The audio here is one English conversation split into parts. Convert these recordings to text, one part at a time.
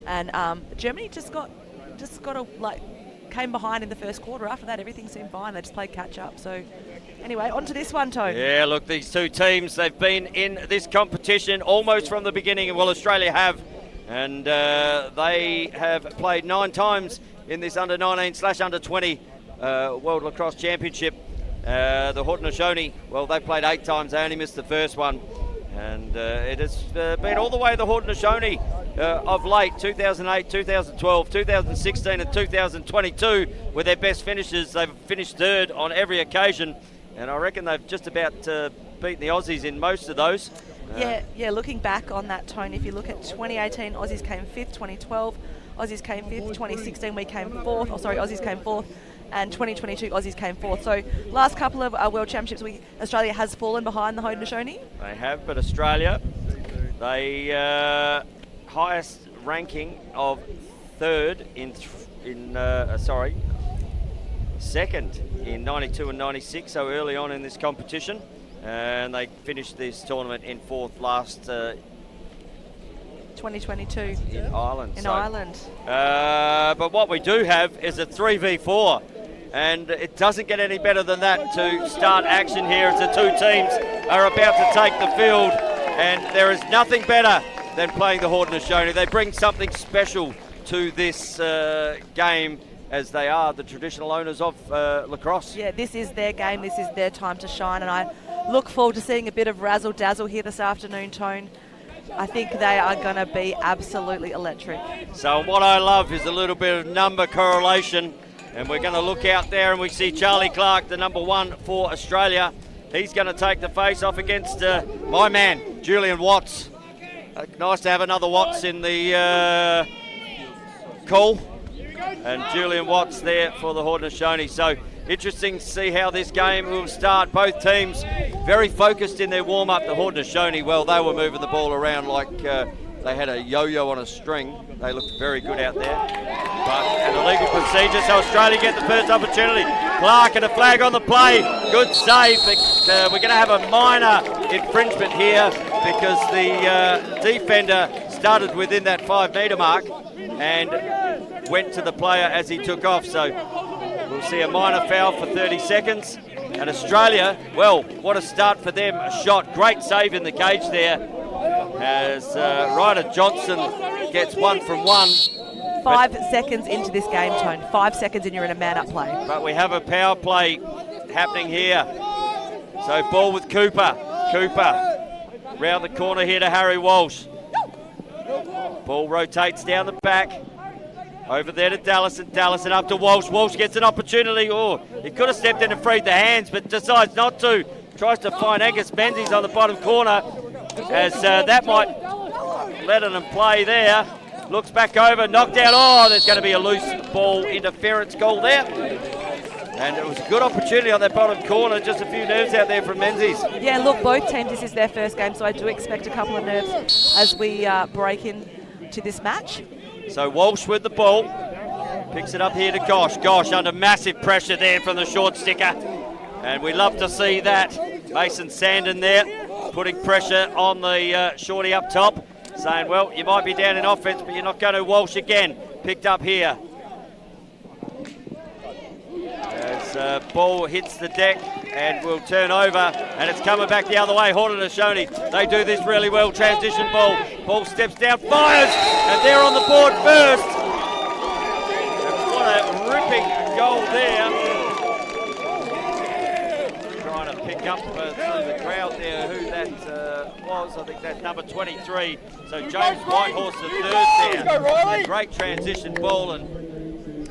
And Germany just got came behind in the first quarter. After that, everything seemed fine. They just played catch up. So anyway, on to this one, Tone. Yeah, look, these two teams, they've been in this competition almost from the beginning. Well, Australia have, and they have played 9 times in this under-19/under-20 World Lacrosse Championship. The Haudenosaunee, well, they played 8 times. They only missed the first one. And it has been all the way the Haudenosaunee of late, 2008, 2012, 2016 and 2022 were their best finishes. They've finished third on every occasion, and I reckon they've just about beaten the Aussies in most of those. Yeah, looking back on that, Tone, if you look at 2018, Aussies came 5th, 2012, Aussies came 5th, 2016 we came 4th, Aussies came 4th, and 2022 Aussies came 4th. So last couple of World Championships, Australia has fallen behind the Haudenosaunee. They have, but Australia, they highest ranking of second in 92 and 96, so early on in this competition, and they finished this tournament in 4th last 2022 in Ireland. Ireland. But what we do have is a 3v4, and it doesn't get any better than that to start action here as the two teams are about to take the field, and there is nothing better than playing the Haudenosaunee. They bring something special to this game, as they are the traditional owners of lacrosse. Yeah, this is their game, this is their time to shine, and I look forward to seeing a bit of razzle-dazzle here this afternoon, Tone. I think they are going to be absolutely electric. So what I love is a little bit of number correlation, and we're going to look out there and we see Charlie Clark, the number 1 for Australia. He's going to take the face off against my man, Julian Watts. Nice to have another Watts in the call. And Julian Watts there for the Haudenosaunee. So interesting to see how this game will start. Both teams very focused in their warm-up. The Haudenosaunee, well, they were moving the ball around like they had a yo-yo on a string. They looked very good out there. But an illegal procedure, so Australia get the first opportunity. Clark and a flag on the play. Good save, but we're going to have a minor infringement here because the defender started within that 5-metre mark and went to the player as he took off. So we'll see a minor foul for 30 seconds. And Australia, well, what a start for them. A shot, great save in the cage there as Ryder Johnson gets 1 from 1. 5 seconds into this game, Tone. 5 seconds and you're in a man-up play. But we have a power play happening here. So ball with Cooper. Cooper round the corner here to Harry Walsh. Ball rotates down the back. Over there to Dallison, Dallison up to Walsh. Walsh gets an opportunity. Oh, he could have stepped in and freed the hands, but decides not to. Tries to find Angus Menzies on the bottom corner, as that might let him play there. Looks back over, knocked out. Oh, there's going to be a loose ball interference goal there. And it was a good opportunity on that bottom corner. Just a few nerves out there from Menzies. Yeah, look, both teams, this is their first game, so I do expect a couple of nerves as we break into this match. So Walsh with the ball, picks it up here to Gosh. Gosh under massive pressure there from the short sticker, and we love to see that. Mason Sandon there, putting pressure on the shorty up top, saying, well, you might be down in offense, but you're not going to. Walsh again, picked up here. As ball hits the deck and will turn over, and it's coming back the other way. Haudenosaunee, they do this really well. Transition ball. Ball steps down, fires, and they're on the board first. And what a ripping goal there. Trying to pick up through the crowd there who that was. I think that's number 23. So James Whitehorse the third there. A great transition ball and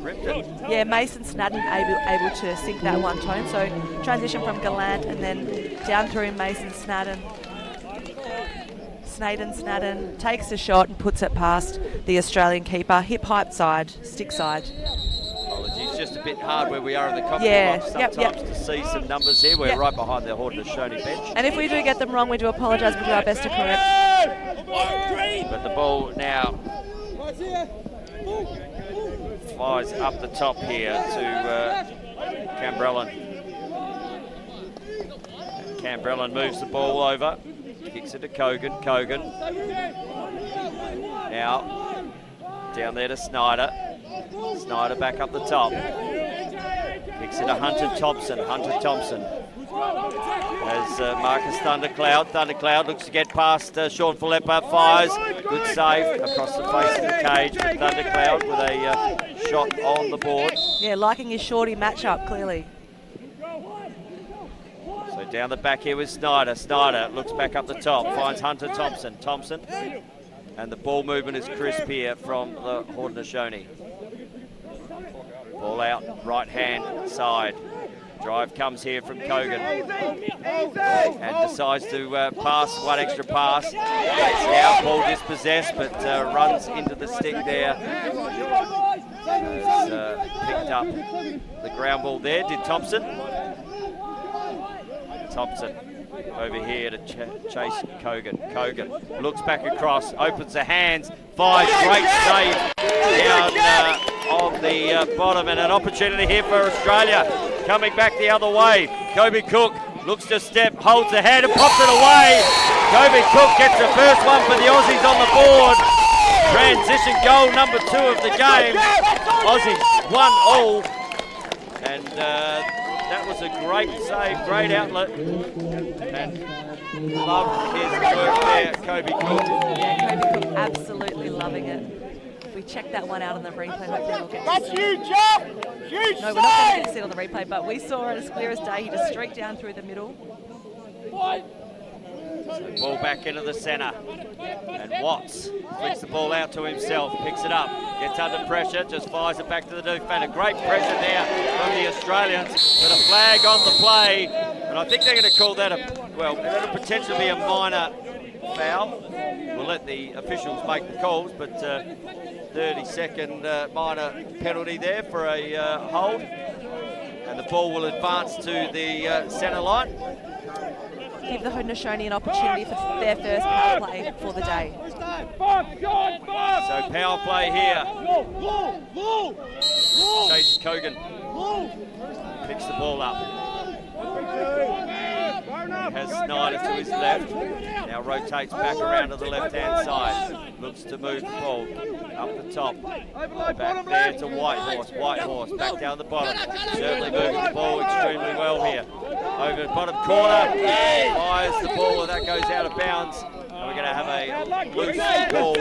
ripped it. Yeah, Mason Snadden able to sink that one, Tone. So transition from Gallant and then down through Mason Snadden. Snadden takes the shot and puts it past the Australian keeper. Hip-hype side, stick side. Apologies, just a bit hard where we are in the commentary box sometimes to see some numbers here. We're right behind the Haudenosaunee bench. And if we do get them wrong, we do apologise. We'll do our best to correct. But the ball now flies up the top here to Cambrellin. Cambrellin moves the ball over, kicks it to Kogan. Kogan now Down there to Snyder. Snyder back up the top. Kicks it to Hunter Thompson. Hunter Thompson has Marcus Thundercloud. Thundercloud looks to get past Sean Filippa. Fires. Good save across the face of the cage. Thundercloud with a shot on the board. Yeah, liking his shorty matchup, clearly. So down the back here with Snyder. Snyder looks back up the top. Finds Hunter Thompson. Thompson. And the ball movement is crisp here from the Haudenosaunee. Ball out, right hand side. Drive comes here from Kogan. And decides to pass, one extra pass. Now ball dispossessed, but runs into the stick there. Has picked up the ground ball there, did Thompson. Thompson over here to chase Kogan. Kogan looks back across, opens the hands, fires, great save down on the bottom, and an opportunity here for Australia. Coming back the other way, Kobe Cook looks to step, holds the head and pops it away. Kobe Cook gets the first one for the Aussies on the board. Transition goal number 2 of the game. Aussies 1-all. And that was a great save, great outlet. And love his work there, Kobe Cook. Yeah, Kobe Cook absolutely loving it. If we check that one out on the replay, hopefully we'll get to see it. Huge No, we're not going to get to see it on the replay, but we saw it as clear as day. He just streaked down through the middle. So ball back into the centre. And Watts flicks the ball out to himself, picks it up, gets under pressure, just fires it back to the defender. Great pressure there from the Australians, but a flag on the play. And I think they're going to call that that'll potentially be a minor foul. We'll let the officials make the calls, but 30-second minor penalty there for a hold. And the ball will advance to the centre line. Give the Haudenosaunee an opportunity for their first power play for the day. So power play here. Chase Kogan picks the ball up. Has Snyder to his left. Now rotates back around to the left-hand side. Looks to move the ball up the top. Back there to Whitehorse. Whitehorse back down the bottom. Certainly moving the ball extremely well here. Over the bottom corner. Fires the ball and that goes out of bounds. And we're going to have a loose ball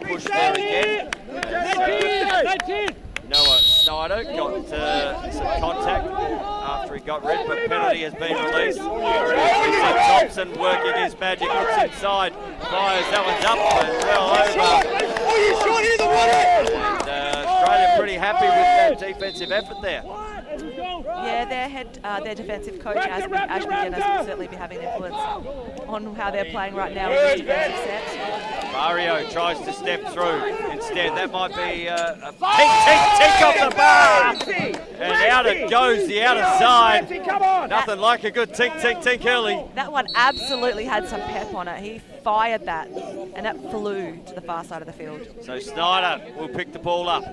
push there again. And, Noah Snyder got some contact after he got red, but penalty has been released. We see Thompson working his magic, looks inside, fires, that one's up and well over. And Australia pretty happy with that defensive effort there. Yeah, their defensive coach, Ash McGuinness, will certainly be having an influence on how they're playing right now with the defensive sets. Mario tries to step through. Instead, that might be a tink off the bar. And out it goes, the outer side. Nothing like a good tink early. That one absolutely had some pep on it. He fired that, and that flew to the far side of the field. So Snyder will pick the ball up.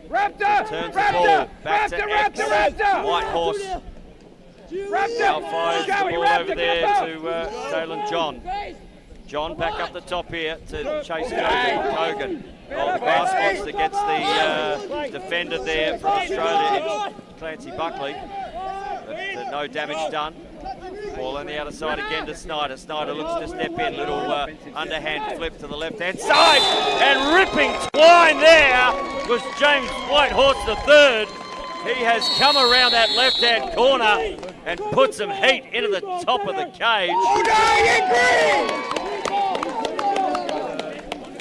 Raptor! Turns the ball back to X. Whitehorse. Now fires the ball over there to Dalen John. John back up the top here to chase Kogan. Oh, the grass monster gets the defender there from Australia, Clancy Buckley. But no damage done. Ball on the outer side again to Snyder. Snyder looks to step in. Little underhand flip to the left-hand side. And ripping twine there was James Whitehorse III. He has come around that left-hand corner and put some heat into the top of the cage.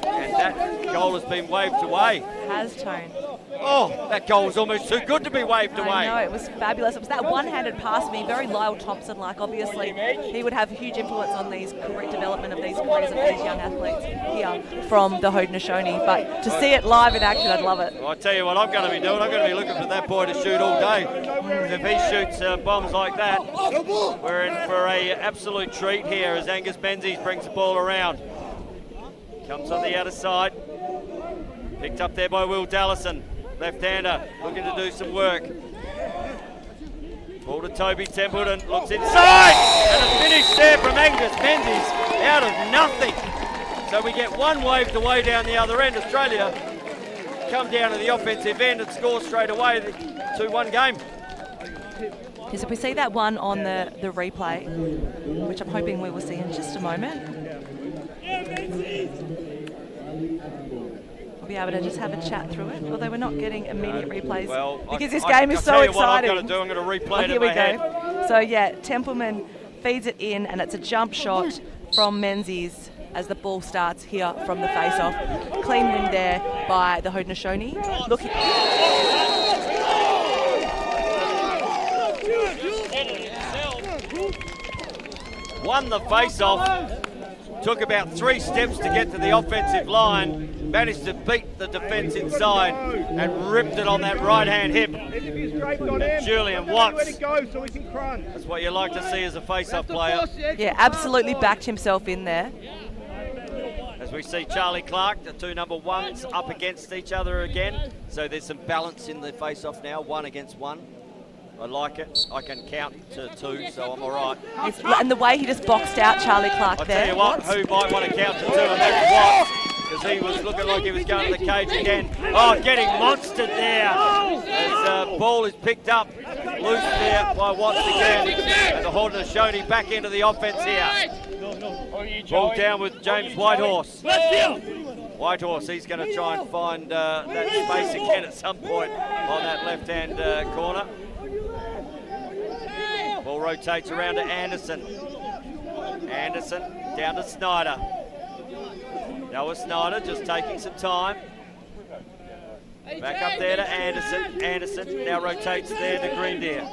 And that goal has been waved away. Has Tone. Oh, that goal was almost too good to be waved away. I know, it was fabulous. It was that one-handed pass to me, very Lyle Thompson-like. Obviously, he would have huge influence on these development of these careers of these young athletes here from the Haudenosaunee. But to see it live in action, I'd love it. Well, I tell you what I'm going to be doing. I'm going to be looking for that boy to shoot all day. If he shoots bombs like that, we're in for a absolute treat here as Angus Menzies brings the ball around. Comes on the outer side. Picked up there by Will Dallison. Left-hander looking to do some work. Ball to Toby Templeton, looks inside, and a finish there from Angus Menzies out of nothing. So we get one wave the way down the other end. Australia come down to the offensive end and score straight away, the 2-1 game. Yes, if we see that one on the replay, which I'm hoping we will see in just a moment, we'll be able to just have a chat through it, although we're not getting immediate replays because this game is so exciting. What I'm going to do, I'm going to replay it here in we my go. head. So yeah, Templeman feeds it in, and it's a jump shot from Menzies as the ball starts here from the face-off. Clean win there by the Haudenosaunee. Looking. Won the face-off, took about 3 steps to get to the offensive line, managed to beat the defence inside and ripped it on that right-hand hip. Julian Watts. That's what you like to see as a face-off player. Yeah, absolutely backed himself in there. As we see Charlie Clark, the 2 number 1s up against each other again. So there's some balance in the face-off now, 1 against 1. I like it. I can count to 2, so I'm all right. And the way he just boxed out Charlie Clark there. I'll tell you what, who might want to count to 2, and that's Watts, because he was looking like he was going to the cage again. Oh, getting monstered there. As ball is picked up, loose there by Watts again. And the Haudenosaunee back into the offense here. Ball down with James Whitehorse. Whitehorse, he's going to try and find that space again at some point on that left-hand corner. Ball rotates around to Anderson. Anderson down to Snyder. Noah Snyder just taking some time. Back up there to Anderson. Anderson now rotates there to Greendeer.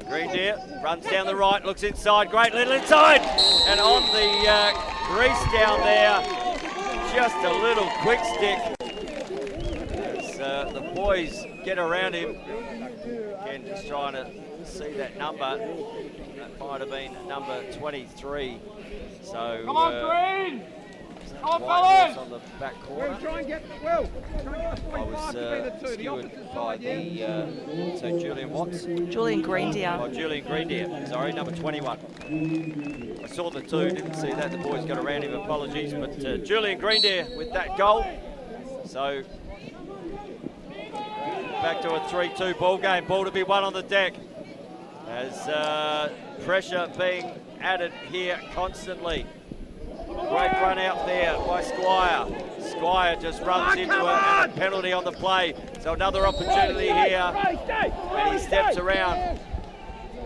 Greendeer runs down the right, looks inside, great little inside. And on the crease down there, just a little quick stick. As the boys get around him. Again, just trying to see that number. That might have been number 23. So come on, Green! Come on, fellas! On the back corner. Try and get the I was skewered by so Julian Watts. Julian Greendeer. Oh, Julian Greendeer, sorry, number 21. I saw the 2, didn't see that. The boys got around him, apologies. But Julian Greendeer with that goal. So back to a 3-2 ball game. Ball to be won on the deck. As pressure being added here constantly. Great run out there by Squire. Squire just runs into a penalty on the play. So another opportunity here. And he steps around.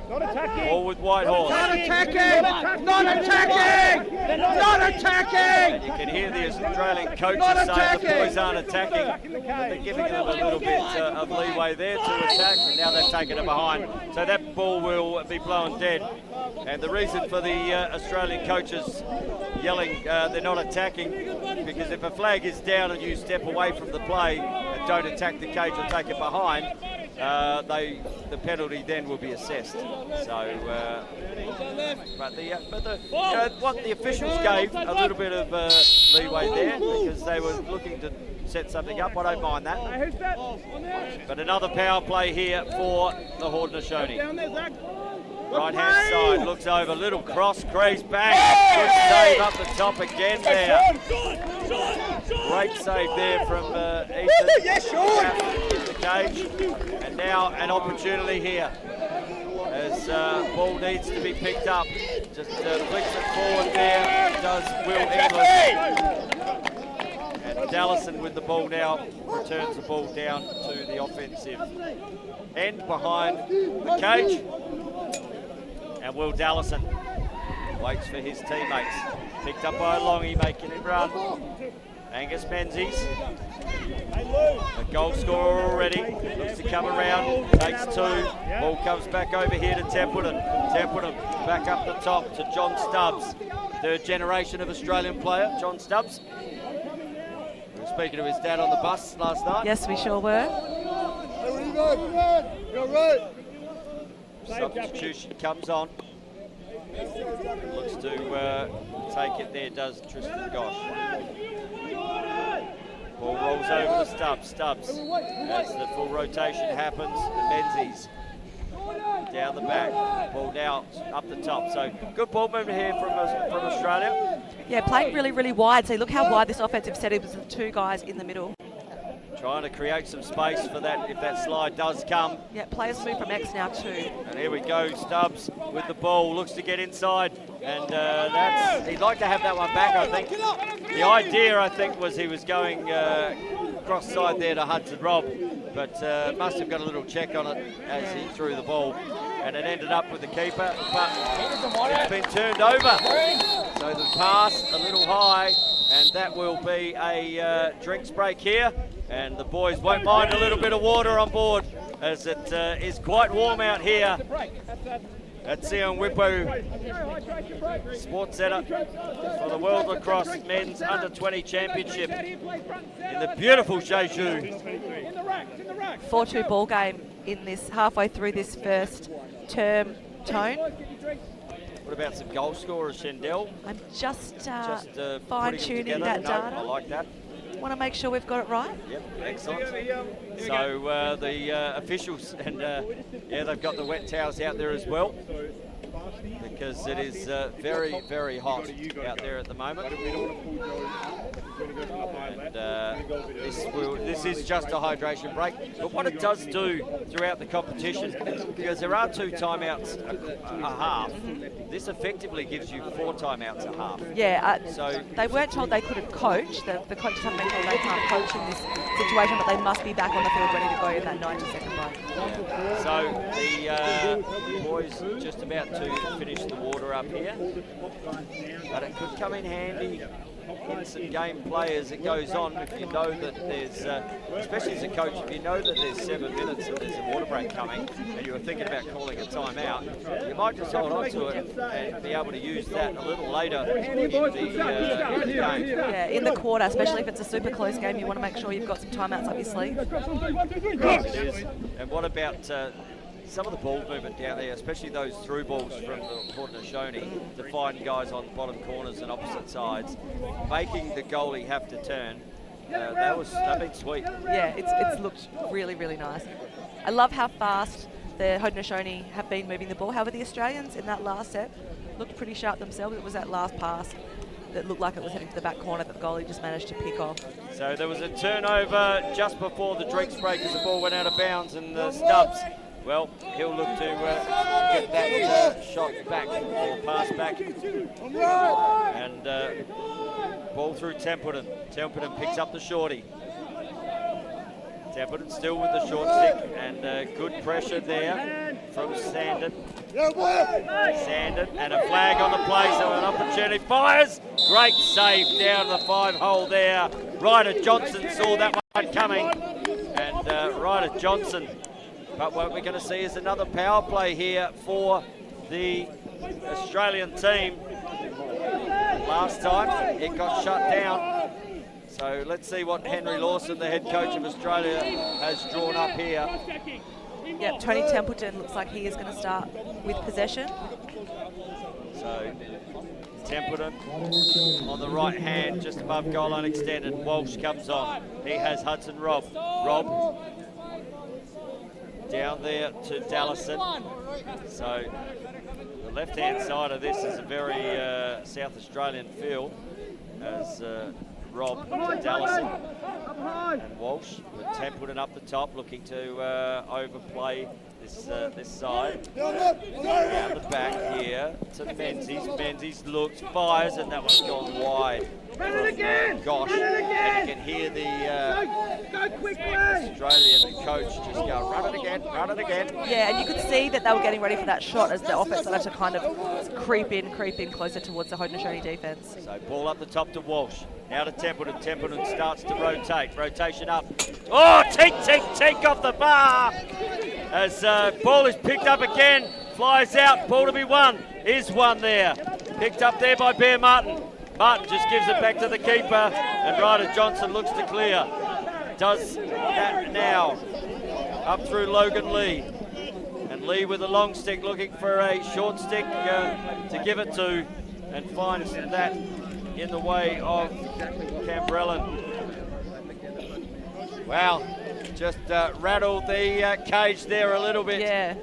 Not attacking. All with Whitehorse. Not attacking. Not attacking. Not attacking. And you can hear the Australian coaches saying the boys aren't attacking. But they're giving them a little bit of leeway there to attack. And now they're taking it behind. So that ball will be blown dead. And the reason for the Australian coaches yelling they're not attacking, because if a flag is down and you step away from the play and don't attack the cage or take it behind, the penalty then will be assessed. So, what the officials gave a little bit of leeway there because they were looking to set something up. I don't mind that. But another power play here for the Haudenosaunee. Right-hand side, looks over, little cross, crease, bang. Good save up the top again there. Great save there from Ethan. The cage. And now an opportunity here as ball needs to be picked up. Just flicks it forward there, does Will English. And Dallison with the ball now returns the ball down to the offensive end behind the cage. And Will Dallison waits for his teammates. Picked up by Longy, making him run. Angus Menzies, a goal scorer already. Looks to come around, takes 2. Ball comes back over here to Templeton. Templeton back up the top to John Stubbs. 3rd generation of Australian player, John Stubbs. We were speaking to his dad on the bus last night. Yes, we sure were. Substitution comes on. Looks to take it there, does Tristan Gosh. Ball rolls over to Stubbs. Stubbs, as the full rotation happens, Menzies down the back. Ball now up the top. So good ball movement here from Australia. Yeah, playing really, really wide. So look how wide this offensive set is with the two guys in the middle. Trying to create some space for that if that slide does come. Yeah, players move from X now too. And here we go, Stubbs with the ball, looks to get inside. And he'd like to have that one back, I think. The idea, I think, was he was going cross side there to Hudson Rob, but must have got a little check on it as he threw the ball. And it ended up with the keeper, but it's been turned over. So the pass a little high, and that will be a drinks break here. And the boys won't mind a little bit of water on board, as it is quite warm out here at Sion Whippo Sports Centre for the World Lacrosse Men's Under-20 Championship in the beautiful Jeju. 4-2 ball game in this, halfway through this first term, Tone. What about some goal scorers, Shendell? I'm just putting fine-tuning them that together? data. No, I like that. Want to make sure we've got it right. Yep, excellent. So the officials, and yeah, they've got the wet towels out there as well, because it is very, very hot out there at the moment. And this is just a hydration break. But what it does do throughout the competition, because there are 2 timeouts a half, this effectively gives you 4 timeouts a half. Yeah, So they weren't told they couldn't coach. The coaches haven't been told they can't coach in this situation, but they must be back on the field ready to go in that 90-second break. Yeah. So the boys just about to finish the water up here, but it could come in handy in some gameplay as it goes on. If you know that there's, especially as a coach, if you know that there's 7 minutes and there's a water break coming, and you were thinking about calling a timeout, you might just hold on to it and be able to use that a little later in the game. Yeah, in the quarter, especially if it's a super close game, you want to make sure you've got some timeouts up your sleeve. It is. And what about some of the ball movement down there, especially those through balls from the Haudenosaunee to find guys on bottom corners and opposite sides, making the goalie have to turn. They've been sweet. Yeah, it's looked really, really nice. I love how fast the Haudenosaunee have been moving the ball. However, the Australians in that last set looked pretty sharp themselves. It was that last pass that looked like it was heading to the back corner that the goalie just managed to pick off. So there was a turnover just before the drinks break as the ball went out of bounds, and Stubbs, well, he'll look to get that shot back, or pass back. And ball through Templeton. Templeton picks up the shorty. Templeton still with the short stick, and good pressure there from Sandon. Sandon, and a flag on the play, so an opportunity. Fires! Great save down the 5-hole there. Ryder Johnson saw that one coming, and Ryder Johnson. But what we're going to see is another power play here for the Australian team. Last time it got shut down. So let's see what Henry Lawson, the head coach of Australia, has drawn up here. Yeah, Tony Templeton looks like he is going to start with possession. So Templeton on the right hand, just above goal line extended. Walsh comes on. He has Hudson Rob. Rob down there to Dallison. So the left-hand side of this is a very South Australian field, as Rob to Dallison and Walsh, with Templeton up the top, looking to overplay this side. Down the back here to Menzies. Menzies looks, fires, and that one's gone wide. Gosh, and you can hear the Australian coach just go, run it again. Yeah, and you could see that they were getting ready for that shot as the offense started to kind of creep in closer towards the Haudenosaunee defence. So ball up the top to Walsh. Now to Templeton. Templeton starts to rotate. Rotation up. Oh, tink off the bar. As ball is picked up again. Flies out. Ball to be won. Is one there. Picked up there by Bear Martin. Martin just gives it back to the keeper. And Ryder Johnson looks to clear. Does that now. Up through Logan Lee. And Lee with a long stick looking for a short stick to give it to. And finds that in the way of Cambrellin. Wow, just rattled the cage there a little bit. Yeah.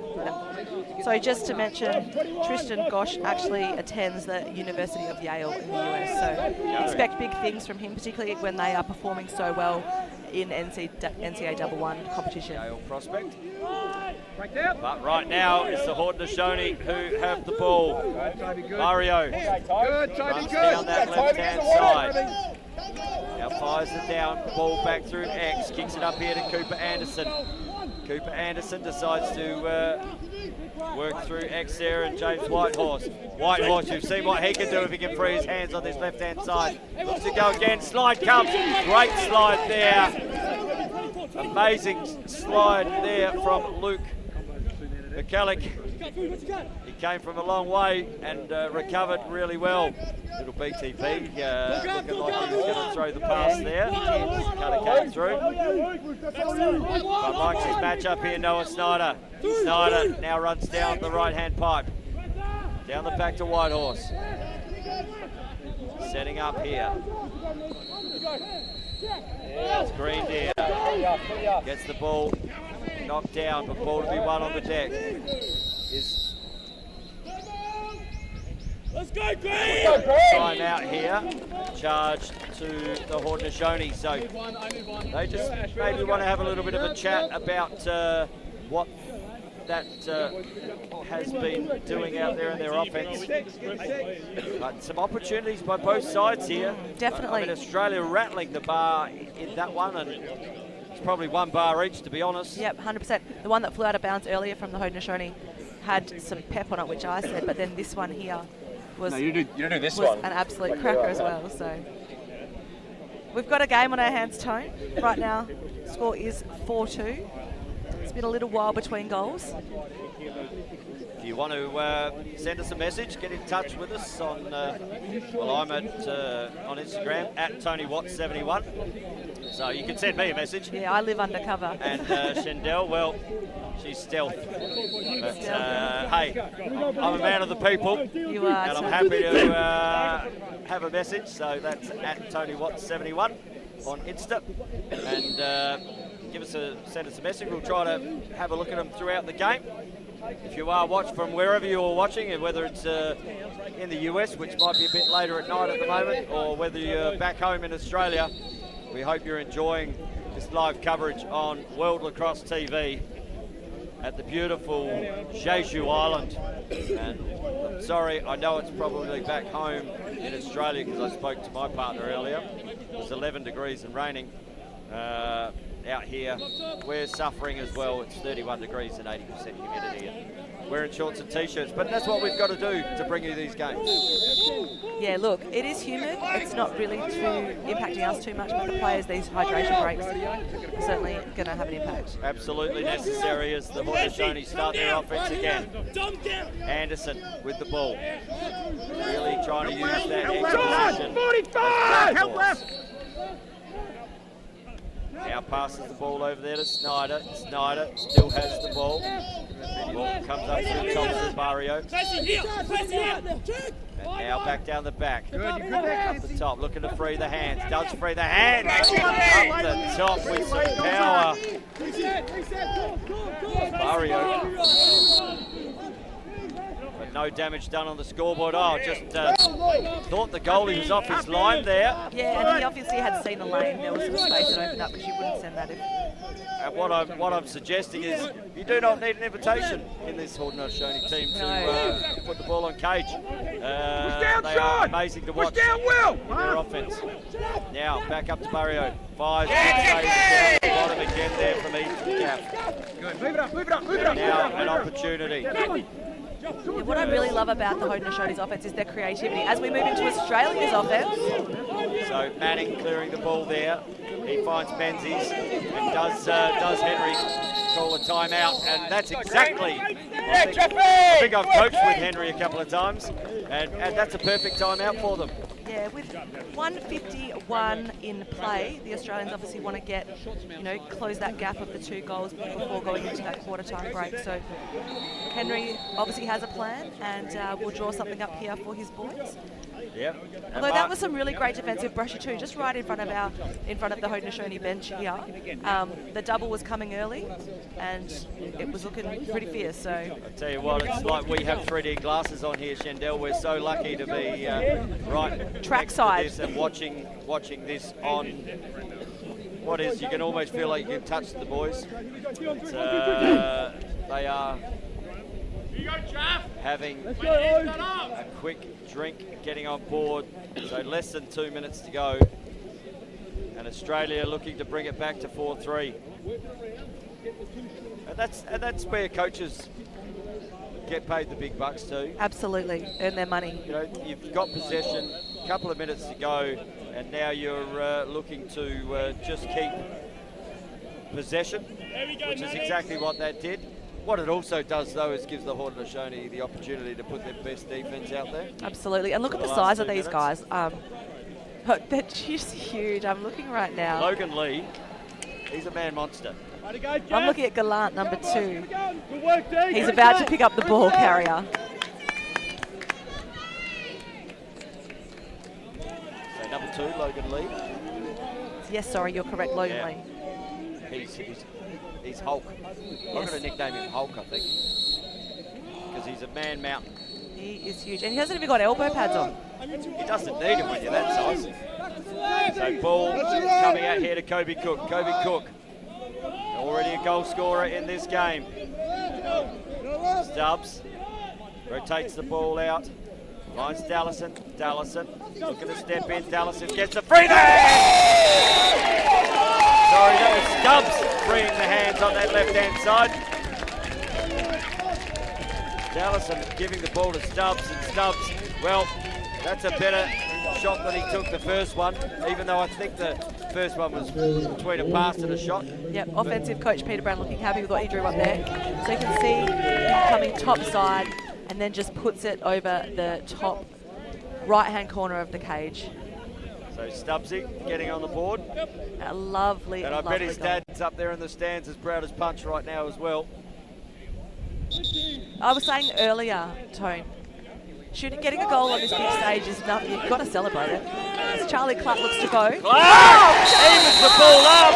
So just to mention, Tristan Gosh actually attends the University of Yale in the US, so expect big things from him, particularly when they are performing so well in NCAA 1 competition. Yale prospect. But right now it's the Haudenosaunee who have the ball. Mario Good, Toby, runs good. down that left-hand side. Now fires it down, ball back through X, kicks it up here to Cooper Anderson. Cooper Anderson decides to work through X there, and James Whitehorse. Whitehorse, you've seen what he can do if he can free his hands on this left-hand side. Looks to go again, slide comes, great slide there. Amazing slide there from Luke McCulloch. He came from a long way and recovered really well. Little BTP looking like he was going to throw the pass there. Kind of came through. But likes his match up here, Noah Snyder. Snyder now runs down the right-hand pipe. Down the back to Whitehorse. Setting up here. It's Green Deer. Gets the ball knocked down, but ball to be won on the deck. Let's go, Green! Time out here, charged to the Haudenosaunee. So they just maybe want to have a little bit of a chat about what that has been doing out there in their offense. But some opportunities by both sides here. Definitely. I mean, Australia rattling the bar in that one, and it's probably one bar each, to be honest. Yep, 100%. The one that flew out of bounds earlier from the Haudenosaunee had some pep on it, which I said, but then this one here was, you do this was one. an absolute cracker as well. So we've got a game on our hands, Tone. Right now, score is 4-2. It's been a little while between goals. If you want to send us a message, get in touch with us on, well, I'm at on Instagram at TonyWatt71. So you can send me a message. Yeah, I live undercover. And Shendell, well, she's stealth. But hey, I'm a man of the people. You are. And I'm happy to have a message. So that's at TonyWatt71 on Insta. And send us a message. We'll try to have a look at them throughout the game. If you are watching from wherever you're watching, and whether it's in the US, which might be a bit later at night at the moment, or whether you're back home in Australia, we hope you're enjoying this live coverage on World Lacrosse TV at the beautiful Jeju Island. And I'm sorry, I know it's probably back home in Australia because I spoke to my partner earlier. It was 11 degrees and raining. Out here, we're suffering as well. It's 31 degrees and 80% humidity. And we're in shorts and t-shirts, but that's what we've got to do to bring you these games. Yeah, look, it is humid. It's not really impacting us too much, but the players, these hydration breaks are certainly going to have an impact. Absolutely necessary as the Haudenosaunee start their offense again. Anderson with the ball. Really trying to use that exposition. 45! Help left! Now passes the ball over there to Snyder. Snyder still has the ball. Ball comes up to the top of the Barrio. And now back down the back. Up the top, looking to free the hands. Does free the hands. Up the top with some power. Barrio. But no damage done on the scoreboard. Oh, just thought the goalie was off his line there. Yeah, and he obviously had seen a lane. There was some space that opened up because you wouldn't send that if... And what I'm suggesting is you do not need an invitation in this Haudenosaunee team to put the ball on cage. They are amazing to watch in their offense. Now back up to Barrio. Fires down the bottom again there from Ethan Cap. Good. Move it up. Now an opportunity. Yeah, what I really love about the Haudenosaunee offense is their creativity. As we move into Australia's offense... So Manning clearing the ball there. He finds Menzies and does Henry call a timeout, and that's exactly. I think I've coached with Henry a couple of times, and that's a perfect timeout for them. Yeah, with 151 in play, the Australians obviously want to get, close that gap of the 2 goals before going into that quarter-time break. So Henry obviously has a plan, and will draw something up here for his boys. Yep. Although that was some really great defensive pressure too, just right in front of the Haudenosaunee bench here. The double was coming early, and it was looking pretty fierce. So I tell you what, it's like we have 3D glasses on here, Shendell. We're so lucky to be right Trackside. next to this and watching this on. What is? You can almost feel like you can touch the boys. It's, they are having a quick drink, getting on board. So less than 2 minutes to go, and Australia looking to bring it back to 4-3. And that's where coaches get paid the big bucks too. absolutely, earn their money. You know, you've got possession, a couple of minutes to go, and now you're looking to just keep possession, which is exactly what that did. What it also does, though, is gives the Haudenosaunee the opportunity to put their best defence out there. Absolutely, and look at the size of these guys. They're just huge. I'm looking right now. Logan Lee, he's a man monster. I'm looking at Gallant, number 2. He's about to pick up the ball carrier. So number 2, Logan Lee. Yes, sorry, you're correct, Logan Yeah. Lee. He's Hulk. I'm going to nickname him Hulk, I think, because he's a man mountain. He is huge, and he hasn't even got elbow pads on. He doesn't need him when you're that size. So ball coming out here to Kobe Cook. Kobe Cook, already a goal scorer in this game. Stubbs rotates the ball out. Finds Dallison. Dallison looking to step in. Dallison gets a free hand! Sorry, that was Stubbs freeing the hands on that left-hand side. Dallison giving the ball to Stubbs, and Stubbs, well, that's a better shot than he took the first one, even though I think the first one was between a pass and a shot. Yep, offensive coach Peter Brown looking happy with what he drew up there. So you can see him coming top side and then just puts it over the top right-hand corner of the cage. So Stubbsy getting on the board. A lovely, And I lovely bet his goal. dad's up there in the stands as proud as punch right now as well. I was saying earlier, Tone, getting a goal on this big stage is nothing. You've got to celebrate it. As Charlie Clark looks to go. Clark evens the ball up.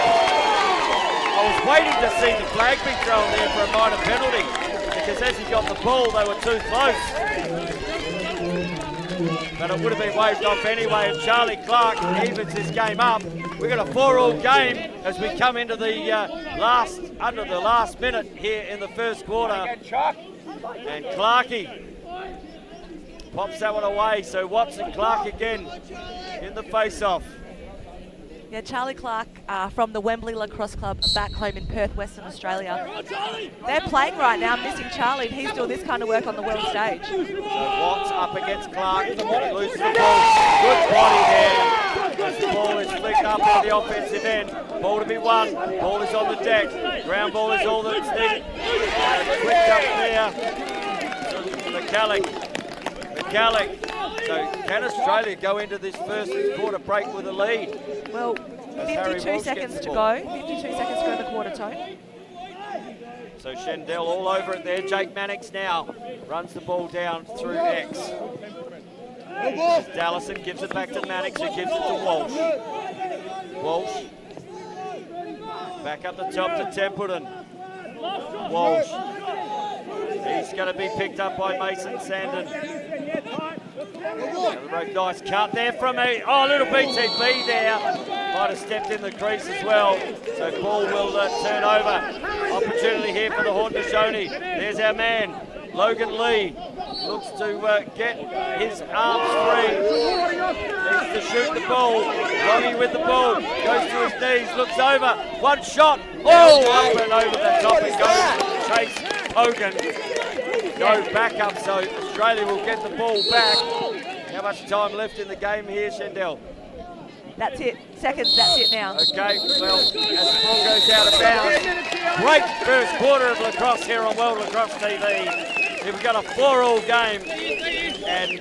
I was waiting to see the flag be thrown there for a minor penalty, because as he got the ball, they were too close. But it would have been waved off anyway, and Charlie Clark evens his game up. We've got a 4-all game as we come into the under the last minute here in the first quarter. And Clarkey pops that one away, so Watson Clark again in the face-off. Yeah, Charlie Clark from the Wembley Lacrosse Club back home in Perth, Western Australia. They're playing right now, missing Charlie, and he's doing this kind of work on the world stage. So Watts up against Clark, and he loses the ball. Good body there. As the ball is flicked up on the offensive end. Ball to be won. Ball is on the deck. Ground ball is all that's needed. Flicked up there. McCallick. So can Australia go into this first quarter break with a lead? Well, Harry 52 Walsh seconds gets to the go. ball. 52 seconds to go in the quarter, Tone. So Shendell all over it there. Jake Mannix now runs the ball down through X. Dallison gives it back to Mannix, who gives it to Walsh. Walsh back up the top to Templeton. Walsh. He's going to be picked up by Mason Sandon. Nice cut there from a little BTB there. Might have stepped in the crease as well. So ball will turn over. Opportunity here for the Haudenosaunee. There's our man, Logan Lee. Looks to get his arms free. Needs to shoot the ball. Ronnie with the ball. Goes to his knees. Looks over. One shot. Up and over the top it goes. Chase Hogan. Go back up, so Australia will get the ball back. How much time left in the game here, Shendell? That's it. Seconds, that's it now. Okay, well, as the ball goes out of bounds, great first quarter of lacrosse here on World Lacrosse TV. We've got a 4-all game. and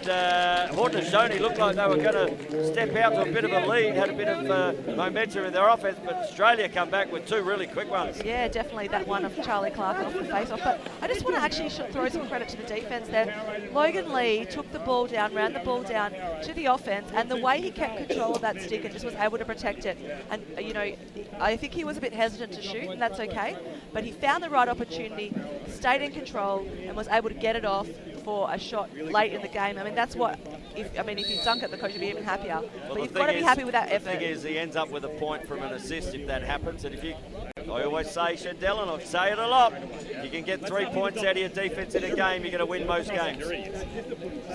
Haudenosaunee looked like they were going to step out to a bit of a lead, had a bit of momentum in their offense, but Australia come back with two really quick ones. Yeah, definitely that one of Charlie Clark off the face-off. But I just want to actually throw some credit to the defence there. Logan Lee took the ball down, ran the ball down to the offence, and the way he kept control of that stick and just was able to protect it. And, you know, I think he was a bit hesitant to shoot, and that's okay. But he found the right opportunity, stayed in control, and was able to get it off for a shot late in the game. I mean, that's what, if you dunk it, the coach would be even happier. Well, but you've got to be happy with that effort. The thing is, he ends up with a point from an assist if that happens. And if you, I always say, Shandell, and I say it a lot, you can get 3 points out of your defence in a game, you're going to win most games.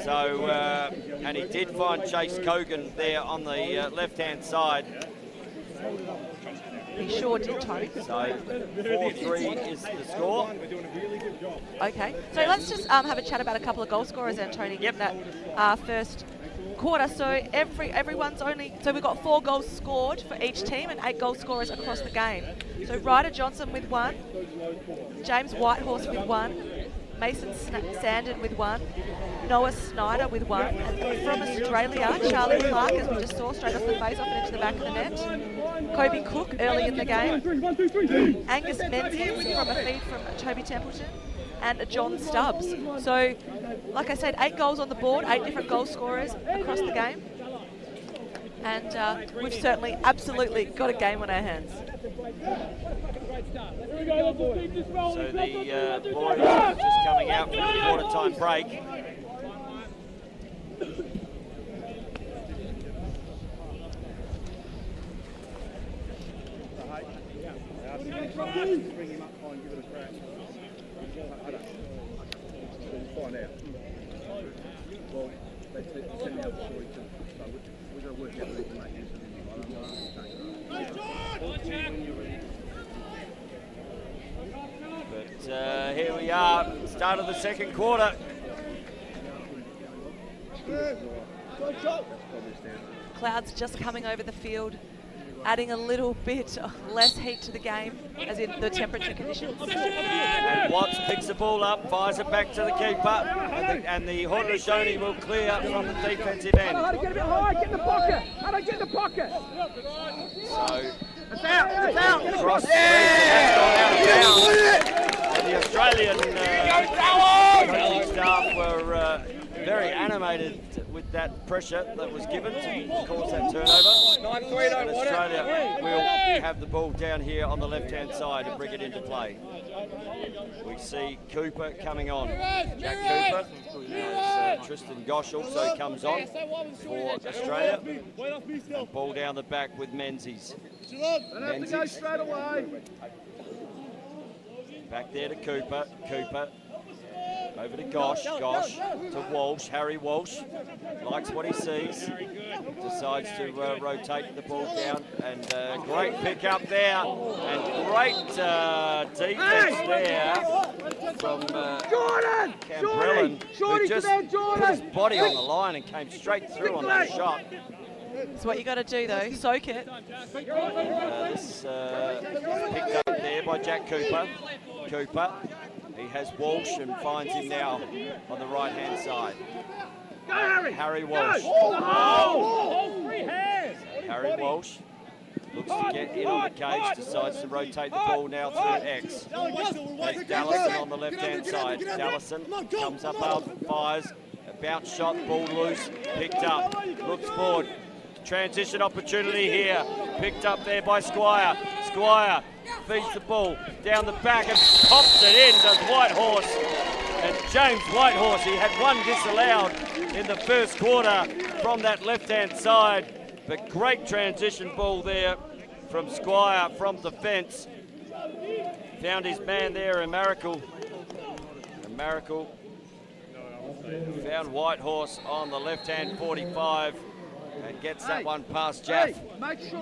So, and he did find Chase Kogan there on the left-hand side. He sure did, Tony. So 4-3 is the score. Okay, so let's just have a chat about a couple of goal scorers then, Tony, in that first quarter. So everyone's only, so we've got 4 goals scored for each team and 8 goal scorers across the game. So Ryder Johnson with 1, James Whitehorse with 1, Mason Sandon with 1, Noah Snyder with 1, and from Australia, Charlie Clark, as we just saw, straight off the face-off and into the back of the net. Kobe Cook early in the game. Angus Menzies from a feed from Toby Templeton. And John Stubbs. So, like I said, 8 goals on the board, 8 different goal scorers across the game. And we've certainly, absolutely got a game on our hands. So the boys are just coming out from the quarter-time break. Bring him up high and give it a crack. I don't know. Find out. Well, they send me out before each other. So we've got to work out who can make use of him. But here we are, start of the second quarter. Clouds just coming over the field, adding a little bit less heat to the game, as in the temperature conditions. And Watts picks the ball up, fires it back to the keeper, and the Haudenosaunee will clear from the defensive end. How to get a bit high, get in the pocket. How to get in the pocket. So, it's out. cross has gone out of bounds. And the Australian coaching staff were very animated with that pressure that was given to cause that turnover. And Australia will have the ball down here on the left-hand side and bring it into play. We see Cooper coming on. Jack Cooper, as Tristan Gosh also comes on for Australia. And ball down the back with Menzies. Menzies Straight away. back there to Cooper. Cooper over to Gosh. Gosh to Walsh. Harry Walsh likes what he sees. Decides to rotate the ball down. And great pick up there. And great defense there from Cambrellan, who just put his body on the line and came straight through on that shot. That's what you got to do, though. Soak it. This picked up there by Jack Cooper. Cooper, he has Walsh and finds him now on the right-hand side. Harry Walsh. Harry Walsh looks to get in on the cage, decides to rotate the ball now through X. There's Dallison on the left-hand side. Dallison comes up after, fires, a bounce shot, ball loose, picked up, looks forward. Transition opportunity here, picked up there by Squire. Squire feeds the ball down the back and pops it in, does Whitehorse. And James Whitehorse, he had one disallowed in the first quarter from that left-hand side. But great transition ball there from Squire from defence. Found his man there in Miracle. And Miracle found Whitehorse on the left-hand 45. And gets that one past Jeff.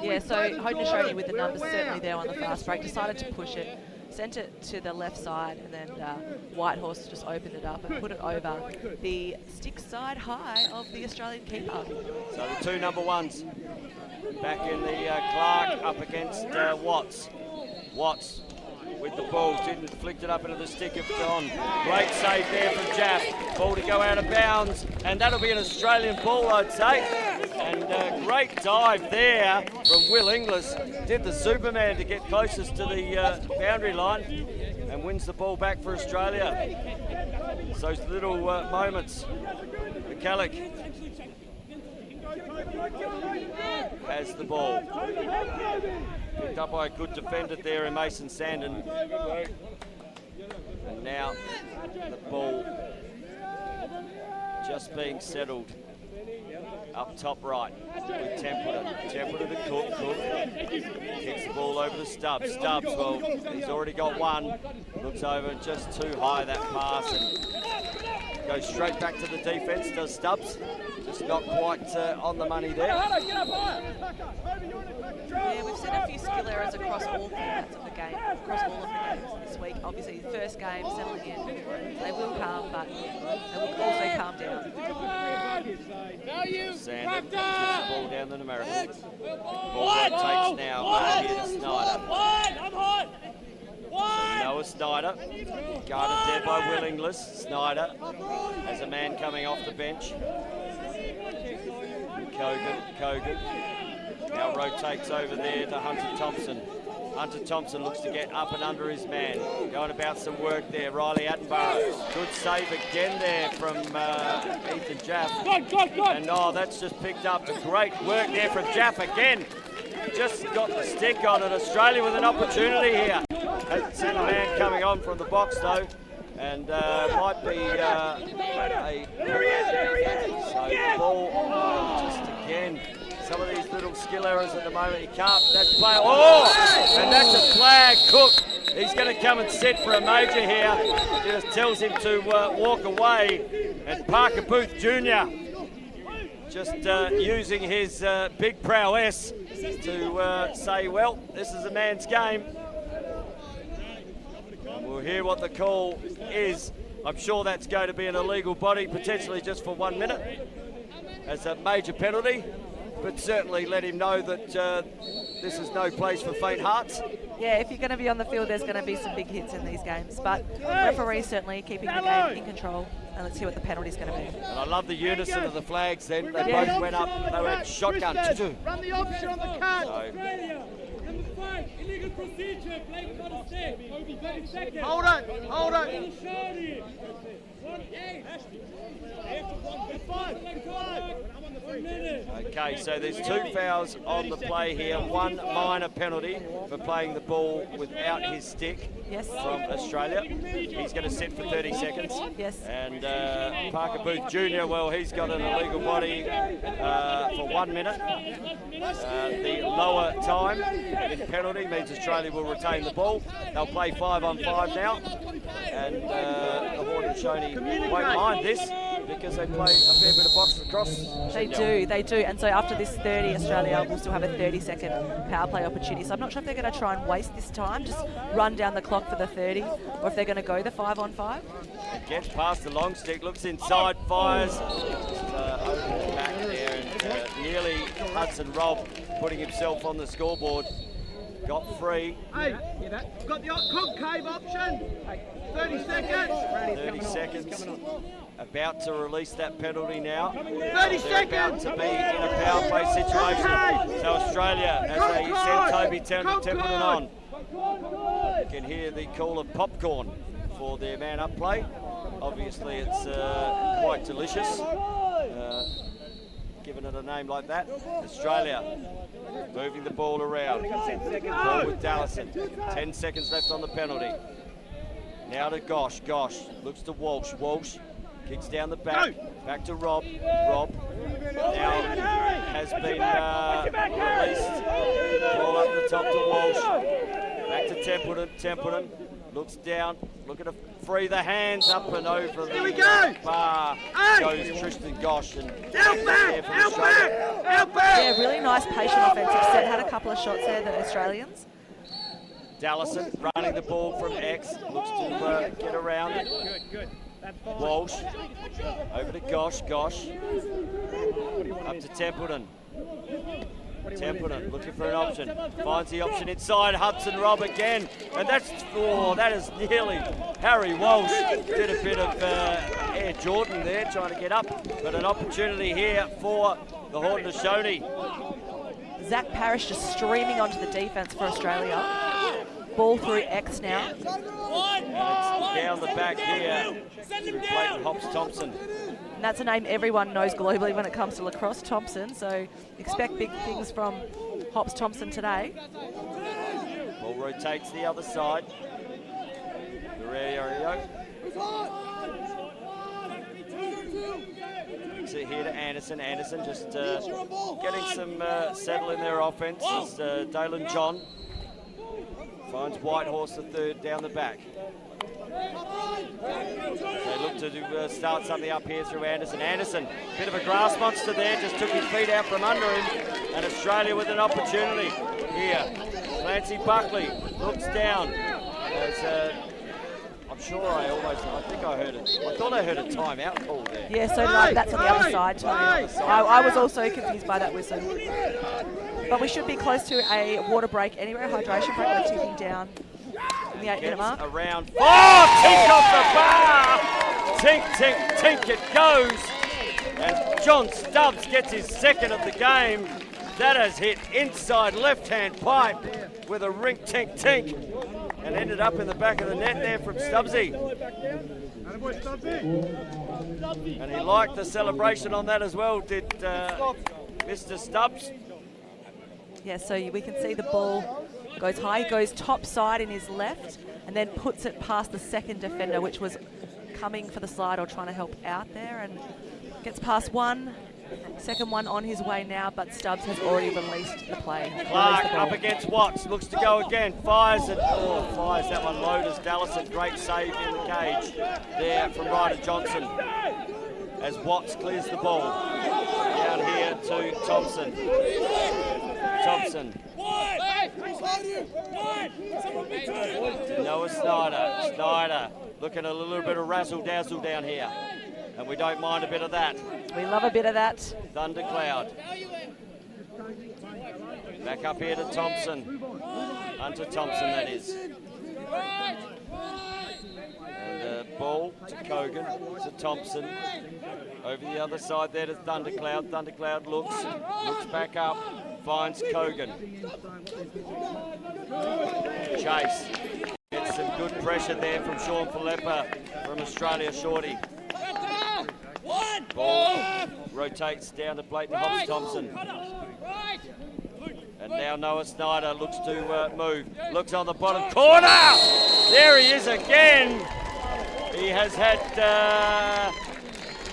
Yeah, so Haudenosaunee with the numbers certainly there on the fast break, decided to push it, sent it to the left side, and then Whitehorse just opened it up and put it over the stick side high of the Australian keeper. So the two number ones back in the Clark up against Watts. Watts with the ball. Didn't flicked it up into the stick of Don. Great save there from Jaff. Ball to go out of bounds, and that'll be an Australian ball, I'd say. And great dive there from Will Inglis. Did the Superman to get closest to the boundary line and wins the ball back for Australia. It's those little moments. McCallick has the ball. Picked up by a good defender there in Mason Sandon. And now the ball just being settled up top right with Templeton. Templeton to Cook. Cook kicks the ball over to Stubbs. Stubbs, well, he's already got one. Looks over, just too high that pass, and goes straight back to the defence, does Stubbs. Just not quite on the money there. Yeah, we've seen a few skill errors across all formats of the game, across all of the games this week. Obviously, the first game settling in, they will calm, but they will also calm down. Sandon gives the ball down the American. Ball takes now here to Snyder. Noah Snyder, guarded there by Will Inglis. Snyder has a man coming off the bench. Kogan now rotates over there to Hunter Thompson. Hunter Thompson looks to get up and under his man. Going about some work there. Riley Attenborough. Good save again there from Ethan Jaff. And that's just picked up. A great work there from Jaff again. Just got the stick on it. Australia with an opportunity here. Hasn't seen a man coming on from the box though. And might be so ball just again. Some of these little skill errors at the moment. He can't. That's play. And that's a flag. Cook. He's going to come and sit for a major here. He just tells him to walk away. And Parker Booth Jr. just using his big prowess to say, well, this is a man's game. And we'll hear what the call is. I'm sure that's going to be an illegal body, potentially just for 1 minute as a major penalty. But certainly let him know that this is no place for faint hearts. Yeah, if you're going to be on the field, there's going to be some big hits in these games. But referees certainly keeping the game in control. And let's see what the penalty's going to be. And I love the unison of the flags then. They both went up. They went shotgun. Run the option on the card. Number 5, illegal procedure, blame for the step. 30 seconds. Hold on. Okay, so there's 2 fouls on the play here. 1 minor penalty for playing the ball without his stick from Australia. He's going to sit for 30 seconds. Yes. And Parker Booth Jr., well, he's got an illegal body for 1 minute. The lower time in penalty means Australia will retain the ball. They'll play 5-on-5 now. And the Haudenosaunee won't mind this because they play a fair bit of box across. They do. And so after this 30, Australia will still have a 30-second power play opportunity. So I'm not sure if they're going to try and waste this time, just run down the clock for the 30, or if they're going to go the 5-on-5. It gets past the long stick, looks inside, fires. Over the back there, and nearly Hudson Robb putting himself on the scoreboard. Got free. Hey, got the concave option. 30 seconds. 30 seconds. About to release that penalty now. 30 seconds. About to be in a power play situation. So Australia, as they send Toby Templeton on. You can hear the call of popcorn for their man up play. Obviously, it's quite delicious. Giving it a name like that. Australia moving the ball around. Ball with Dallison. 10 seconds left on the penalty. Now to Gosh. Gosh looks to Walsh. Walsh kicks down the back. Back to Rob. Rob now has been released. Ball up the top to Walsh. Back to Templeton. Templeton looks down. Looking to free the hands up and over the bar. Goes Tristan Gosh. And Yeah, really nice patient offensive set. Had a couple of shots there, the Australians. Dallison running the ball from X. Looks to get around. Walsh. Over to Gosh. Gosh. Up to Templeton. Templeton looking for an option. Finds the option inside. Hudson Rob again. And that is nearly Harry Walsh. Did a bit of Air Jordan there trying to get up. But an opportunity here for the Haudenosaunee. Zach Parrish just streaming onto the defence for Australia. Ball through X now. And it's down the back here through Clayton Hobbs-Thompson. And that's a name everyone knows globally when it comes to lacrosse, Thompson. So expect big things from Hobbs-Thompson today. Ball rotates the other side. Guerrero. So here to Anderson. Anderson just getting some settle in their offense. Dalen John finds Whitehorse the third down the back. They look to start something up here through Anderson. Anderson, bit of a grass monster there, just took his feet out from under him. And Australia with an opportunity here. Clancy Buckley looks down. I'm sure I think I heard it. I thought I heard a timeout call there. Yeah, so did I. That's on the other side, Tony. I was also confused by that whistle. But we should be close to a water break anyway, a hydration break. We're ticking down in the 8-minute mark. Around. Oh, tink off the bar! Tink, tink, tink, it goes. And John Stubbs gets his second of the game. That has hit inside left-hand pipe with a rink, tink, tink. And ended up in the back of the net there from Stubbsy. And he liked the celebration on that as well, did Mr. Stubbs. Yeah, so we can see the ball goes high, goes top side in his left, and then puts it past the second defender, which was coming for the slide or trying to help out there, and gets past one. Second one on his way now, but Stubbs has already released the play. Clark up against Watts, looks to go again, fires it, fires that one low as Dallison. Great save in the cage there from Ryder Johnson as Watts clears the ball. Down here to Thompson. Thompson. To Noah Snyder. Snyder looking a little bit of razzle-dazzle down here. And we don't mind a bit of that. We love a bit of that. Thundercloud. Back up here to Thompson. Hunter Thompson, that is. And the ball to Kogan, to Thompson. Over the other side there to Thundercloud. Thundercloud looks back up, finds Kogan. Chase. Gets some good pressure there from Sean Philippa from Australia Shorty. Ball rotates down to Clayton Hobbs-Thompson. And now Noah Snyder looks to move. Looks on the bottom corner. There he is again. He has had a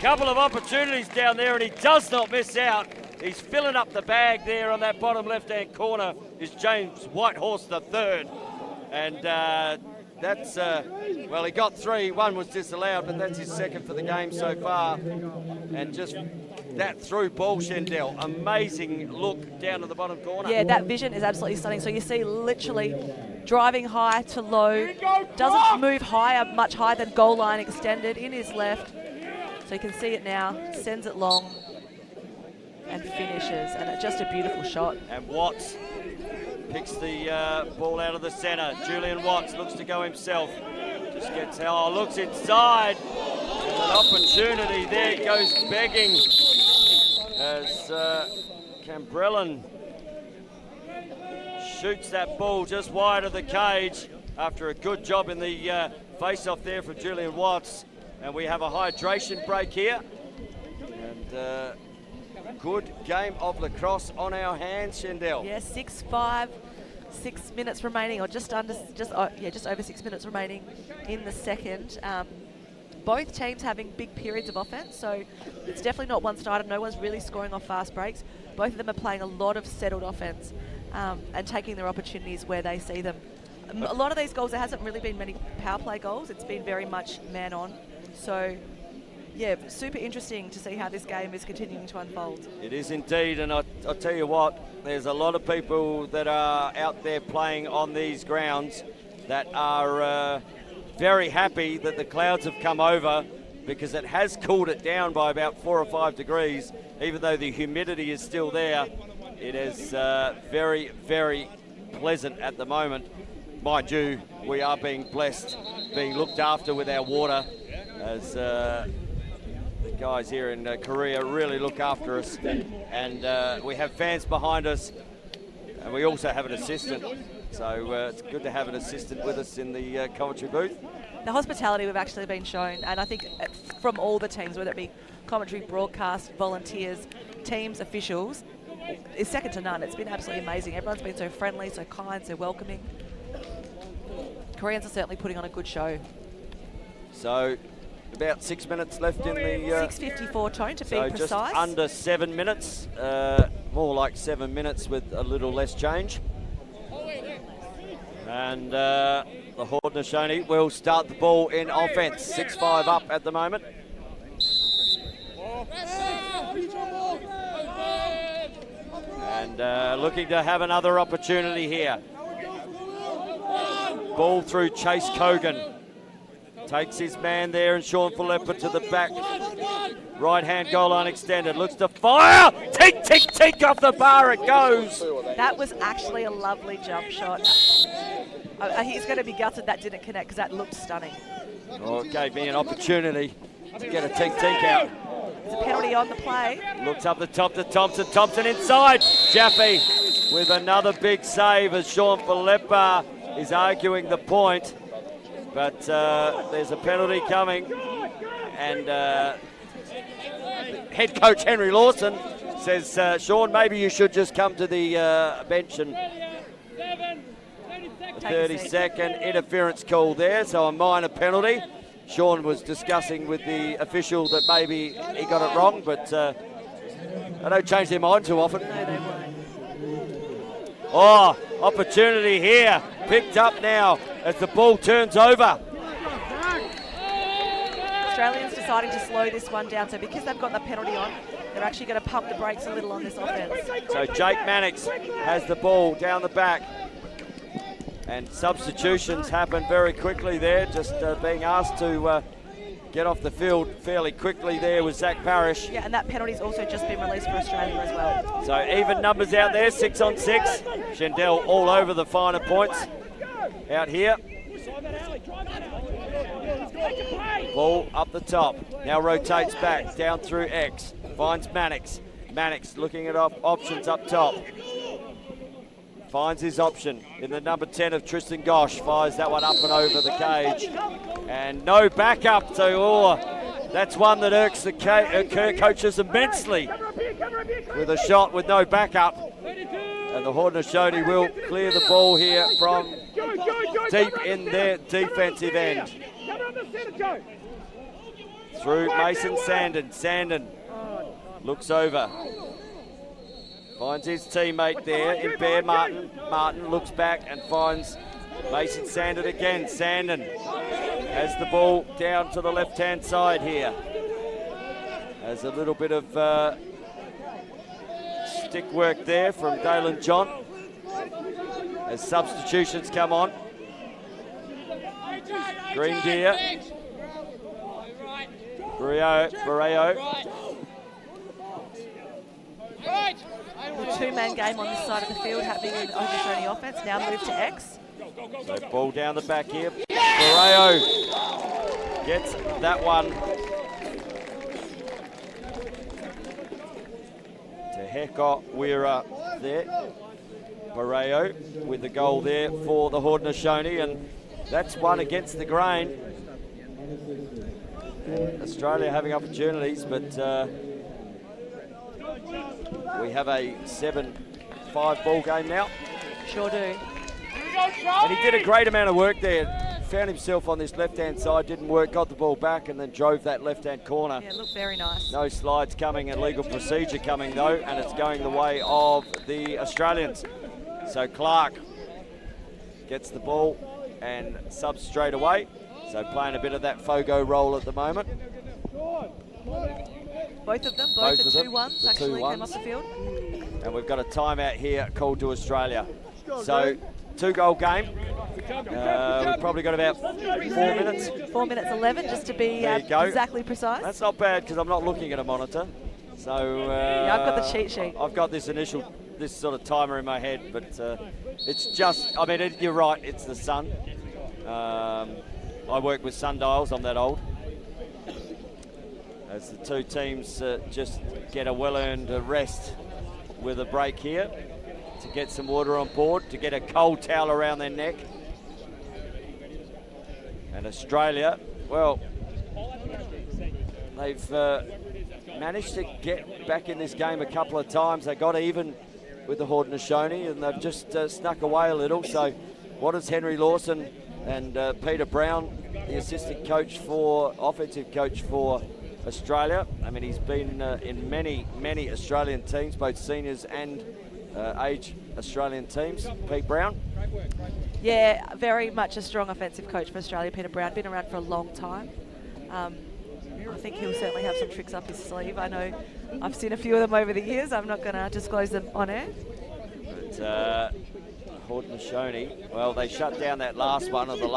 couple of opportunities down there and he does not miss out. He's filling up the bag there on that bottom left-hand corner is James Whitehorse the third. And that's, well, he got three. One was disallowed, but that's his second for the game so far. And just that through ball, Shendell. Amazing look down to the bottom corner. Yeah, that vision is absolutely stunning. So you see literally driving high to low. Doesn't move higher, much higher than goal line extended in his left. So you can see it now. Sends it long and finishes. And it's just a beautiful shot. And Watts picks the ball out of the centre. Julian Watts looks to go himself. Just gets, looks inside. And an opportunity there, goes begging as Cambrellin shoots that ball just wide of the cage after a good job in the face-off there for Julian Watts. And we have a hydration break here. And good game of lacrosse on our hands, Shendell. Yeah, 6-5, 6 minutes remaining, or just over 6 minutes remaining in the second. Both teams having big periods of offense, so it's definitely not one-sided. No one's really scoring off fast breaks. Both of them are playing a lot of settled offense and taking their opportunities where they see them. A lot of these goals, there hasn't really been many power play goals. It's been very much man-on. So, yeah, super interesting to see how this game is continuing to unfold. It is indeed, and I'll tell you what, there's a lot of people that are out there playing on these grounds that are very happy that the clouds have come over, because it has cooled it down by about 4 or 5 degrees, even though the humidity is still there. It is very, very pleasant at the moment. Mind you, we are being blessed, being looked after with our water, as the guys here in Korea really look after us. And we have fans behind us, and we also have an assistant. So it's good to have an assistant with us in the commentary booth. The hospitality we've actually been shown, and I think from all the teams, whether it be commentary, broadcast, volunteers, teams, officials, is second to none. It's been absolutely amazing. Everyone's been so friendly, so kind, so welcoming. Koreans are certainly putting on a good show. So about 6 minutes left in the... 6:54 tone to be precise. Just under 7 minutes, more like 7 minutes with a little less change. And the Haudenosaunee will start the ball in offense. 6-5 up at the moment. And looking to have another opportunity here. Ball through Chase Kogan. Takes his man there, and Sean Philippa to the back. Right-hand goal line extended. Looks to fire. Tick, tick, tick off the bar it goes. That was actually a lovely jump shot. He's going to be gutted that didn't connect because that looked stunning. Oh, it gave me an opportunity to get a tink out. It's a penalty on the play. Looks up the top to Thompson. Thompson inside. Jaffe with another big save as Sean Philippa is arguing the point. But there's a penalty coming. And head coach Henry Lawson says, Sean, maybe you should just come to the bench. And a 30-second interference call there, so a minor penalty. Sean was discussing with the official that maybe he got it wrong, but they don't change their mind too often. No, they won't. Oh, opportunity here. Picked up now as the ball turns over. Australians deciding to slow this one down, so because they've got the penalty on, they're actually going to pump the brakes a little on this offense. So Jake Mannix has the ball down the back. And substitutions happen very quickly there, just being asked to get off the field fairly quickly there with Zach Parrish. Yeah, and that penalty's also just been released for Australia as well. So even numbers out there, 6 on 6. Shendell all over the finer points out here. Ball up the top, now rotates back, down through X, finds Mannix. Mannix looking at options up top. Finds his option in the number 10 of Tristan Gosh. Fires that one up and over the cage. And no backup, so that's one that irks the coaches immensely. With a shot with no backup. And the Haudenosaunee will clear the ball here from deep in their defensive end. Through Mason Sandon. Sandon looks over. Finds his teammate there in Bear Martin. Martin looks back and finds Mason Sandon again. Sandon has the ball down to the left-hand side here. Has a little bit of stick work there from Dalen John as substitutions come on. Green Deer. Barreo. The two-man game on this side of the field happening in Haudenosaunee offense. Now move to X. So ball down the back here. Barreo gets that one to Heko Wira there. Barreo with the goal there for the Haudenosaunee, and that's one against the grain. Australia having opportunities, but we have a 7-5 ball game now. Sure do. And he did a great amount of work there. Found himself on this left-hand side, didn't work, got the ball back and then drove that left-hand corner. Yeah, looked very nice. No slides coming and legal procedure coming though, and it's going the way of the Australians. So Clark gets the ball and subs straight away. So playing a bit of that Fogo role at the moment. Both of them, both the 2-1s actually came off the field. And we've got a timeout here called to Australia. So 2-goal game. We've probably got about 4 minutes. 4 minutes 11, just to be exactly precise. That's not bad because I'm not looking at a monitor. So yeah, I've got the cheat sheet. I've got this this sort of timer in my head, but it's just, I mean, you're right, it's the sun. I work with sundials, I'm that old. As the two teams just get a well-earned rest with a break here to get some water on board, to get a cold towel around their neck. And Australia, well, they've managed to get back in this game a couple of times. They got even with the Haudenosaunee and they've just snuck away a little. So what does Henry Lawson and Peter Brown, the assistant coach for, offensive coach for Australia, I mean, he's been in many Australian teams, both seniors and age Australian teams. Pete Brown? Yeah, very much a strong offensive coach for Australia, Peter Brown. Been around for a long time. I think he'll certainly have some tricks up his sleeve. I know I've seen a few of them over the years. I'm not going to disclose them on air. But Haudenosaunee, well, they shut down that last one, or the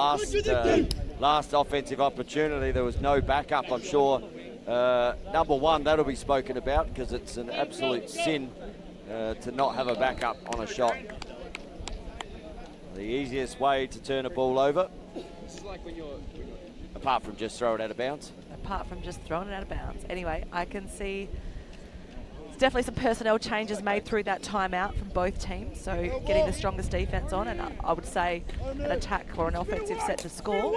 last offensive opportunity. There was no backup, I'm sure. Number one, that'll be spoken about because it's an absolute sin to not have a backup on a shot. The easiest way to turn a ball over, apart from just throw it out of bounds. Apart from just throwing it out of bounds. Anyway, I can see there's definitely some personnel changes made through that timeout from both teams. So getting the strongest defense on, and I would say an attack or an offensive set to score.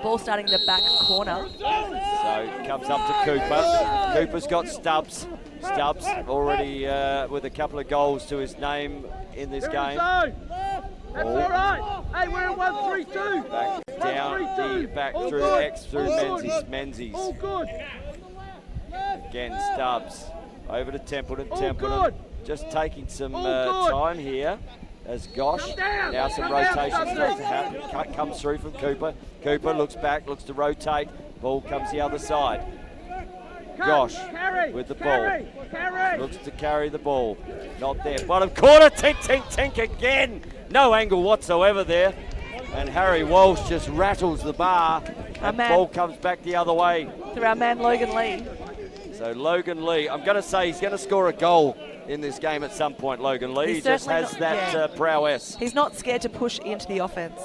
Ball starting in the back corner. So it comes up to Cooper. Cooper's got Stubbs. Stubbs already with a couple of goals to his name in this game. That's all right. Hey, we're at 1-3-2. Back down, the back through good. X through Menzies. All good. Again, Stubbs over to Templeton. All Templeton good. just taking some All good. time here as Gosh. down. Now some Come down, rotation starts Dudley. to happen. Cut comes through from Cooper. Cooper looks back, looks to rotate. Ball comes the other side. Gosh with the ball. Looks to carry the ball. Not there. Bottom corner. Tink, tink, tink again. No angle whatsoever there. And Harry Walsh just rattles the bar. And ball comes back the other way. Through our man Logan Lee. So Logan Lee, I'm going to say he's going to score a goal in this game at some point, Logan Lee. He just has that prowess. He's not scared to push into the offense.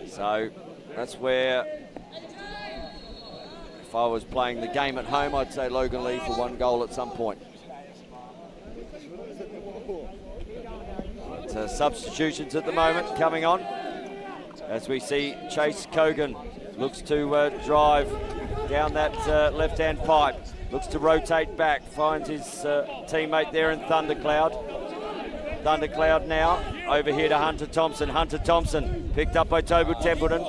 So that's where, if I was playing the game at home, I'd say Logan Lee for one goal at some point. But, substitutions at the moment coming on as we see Chase Cogan looks to drive down that left-hand pipe, looks to rotate back, finds his teammate there in Thundercloud. Thundercloud now over here to Hunter Thompson. Hunter Thompson picked up by Tobu Templeton.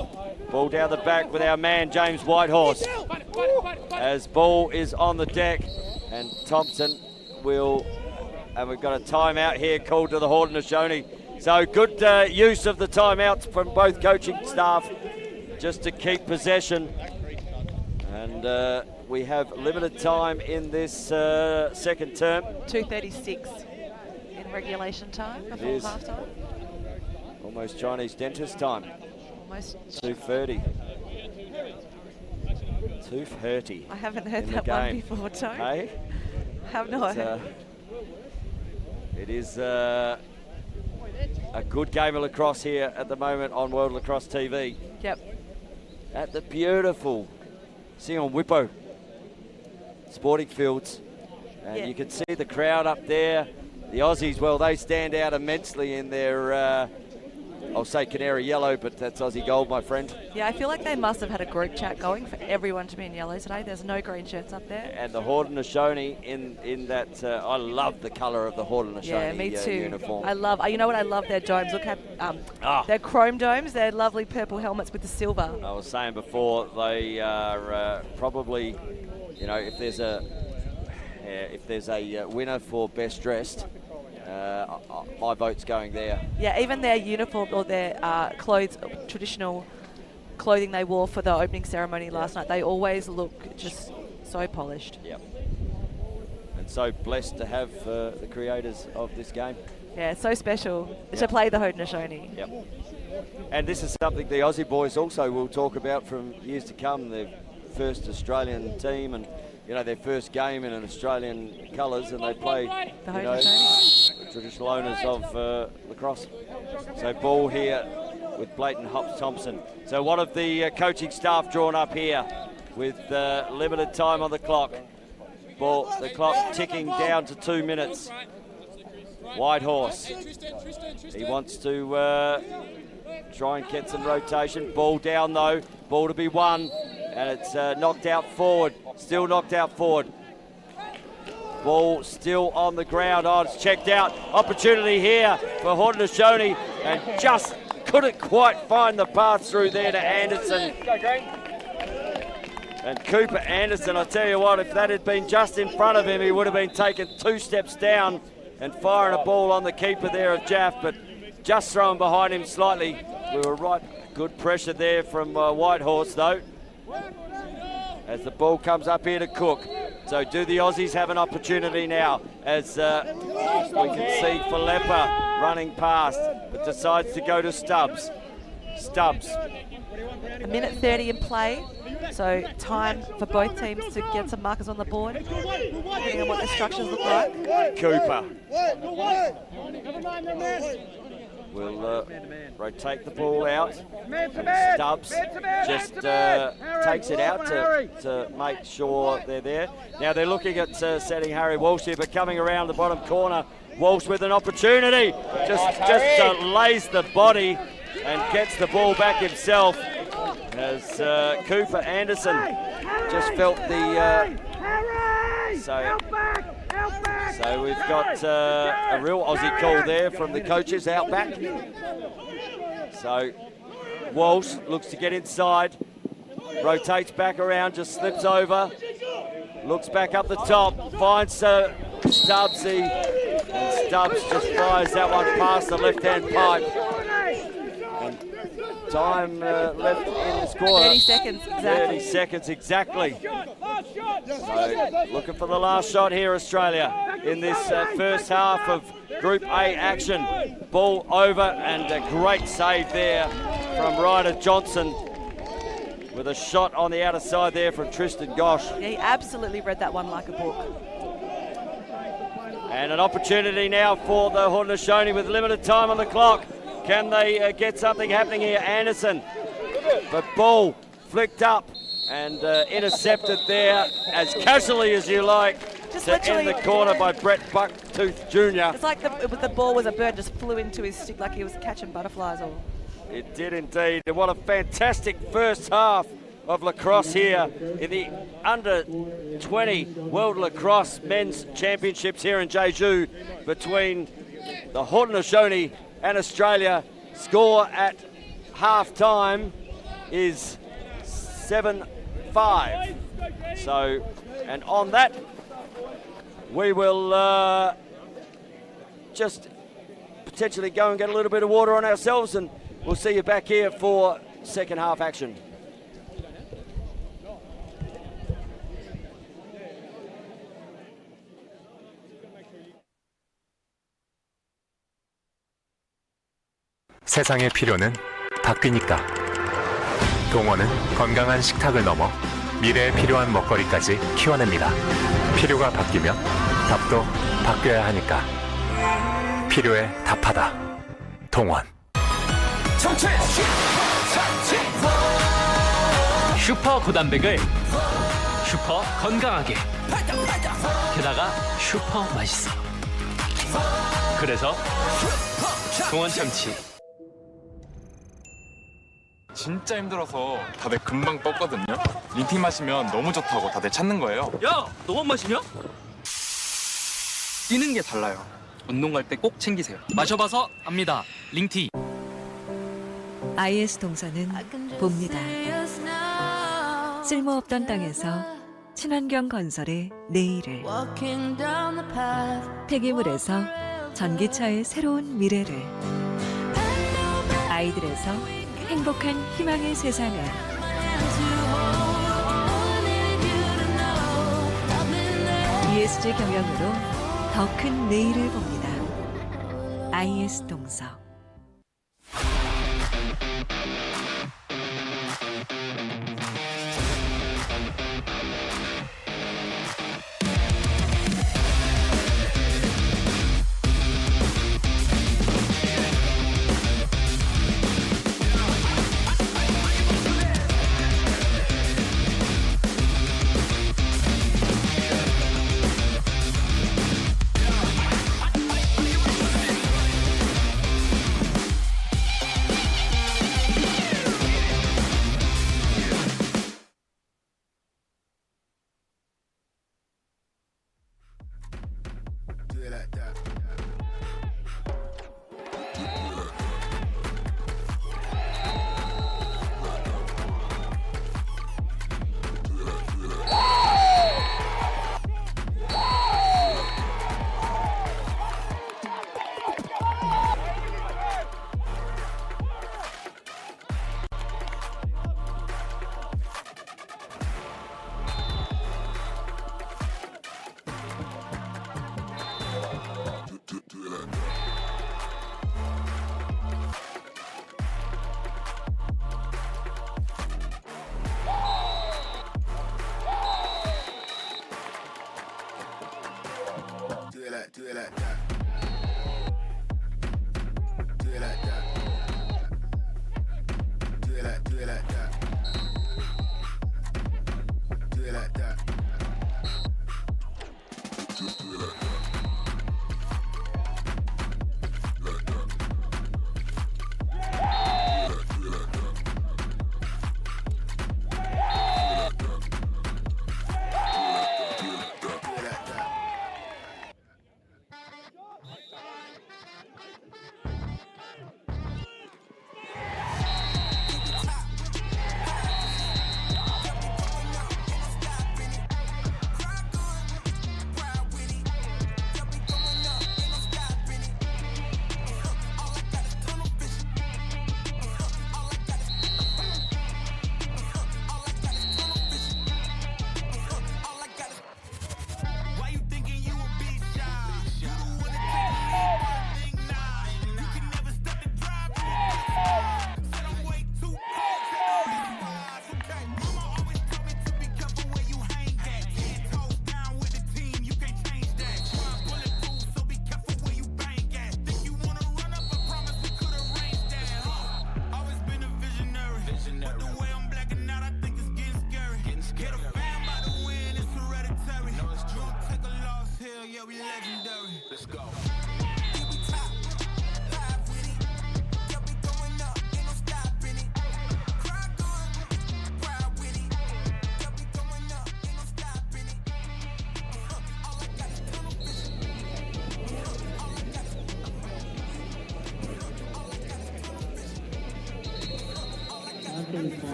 Ball down the back with our man James Whitehorse. As ball is on the deck, and Thompson will, and we've got a timeout here called to the Haudenosaunee. So good use of the timeouts from both coaching staff just to keep possession. And we have limited time in this second term. 2:36 in regulation time before halftime. Almost Chinese dentist time. Almost. 2:30. 2:30. I haven't heard in that the one game. before, Tony. Hey? Have not. It is a good game of lacrosse here at the moment on World Lacrosse TV. Yep. At the beautiful Sion Whippo sporting fields. And you can see the crowd up there. The Aussies, well, they stand out immensely in their, I'll say canary yellow, but that's Aussie gold, my friend. Yeah, I feel like they must have had a group chat going for everyone to be in yellow today. There's no green shirts up there. And the Haudenosaunee in that, I love the colour of the Haudenosaunee uniform. I love, you know what, I love their domes. Look at their chrome domes, their lovely purple helmets with the silver. I was saying before, they are probably, you know, if there's a winner for best dressed, my vote's going there. Yeah, even their uniform or their clothes, traditional clothing they wore for the opening ceremony last night, they always look just so polished. Yep. And so blessed to have the creators of this game. Yeah, it's so special to play the Haudenosaunee. Yep. And this is something the Aussie boys also will talk about from years to come. Their first Australian team, and their first game in an Australian colours, and they play The the Haudenosaunee. traditional owners of lacrosse. So ball here with Blayton Thompson. So one of the coaching staff drawn up here with limited time on the clock. The clock ticking down to 2 minutes. Whitehorse, he wants to try and get some rotation. Ball down though, ball to be won, and it's knocked out forward, still knocked out forward. Ball still on the ground. Oh, it's checked out. Opportunity here for Haudenosaunee, and just couldn't quite find the path through there to Anderson. And Cooper Anderson, I tell you what, if that had been just in front of him, he would have been taken 2 steps down and firing a ball on the keeper there of Jaff, but just thrown behind him slightly. We were right. Good pressure there from Whitehorse though, as the ball comes up here to Cook. So do the Aussies have an opportunity now, as we can see Falepa running past, but decides to go to Stubbs. Stubbs. 1:30 in play, so time for both teams to get some markers on the board, depending on what the structures look like. Cooper will rotate the ball out. Stubbs just takes it out to make sure they're there. Now they're looking at setting Harry Walsh here, but coming around the bottom corner, Walsh with an opportunity, just lays the body and gets the ball back himself, as Cooper Anderson just felt the so we've got a real Aussie call there from the coaches out back. So Walsh looks to get inside, rotates back around, just slips over, looks back up the top, finds Stubbsy, and Stubbs just fires that one past the left-hand pipe. And time left in the score. 30 seconds exactly. 30 seconds exactly. So looking for the last shot here, Australia, in this first half of Group A action. Ball over, and a great save there from Ryder Johnson, with a shot on the outer side there from Tristan Gosh. Yeah, he absolutely read that one like a book. And an opportunity now for the Haudenosaunee with limited time on the clock. Can they get something happening here? Anderson, but ball flicked up and intercepted there as casually as you like, Just to end the corner by Brett Bucktooth Jr. It's like the ball was a bird, just flew into his stick like he was catching butterflies. Or It did indeed. And what a fantastic first half of lacrosse here in the under-20 World Lacrosse Men's Championships here in Jeju between the Haudenosaunee and Australia. Score at half-time is 7-5. So, and on that, we will just potentially go and get a little bit of water on ourselves, and we'll see you back here for second half action. 세상의 필요는 바뀌니까. 동원은 건강한 식탁을 넘어 미래에 필요한 먹거리까지 키워냅니다. 필요가 바뀌면 답도 바뀌어야 하니까. 필요에 답하다. 동원. 슈퍼 고단백을 슈퍼 건강하게, 게다가 슈퍼 맛있어. 그래서 동원 참치. 진짜 힘들어서 다들 금방 뻗거든요. 링티 마시면 너무 좋다고 다들 찾는 거예요. 야, 너만 마시냐? 뛰는 게 달라요. 운동 갈 때 꼭 챙기세요. 마셔봐서 압니다. 링티. IS 동서는 봅니다. 쓸모없던 땅에서 친환경 건설의 내일을, 폐기물에서 전기차의 새로운 미래를, 아이들에서 행복한 희망의 세상을. ESG 경영으로 더 큰 내일을 봅니다. IS 동서. like that. Do it like that. Do it like that. Do it like that. Just do it like that. Like that. Do it like that.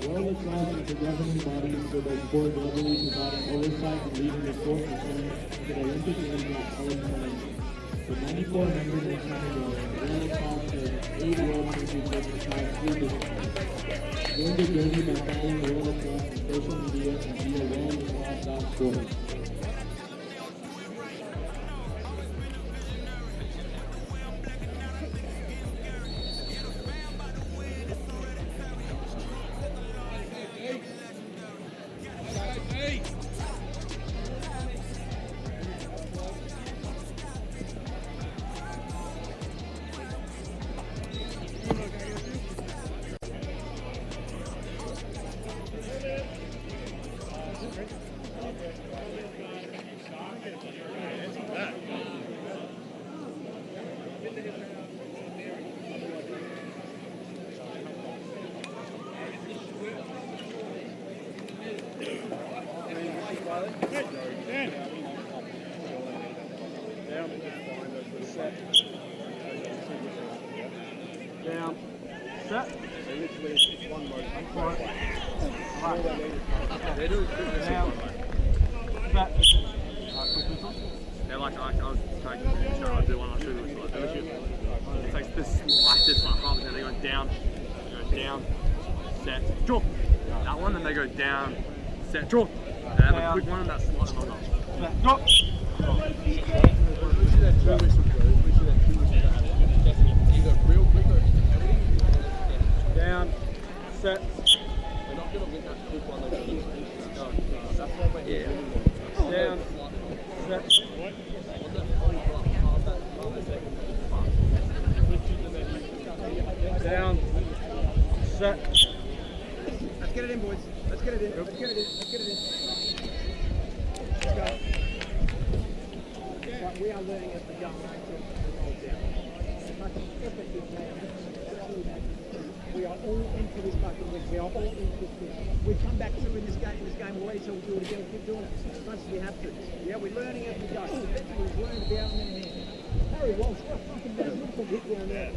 World Responsible for governing bodies for their sport globally, providing oversight and leading the sport return to the Olympic Games of all time. With 94 members in Canada, World Responsible 8 World Championships across 3 disciplines. Join the journey by following World Responsible on social media and via worldresponse.sport. Down, set. So literally it's one motion. Right. Down, set. Yeah, like I was taking a show, I do one, I do this, I do this. It takes this slightest, like half a second, they go down, set, drop. That one, then they go down, set, drop. They have a quick one, and that's slightly longer. Set, drop. Down, set. They're not going to win that quick one. That's why we're here. Down, set. Down, set. Let's get it in, boys. Let's get it in. Let's get it in. Let's get it in. Let's go. Right, we are learning as we go. We are all into this fucking week. We are all into this week. We've come back through in this game already, so we'll do it again. Keep doing it as much as we have to. Yeah, we're learning as we go. Eventually, we've learned to be out in the hand. Harry Walsh, what a fucking beautiful hit down there.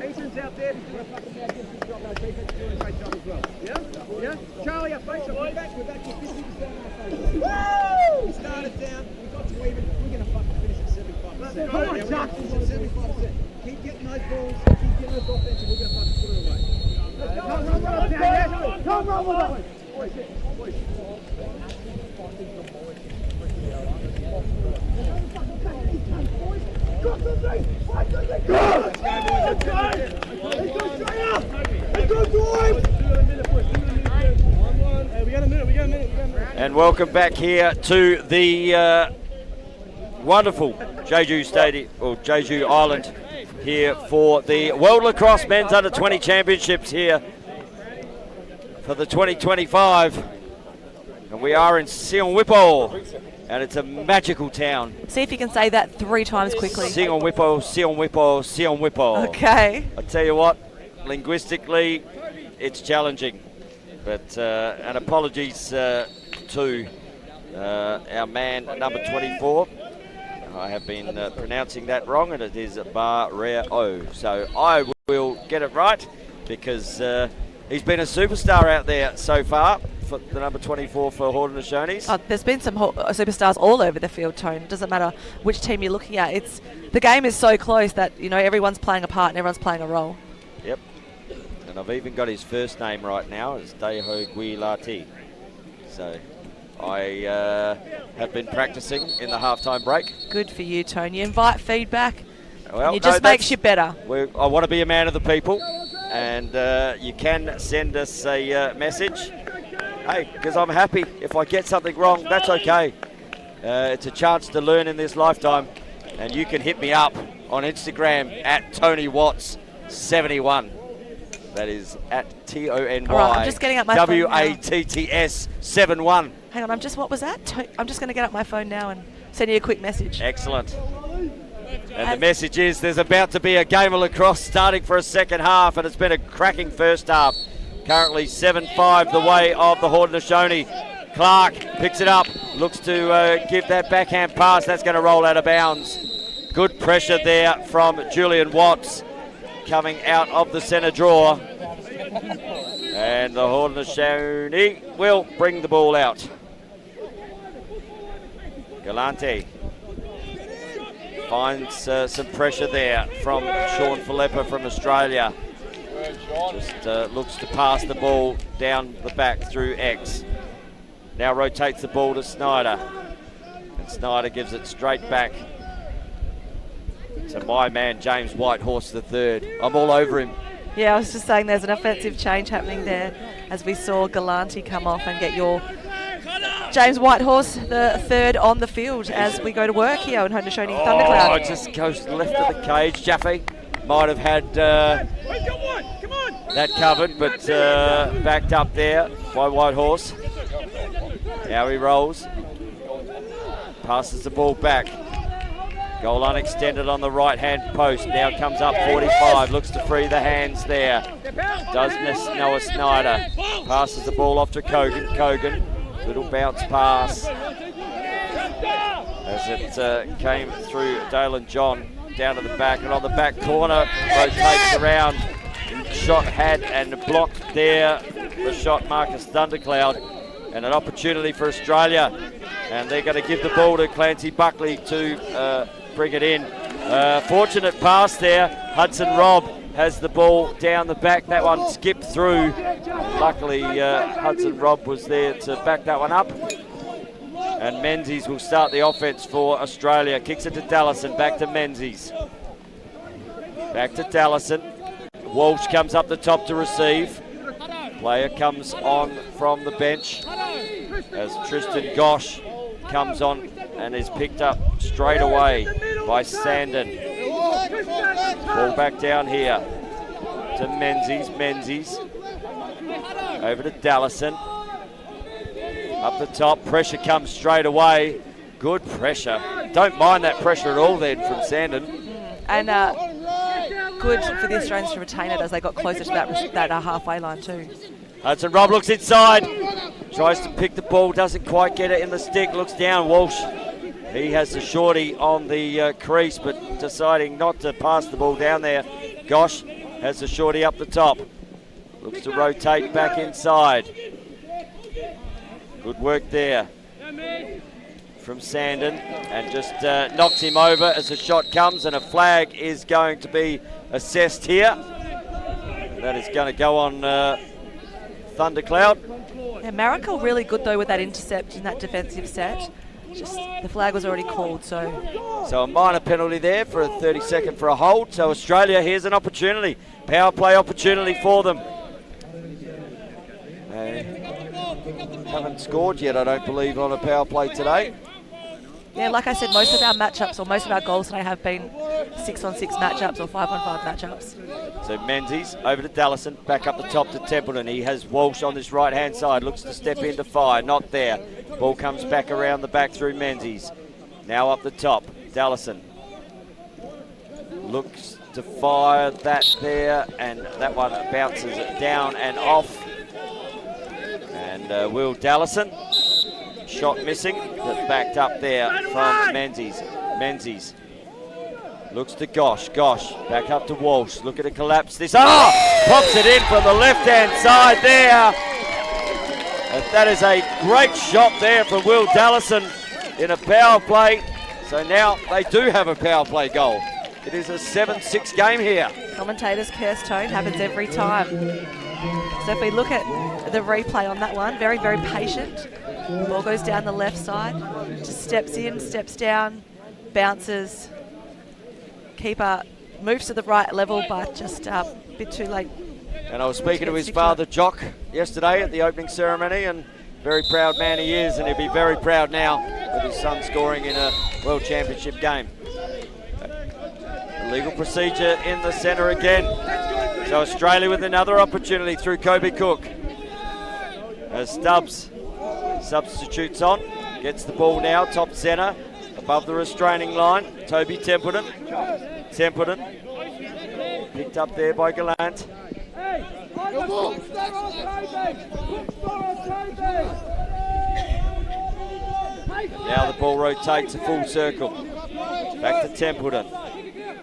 Ethan's out there. He's doing a fucking magnificent job. Those defense doing a great job as well. Yeah? Yeah? Charlie, our face off. We're back to 50% on our face off. Woo! We started down. We got to even. We're going to fucking finish at 75%. Come on, Chuck. Finish at 75%. Keep getting those balls. Keep getting those offense, and we're going to fucking put it away. Come run with us. Boys. Let's go, boys. Let's go, drive. And welcome back here to the wonderful Jeju Stadium, or Jeju Island, here for the World Lacrosse Men's Under-20 Championships here for the 2025. And we are in Seonwipo, and it's a magical town. See if you can say that 3 times quickly. Seonwipo, Seonwipo, Seonwipo. Okay. I tell you what, linguistically, it's challenging. But and apologies to our man number 24. I have been pronouncing that wrong, and it is Barreo. So I will get it right, because he's been a superstar out there so far for the number 24 for Haudenosaunee. There's been some superstars all over the field, Tone. It doesn't matter which team you're looking at. The game is so close that, you know, everyone's playing a part and everyone's playing a role. Yep. And I've even got his first name right now. It's Deho Guilati. So I have been practicing in the halftime break. Good for you, Tony. You invite feedback, well, and it just makes you better. I want to be a man of the people, and you can send us a message. Hey, because I'm happy if I get something wrong, that's okay. It's a chance to learn in this lifetime, and you can hit me up on Instagram at TonyWatts71. That is at TONY Right, I'm just getting up my phone now. WATTS71. Hang on, what was that? I'm just going to get up my phone now and send you a quick message. Excellent. And the message is there's about to be a game of lacrosse starting for a second half, and it's been a cracking first half. Currently 7-5 the way of the Haudenosaunee. Clark picks it up, looks to give that backhand pass. That's going to roll out of bounds. Good pressure there from Julian Watts coming out of the centre draw. And the Haudenosaunee will bring the ball out. Galante finds some pressure there from Sean Filippa from Australia. Just looks to pass the ball down the back through X. Now rotates the ball to Snyder. And Snyder gives it straight back to my man, James Whitehorse III. I'm all over him. Yeah, I was just saying there's an offensive change happening there as we saw Galante come off and get your James Whitehorse III on the field as we go to work here on Haudenosaunee Thundercloud. Oh, it just goes left of the cage. Jaffe might have had that covered, but backed up there by Whitehorse. Now he rolls. Passes the ball back. Goal unextended on the right-hand post. Now comes up 45. Looks to free the hands there. Does Noah Snyder. Passes the ball off to Kogan. Kogan, little bounce pass. As it came through Dalen John down to the back. And on the back corner, rotates around. Shot had and blocked there. The shot Marcus Thundercloud. And an opportunity for Australia. And they're going to give the ball to Clancy Buckley to bring it in. Fortunate pass there. Hudson Robb has the ball down the back. That one skipped through. Luckily, Hudson Robb was there to back that one up. And Menzies will start the offense for Australia. Kicks it to Dallison. Back to Menzies. Back to Dallison. Walsh comes up the top to receive. Player comes on from the bench as Tristan Gosh comes on and is picked up straight away by Sandon. Ball back down here to Menzies. Menzies over to Dallison. Up the top, pressure comes straight away. Good pressure. Don't mind that pressure at all then from Sandon. And good for the Australians to retain it as they got closer to that halfway line too. Hudson Robb looks inside. Tries to pick the ball, doesn't quite get it in the stick. Looks down, Walsh. He has the shorty on the crease, but deciding not to pass the ball down there. Gosh has the shorty up the top. Looks to rotate back inside. Good work there from Sandon, and just knocks him over as the shot comes, and a flag is going to be assessed here. That is going to go on Thundercloud. Yeah, Maracle really good though with that intercept in that defensive set. Just the flag was already called, so a minor penalty there for a 30-second for a hold. So Australia, here's an opportunity, power play opportunity for them. Haven't scored yet, I don't believe, on a power play today. Yeah, like I said, most of our matchups or most of our goals today have been 6-on-6 matchups or 5-on-5 matchups. So Menzies over to Dallison, back up the top to Templeton. He has Walsh on this right-hand side, looks to step into fire, not there. Ball comes back around the back through Menzies. Now up the top, Dallison looks to fire that there, and that one bounces down and off. And Will Dallison, shot missing, but backed up there from Menzies. Menzies looks to Gosh. Gosh back up to Walsh. Look at it collapse this. Pops it in from the left-hand side there. And that is a great shot there from Will Dallison in a power play. So now they do have a power play goal. It is a 7-6 game here. Commentators curse tone, happens every time. So if we look at the replay on that one, very, very patient. Ball goes down the left side, just steps in, steps down, bounces. Keeper moves to the right level, but just a bit too late. And I was speaking to his father, Jock, yesterday at the opening ceremony, and very proud man he is, and he'll be very proud now with his son scoring in a World Championship game. Legal procedure in the centre again. So Australia with another opportunity through Kobe Cook. As Stubbs substitutes on, gets the ball now, top centre, above the restraining line. Toby Templeton. Templeton picked up there by Gallant. Now the ball rotates a full circle. Back to Templeton.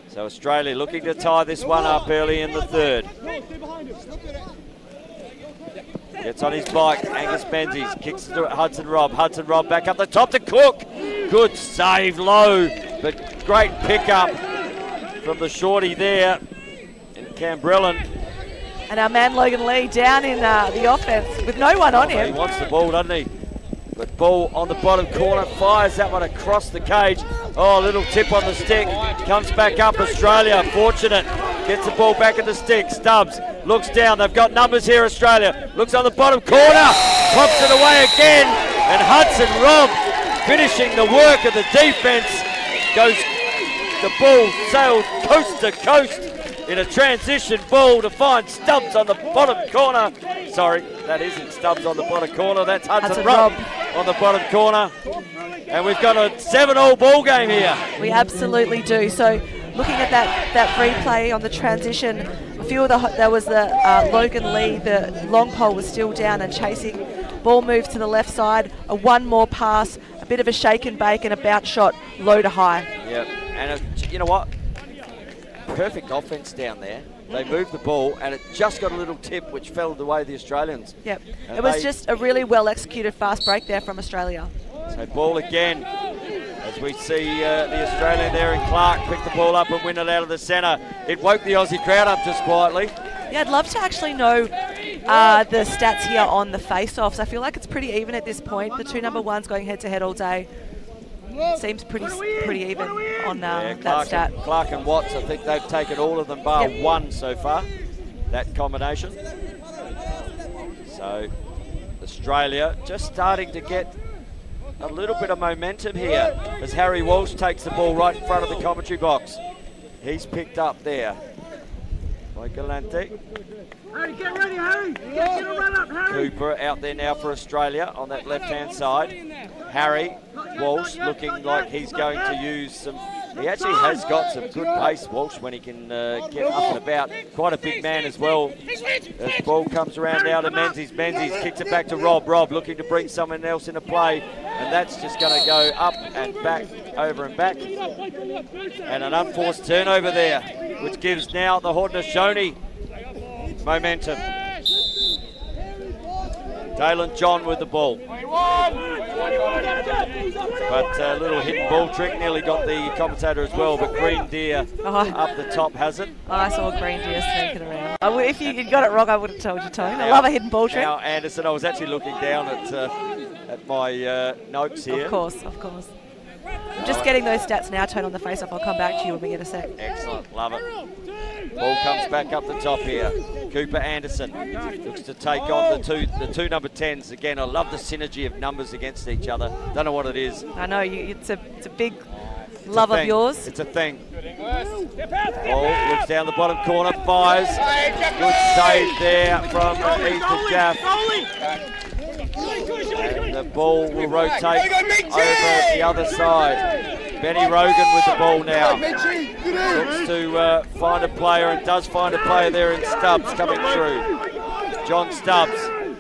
So Australia looking to tie this one up early in the third. Gets on his bike, Angus Menzies, kicks to Hudson Robb. Hudson Robb back up the top to Cook. Good save, low, but great pickup from the shorty there in Cambrellan. And our man Logan Lee down in the offense with no one on him. He wants the ball, doesn't he? But ball on the bottom corner, fires that one across the cage. Oh, a little tip on the stick. Comes back up, Australia, fortunate. Gets the ball back in the stick. Stubbs looks down. They've got numbers here, Australia. Looks on the bottom corner. Pops it away again. And Hudson Robb finishing the work of the defence. The ball sailed coast to coast in a transition ball to find Stubbs on the bottom corner. Sorry, that isn't Stubbs on the bottom corner. That's Hudson Robb on the bottom corner. And we've got a 7-all ball game here. We absolutely do. So looking at that replay on the transition, a few of there was the Logan Lee, the long pole was still down and chasing. Ball moves to the left side, a one more pass, a bit of a shake and bake and a bounce shot low to high. Yep, and you know what? Perfect offense down there. They moved the ball and it just got a little tip which fell the way of the Australians. Yep, and it was just a really well executed fast break there from Australia. So ball again as we see the Australian there in Clark pick the ball up and win it out of the centre. It woke the Aussie crowd up just quietly. Yeah, I'd love to actually know the stats here on the face-offs. I feel like it's pretty even at this point. The two number ones going head-to-head all day. Seems pretty even on that stat. Clark and Watts, I think they've taken all of them bar one so far, that combination. So Australia just starting to get a little bit of momentum here as Harry Walsh takes the ball right in front of the commentary box. He's picked up there by Galante. Harry, get ready, Harry! Get a run up, Harry! Cooper out there now for Australia on that left-hand side. Harry Walsh looking like he's going to use some... He actually has got some good pace, Walsh, when he can get up and about. Quite a big man as well. As the ball comes around now to Menzies. Menzies kicks it back to Robb. Robb looking to bring someone else into play. And that's just going to go up and back, over and back. And an unforced turnover there, which gives now the Haudenosaunee momentum. Dalen John with the ball. But a little hidden ball trick, nearly got the commentator as well, but Green Deer up the top has it. I saw Green Deer sneaking around. If you got it wrong, I would have told you, Tony. I love a hidden ball trick. Now, Anderson, I was actually looking down at my notes here. Of course. I'm just just getting those stats now, Tone, on the face-off. I'll come back to you when we get a sec. Excellent, love it. Ball comes back up the top here. Cooper Anderson looks to take on the two number 10s. Again, I love the synergy of numbers against each other. Don't know what it is. I know, it's a big love of yours. It's a thing. Ball looks down the bottom corner, fires. Good save there from Ethan Jaff. And the ball will rotate over the other side. Benny Rogan with the ball now. Looks to find a player and does find a player there in Stubbs coming through. John Stubbs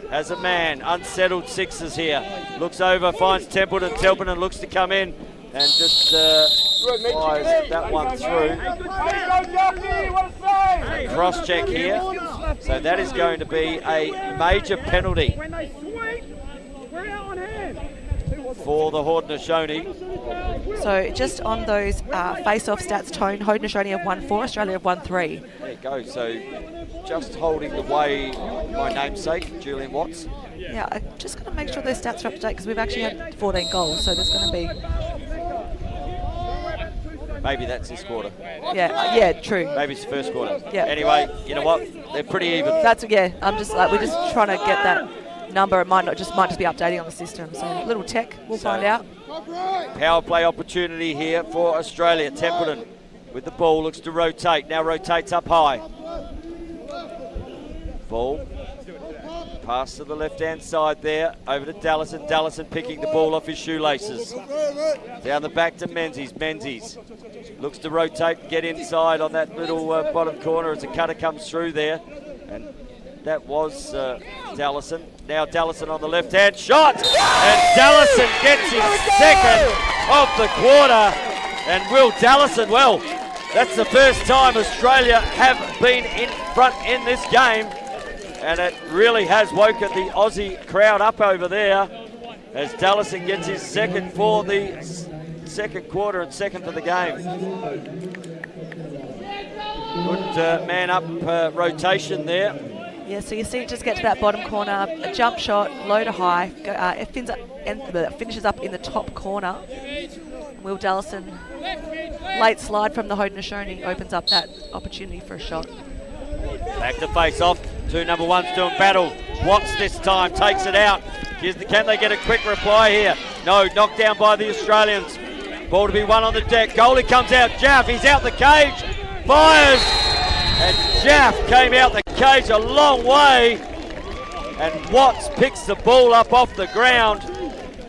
has a man. Unsettled sixes here. Looks over, finds Templeton. Templeton looks to come in and just fires that one through. Cross check here. So that is going to be a major penalty for the Haudenosaunee. So just on those face-off stats, Tone, Haudenosaunee have won 4, Australia have won 3. There you go. So just holding the way, my namesake, Julian Watts. Yeah, I just got to make sure those stats are up to date because we've actually had 14 goals, so there's going to be... Maybe that's this quarter. Yeah, true. Maybe it's the first quarter. Yeah. Anyway, you know what? They're pretty even. I'm just like, we're just trying to get that number. It might just be updating on the system. So little tech, we'll find out. Power play opportunity here for Australia. Templeton with the ball, looks to rotate. Now rotates up high. Ball. Pass to the left-hand side there, over to Dallison. Dallison picking the ball off his shoelaces. Down the back to Menzies. Menzies looks to rotate, get inside on that little bottom corner as a cutter comes through there. And that was Dallison. Now Dallison on the left-hand shot. And Dallison gets his second of the quarter. And Will Dallison, well, that's the first time Australia have been in front in this game. And it really has woken the Aussie crowd up over there as Dallison gets his second for the second quarter and second for the game. Good man-up rotation there. Yeah, so you see it just get to that bottom corner, a jump shot, low to high, it finishes up in the top corner. Will Dallison, late slide from the Haudenosaunee, opens up that opportunity for a shot. Back to face off. 2 number 1s doing battle. Watts this time takes it out. Can they get a quick reply here? No, knocked down by the Australians. Ball to be won on the deck. Goalie comes out. Jaff, he's out the cage. Fires. And Jaff came out the cage a long way. And Watts picks the ball up off the ground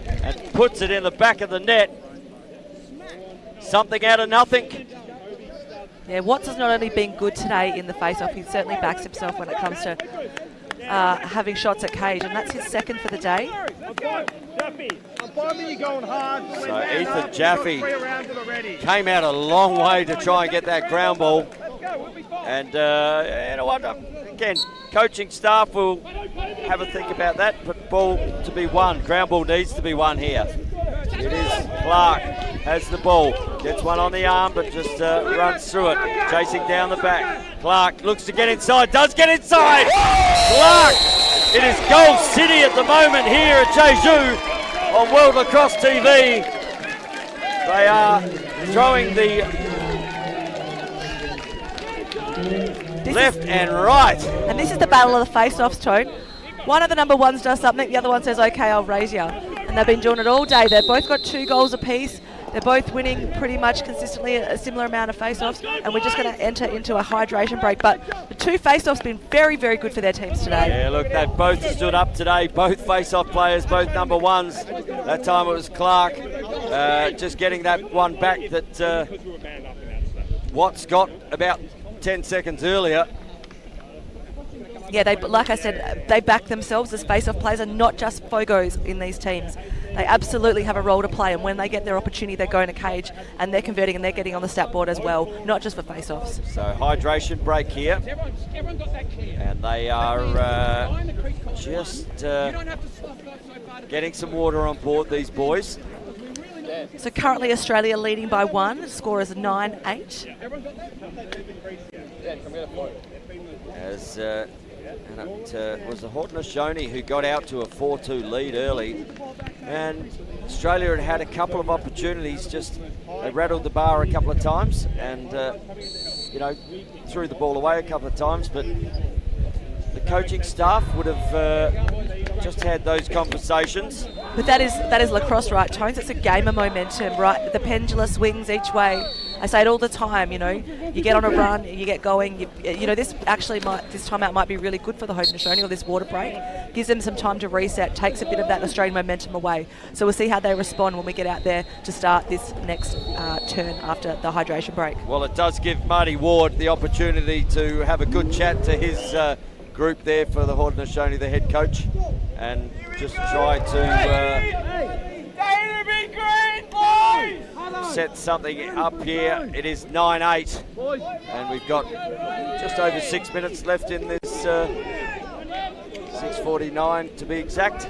and puts it in the back of the net. Something out of nothing. Yeah, Watts has not only been good today in the face-off, he certainly backs himself when it comes to having shots at cage, and that's his second for the day. So Ethan Jaffe came out a long way to try and get that ground ball. And you know what, again, coaching staff will have a think about that, but ball to be won. Ground ball needs to be won here. It is Clark, has the ball, gets one on the arm, but just runs through it, chasing down the back. Clark looks to get inside, does get inside! Clark! It is Gold City at the moment here at Jeju on World Lacrosse TV. They are throwing the left and right. And this is the battle of the face-offs, Tone. One of the number 1s does something, the other one says, okay, I'll raise you. And they've been doing it all day. They've both got 2 goals apiece. They're both winning pretty much consistently a similar amount of face-offs, and we're just going to enter into a hydration break. But the 2 face-offs been very, very good for their teams today. Yeah, look, they've both stood up today. Both face-off players, both number 1s. That time it was Clark just getting that one back that Watts got about 10 seconds earlier. Yeah, like I said, they back themselves as face-off players and not just Fogos in these teams. They absolutely have a role to play, and when they get their opportunity, they're going to cage and they're converting and they're getting on the stat board as well, not just for face-offs. So hydration break here, and they are just getting some water on board, these boys. So currently Australia leading by 1, the score is 9-8. And it was the Haudenosaunee who got out to a 4-2 lead early. And Australia had had a couple of opportunities, just they rattled the bar a couple of times and, you know, threw the ball away a couple of times, but the coaching staff would have just had those conversations. But that is lacrosse, right, Tones? It's a game of momentum, right? The pendulum swings each way. I say it all the time, you know. You get on a run, you get going. You know, this time out might be really good for the Haudenosaunee, or this water break. Gives them some time to reset, takes a bit of that Australian momentum away. So we'll see how they respond when we get out there to start this next turn after the hydration break. Well, it does give Marty Ward the opportunity to have a good chat to his group there for the Haudenosaunee, the head coach, and just try to set something up here. It is 9-8, and we've got just over 6 minutes left in this 6:49 to be exact.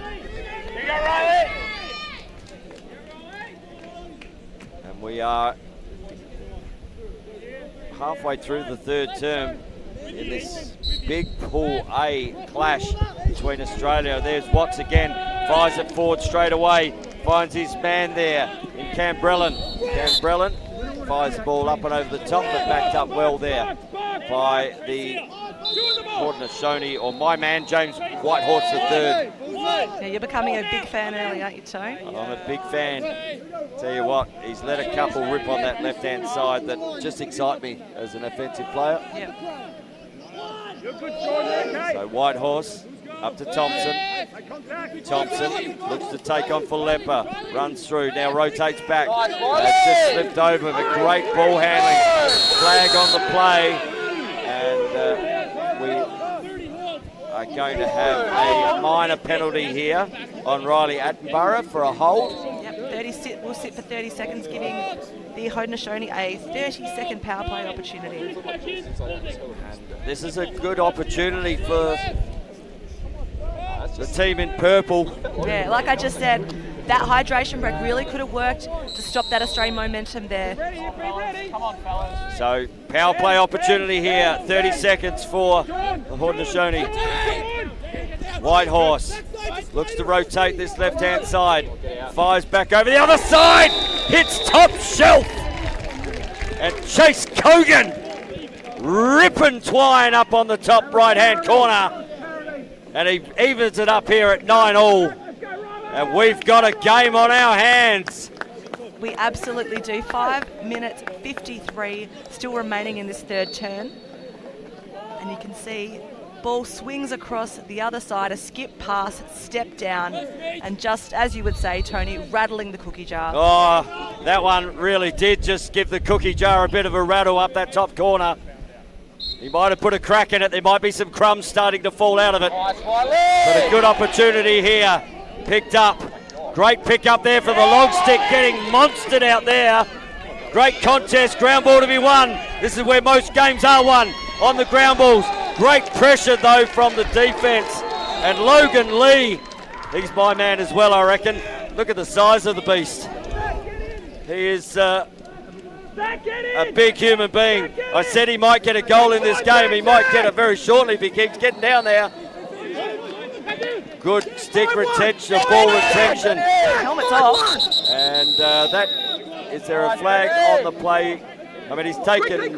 And we are halfway through the third term in this big Pool A clash between Australia. There's Watts again, fires it forward straight away, finds his man there in Cambrellin. Cambrellin fires the ball up and over the top, but backed up well there by the Haudenosaunee, or my man, James Whitehorse III. Yeah, you're becoming a big fan early, aren't you, Tone? I'm a big fan. Tell you what, he's let a couple rip on that left-hand side that just excite me as an offensive player. Yeah. So Whitehorse up to Thompson. Thompson looks to take on Falepa. Runs through, now rotates back. It's just slipped over, but great ball handling. Flag on the play. And we are going to have a minor penalty here on Riley Attenborough for a hold. Yep, we'll sit for 30 seconds, giving the Haudenosaunee a 30-second power play opportunity. And this is a good opportunity for the team in purple. Yeah, like I just said, that hydration break really could have worked to stop that Australian momentum there. So power play opportunity here, 30 seconds for the Haudenosaunee. Whitehorse looks to rotate this left-hand side, fires back over the other side, hits top shelf, and Chase Cogan ripping twine up on the top right-hand corner, and he evens it up here at 9-all, and we've got a game on our hands. We absolutely do. 5 minutes 53 still remaining in this third turn, and you can see ball swings across the other side, a skip pass, step down, and just as you would say, Tony, rattling the cookie jar. Oh, that one really did just give the cookie jar a bit of a rattle up that top corner. He might have put a crack in it. There might be some crumbs starting to fall out of it. But a good opportunity here. Picked up. Great pick up there for the long stick, getting monstered out there. Great contest, ground ball to be won. This is where most games are won, on the ground balls. Great pressure though from the defense. And Logan Lee, he's my man as well, I reckon. Look at the size of the beast. He is a big human being. I said he might get a goal in this game. He might get it very shortly if he keeps getting down there. Good stick retention, ball retention. Helmet's off. And that, is there a flag on the play? I mean, he's taken... I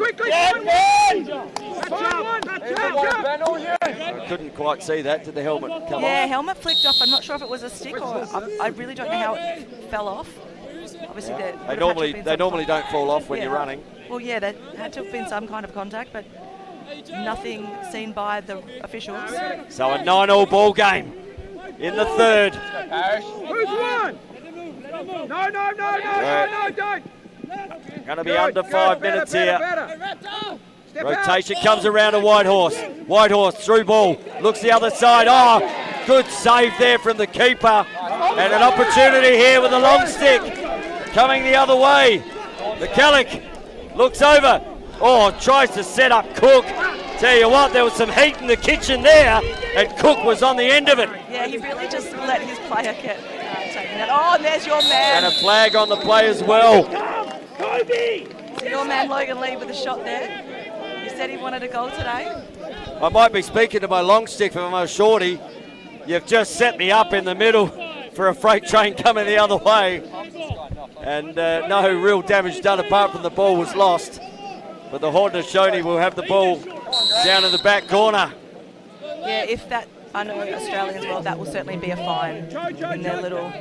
couldn't quite see that. Did the helmet come off? Yeah, helmet flicked off. I'm not sure if it was a stick or... I really don't know how it fell off. Obviously, They normally don't fall off when you're running. Well, yeah, there had to have been some kind of contact, but nothing seen by the officials. So a 9-all ball game in the third. Who's won? No, don't. Going to be under 5 minutes here. Rotation comes around to Whitehorse. Whitehorse through ball, looks the other side. Oh, good save there from the keeper. And an opportunity here with a long stick. Coming the other way. McCulloch looks over. Oh, tries to set up Cook. Tell you what, there was some heat in the kitchen there, and Cook was on the end of it. Yeah, he really just let his player get taken out. Oh, and there's your man. And a flag on the play as well. Your man Logan Lee with a shot there. He said he wanted a goal today. I might be speaking to my long stick for my shorty. You've just set me up in the middle. for a freight train coming the other way. And no real damage done apart from the ball was lost. But the Haudenosaunee will have the ball down in the back corner. Yeah, if that, I know Australians, well, that will certainly be a fine in their little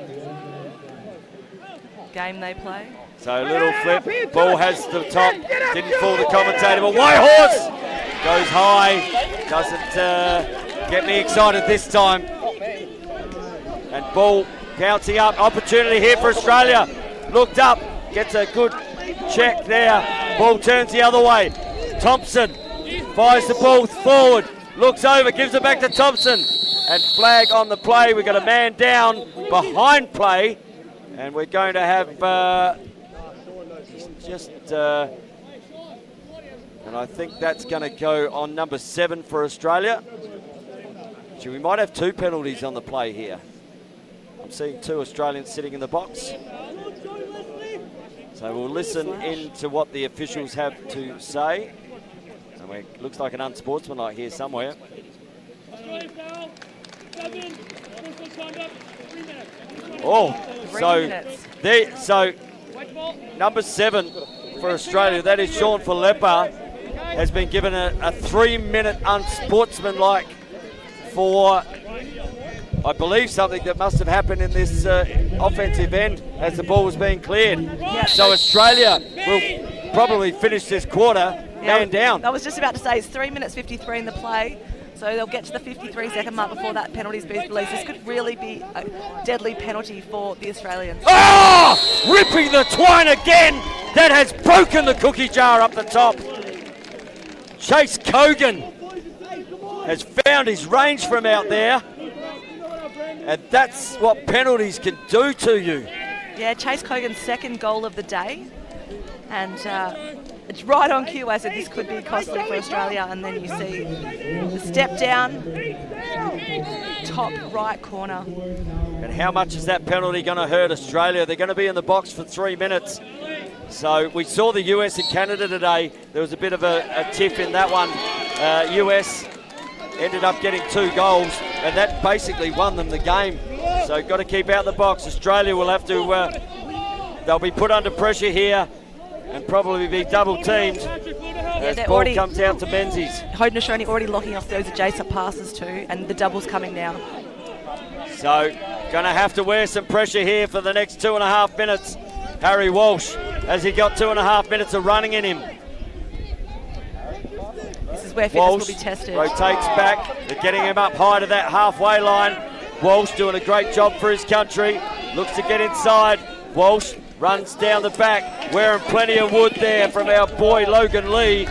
game they play. So a little flip, ball has the top, didn't fool the commentator, but White Horse goes high, doesn't get me excited this time. And ball bouncing up, opportunity here for Australia. Looked up, gets a good check there. Ball turns the other way. Thompson fires the ball forward, looks over, gives it back to Thompson. And flag on the play. We've got a man down behind play. And we're going to have and I think that's going to go on number 7 for Australia. So we might have 2 penalties on the play here. I'm seeing 2 Australians sitting in the box. So we'll listen in to what the officials have to say. And it looks like an unsportsmanlike here somewhere. Oh, so number 7 for Australia, that is Sean Falepa, has been given a 3-minute unsportsmanlike for, I believe, something that must have happened in this offensive end as the ball was being cleared. Yeah. So Australia will probably finish this quarter man down. I was just about to say, it's 3 minutes 53 in the play. So they'll get to the 53-second mark before that penalty's been released. This could really be a deadly penalty for the Australians. Oh! Ripping the twine again! That has broken the cookie jar up the top. Chase Kogan has found his range from out there. And that's what penalties can do to you. Yeah, Chase Kogan's 2nd goal of the day. And it's right on cue. I said this could be costly for Australia. And then you see the step down, top right corner. And how much is that penalty going to hurt Australia? They're going to be in the box for 3 minutes. So we saw the US and Canada today. There was a bit of a tiff in that one. US ended up getting 2 goals, and that basically won them the game. So got to keep out the box. Australia will have to, they'll be put under pressure here and probably be double teamed as ball comes out to Menzies. Haudenosaunee already locking off those adjacent passes too, and the double's coming now. So going to have to wear some pressure here for the next 2.5 minutes. Harry Walsh, has he got 2.5 minutes of running in him? This is where fitness Walsh will be tested. Rotates back, they're getting him up high to that halfway line. Walsh doing a great job for his country, looks to get inside. Walsh runs down the back, wearing plenty of wood there from our boy Logan Lee.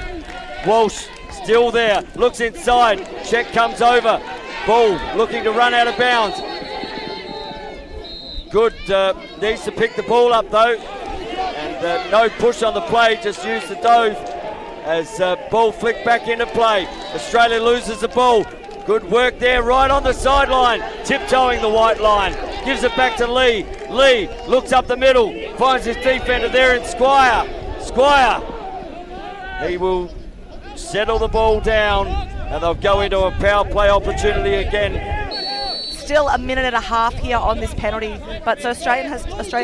Walsh still there, looks inside, check comes over. Ball looking to run out of bounds. Good, needs to pick the ball up though. And no push on the play, just use the dove as ball flicked back into play. Australia loses the ball. Good work there, right on the sideline, tiptoeing the white line. Gives it back to Lee. Lee looks up the middle, finds his defender there in Squire. Squire, he will settle the ball down, and they'll go into a power play opportunity again. Still a minute and a half here on this penalty, but so Australia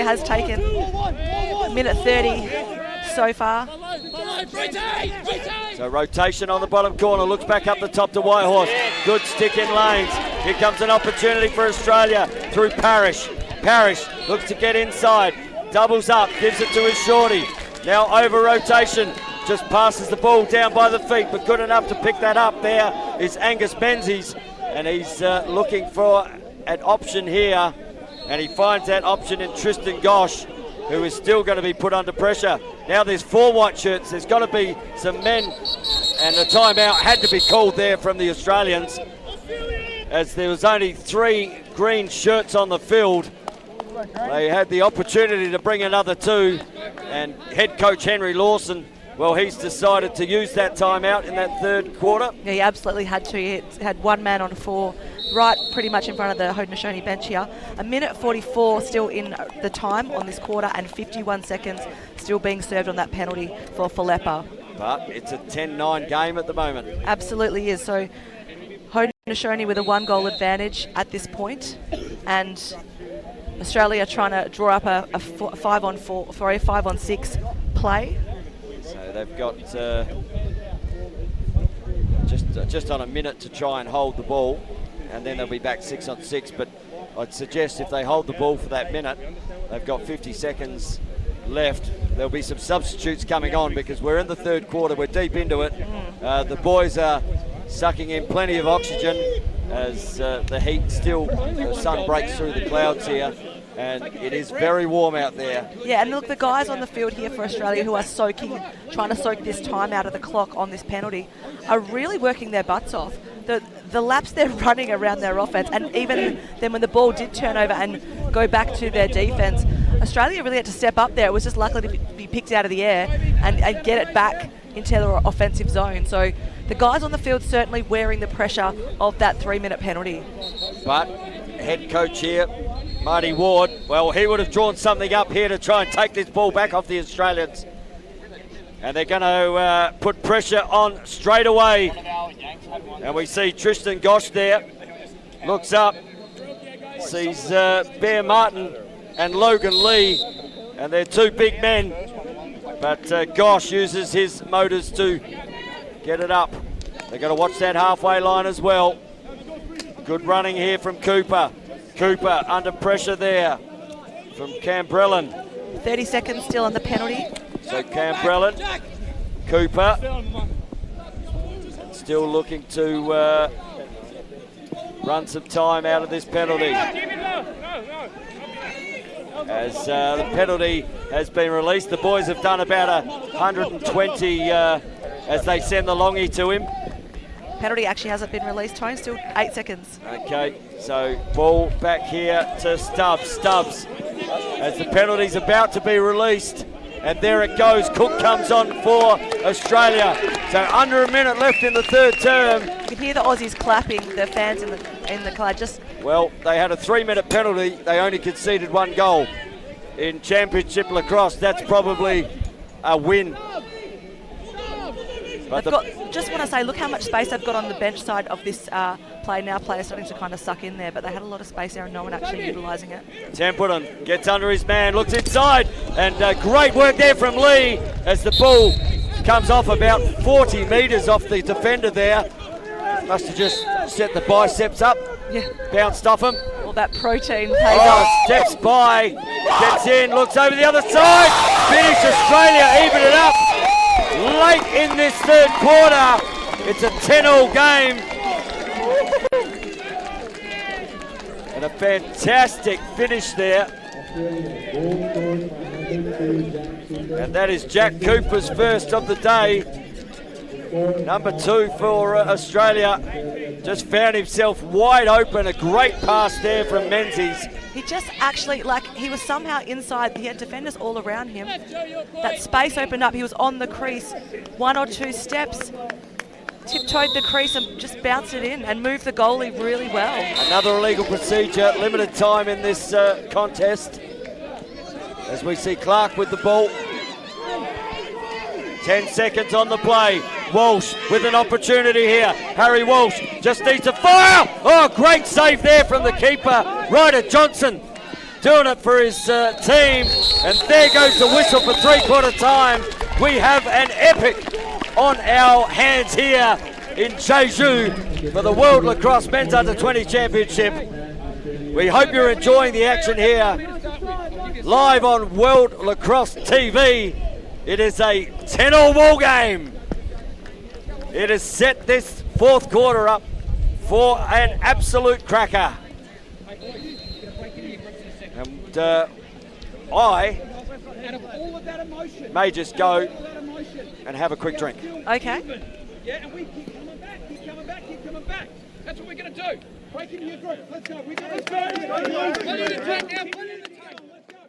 has taken a minute 30 so far. So rotation on the bottom corner, looks back up the top to Whitehorse. Good stick in lanes. Here comes an opportunity for Australia through Parrish. Parrish looks to get inside, doubles up, gives it to his shorty. Now over rotation, just passes the ball down by the feet, but good enough to pick that up. There is Angus Menzies, and he's looking for an option here, and he finds that option in Tristan Gosh, who is still going to be put under pressure. Now there's 4 white shirts, there's got to be some men, and a timeout had to be called there from the Australians, as there was only 3 green shirts on the field. They had the opportunity to bring another 2, and head coach Henry Lawson, well, he's decided to use that timeout in that 3rd quarter. Yeah, he absolutely had to. He had 1 man on 4, right pretty much in front of the Haudenosaunee bench here. A minute 44 still in the time on this quarter, and 51 seconds still being served on that penalty for Falepa. But it's a 10-9 game at the moment. Absolutely is. So Haudenosaunee with a 1-goal advantage at this point, and Australia trying to draw up a 5-on-4, sorry, 5-on-6 play. So they've got just on a minute to try and hold the ball, and then they'll be back 6-on-6. But I'd suggest if they hold the ball for that minute, they've got 50 seconds left. There'll be some substitutes coming on because we're in the third quarter. We're deep into it. The boys are sucking in plenty of oxygen as the heat still, the sun breaks through the clouds here, and it is very warm out there. Yeah, and look, the guys on the field here for Australia who are trying to soak this time out of the clock on this penalty, are really working their butts off. The laps they're running around their offense, and even then when the ball did turn over and go back to their defense, Australia really had to step up there. It was just lucky to be picked out of the air and get it back into their offensive zone. So the guys on the field certainly wearing the pressure of that 3-minute penalty. But head coach here, Marty Ward, well, he would have drawn something up here to try and take this ball back off the Australians. And they're going to put pressure on straight away. And we see Tristan Gosh there, looks up, sees Bear Martin and Logan Lee, and they're two big men. But Gosh uses his motors to get it up. They're going to watch that halfway line as well. Good running here from Cooper. Cooper under pressure there from Cambrellan. 30 seconds still on the penalty. So Cambrellan, Cooper, still looking to run some time out of this penalty. As the penalty has been released, the boys have done about 120 as they send the longie to him. Penalty actually hasn't been released, Tone, still 8 seconds. Okay, so ball back here to Stubbs. Stubbs, as the penalty's about to be released, and there it goes. Cook comes on for Australia. So under a minute left in the third term. You can hear the Aussies clapping, the fans in the crowd. Well, they had a 3-minute penalty. They only conceded 1 goal. In championship lacrosse, that's probably a win. But just want to say, look how much space they've got on the bench side of this play. Now players starting to kind of suck in there, but they had a lot of space there and no one actually utilising it. Templeton gets under his man, looks inside, and great work there from Lee as the ball comes off about 40 metres off the defender there. Must have just set the biceps up, bounced off him. All that protein pays off. Steps by, gets in, looks over the other side, finish Australia, even it up. Late in this third quarter, it's a 10-all game. And a fantastic finish there. And that is Jack Cooper's first of the day. Number 2 for Australia. Just found himself wide open. A great pass there from Menzies. He just actually, he was somehow inside. He had defenders all around him. That space opened up. He was on the crease. 1 or 2 steps, tiptoed the crease and just bounced it in and moved the goalie really well. Another illegal procedure. Limited time in this contest. As we see Clark with the ball. 10 seconds on the play. Walsh with an opportunity here. Harry Walsh just needs to fire. Oh, great save there from the keeper. Ryder Johnson doing it for his team. And there goes the whistle for 3/4 time. We have an epic on our hands here in Jeju for the World Lacrosse Men's Under-20 Championship. We hope you're enjoying the action here live on World Lacrosse TV. It is a 10-all ball game. It has set this 4th quarter up for an absolute cracker. And I may just go and have a quick drink. Okay. Yeah, and we keep coming back, keep coming back, keep coming back. That's what we're going to do. Break into your group. Let's go. We're going to go. Put in the tank now. Put in the tank. Let's go.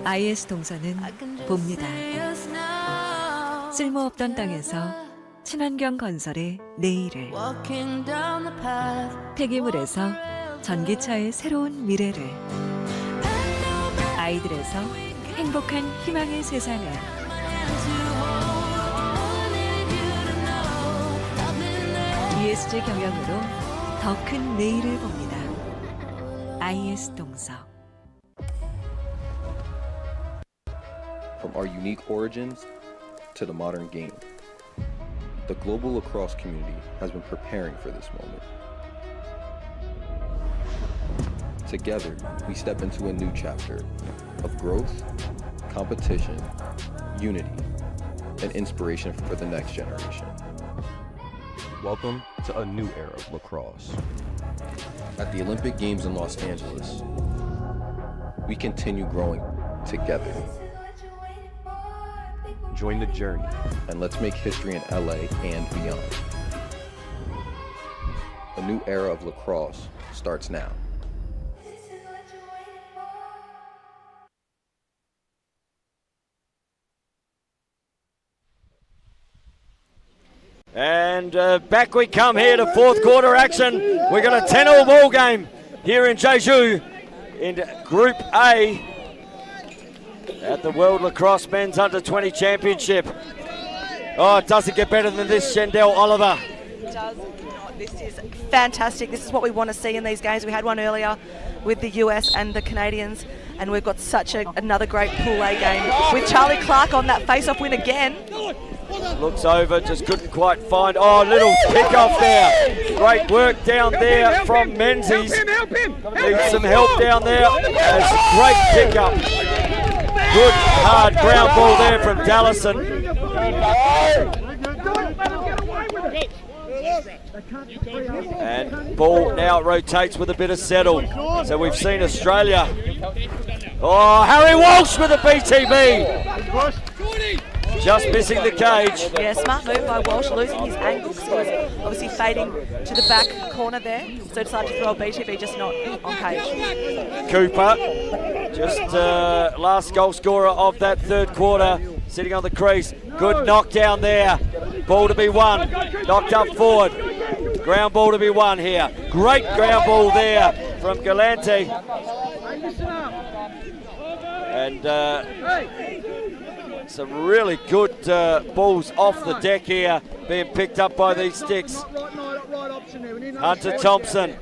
IS 동서는 봅니다. 쓸모없던 땅에서 친환경 건설의 내일을, 폐기물에서 전기차의 새로운 미래를, 아이들에서 행복한 희망의 세상을, ESG 경영으로 더 큰 내일을 봅니다. IS 동서. From our unique origins to the modern game, the global lacrosse community has been preparing for this moment. Together, we step into a new chapter of growth, competition, unity, and inspiration for the next generation. Welcome to a new era of lacrosse. At the Olympic Games in Los Angeles, we continue growing together. Join the journey, and let's make history in LA and beyond. A new era of lacrosse starts now. And back we come here to fourth quarter action. We got a 10-all ball game here in Jeju in Group A at the World Lacrosse Men's Under-20 Championship. Oh, it doesn't get better than this, Shendell Oliver. It does not. This is fantastic. This is what we want to see in these games. We had one earlier with the US and the Canadians, and we've got such another great Pool A game with Charlie Clark on that face-off win again. Looks over, just couldn't quite find. Oh, little kick off there. Great work down there from Menzies. Needs some help down there. That's a great pick up. Good hard ground ball there from Dallison. And ball now rotates with a bit of settle. So we've seen Australia. Oh, Harry Walsh with a BTB. Just missing the cage. Yeah, smart move by Walsh, losing his angle because he was obviously fading to the back corner there. So decided to throw a BTB, just not on cage. Cooper, just last goal scorer of that third quarter, sitting on the crease. Good knockdown there. Ball to be won. Knocked up forward. Ground ball to be won here. Great ground ball there from Galante. And some really good balls off the deck here being picked up by these sticks. Hunter Thompson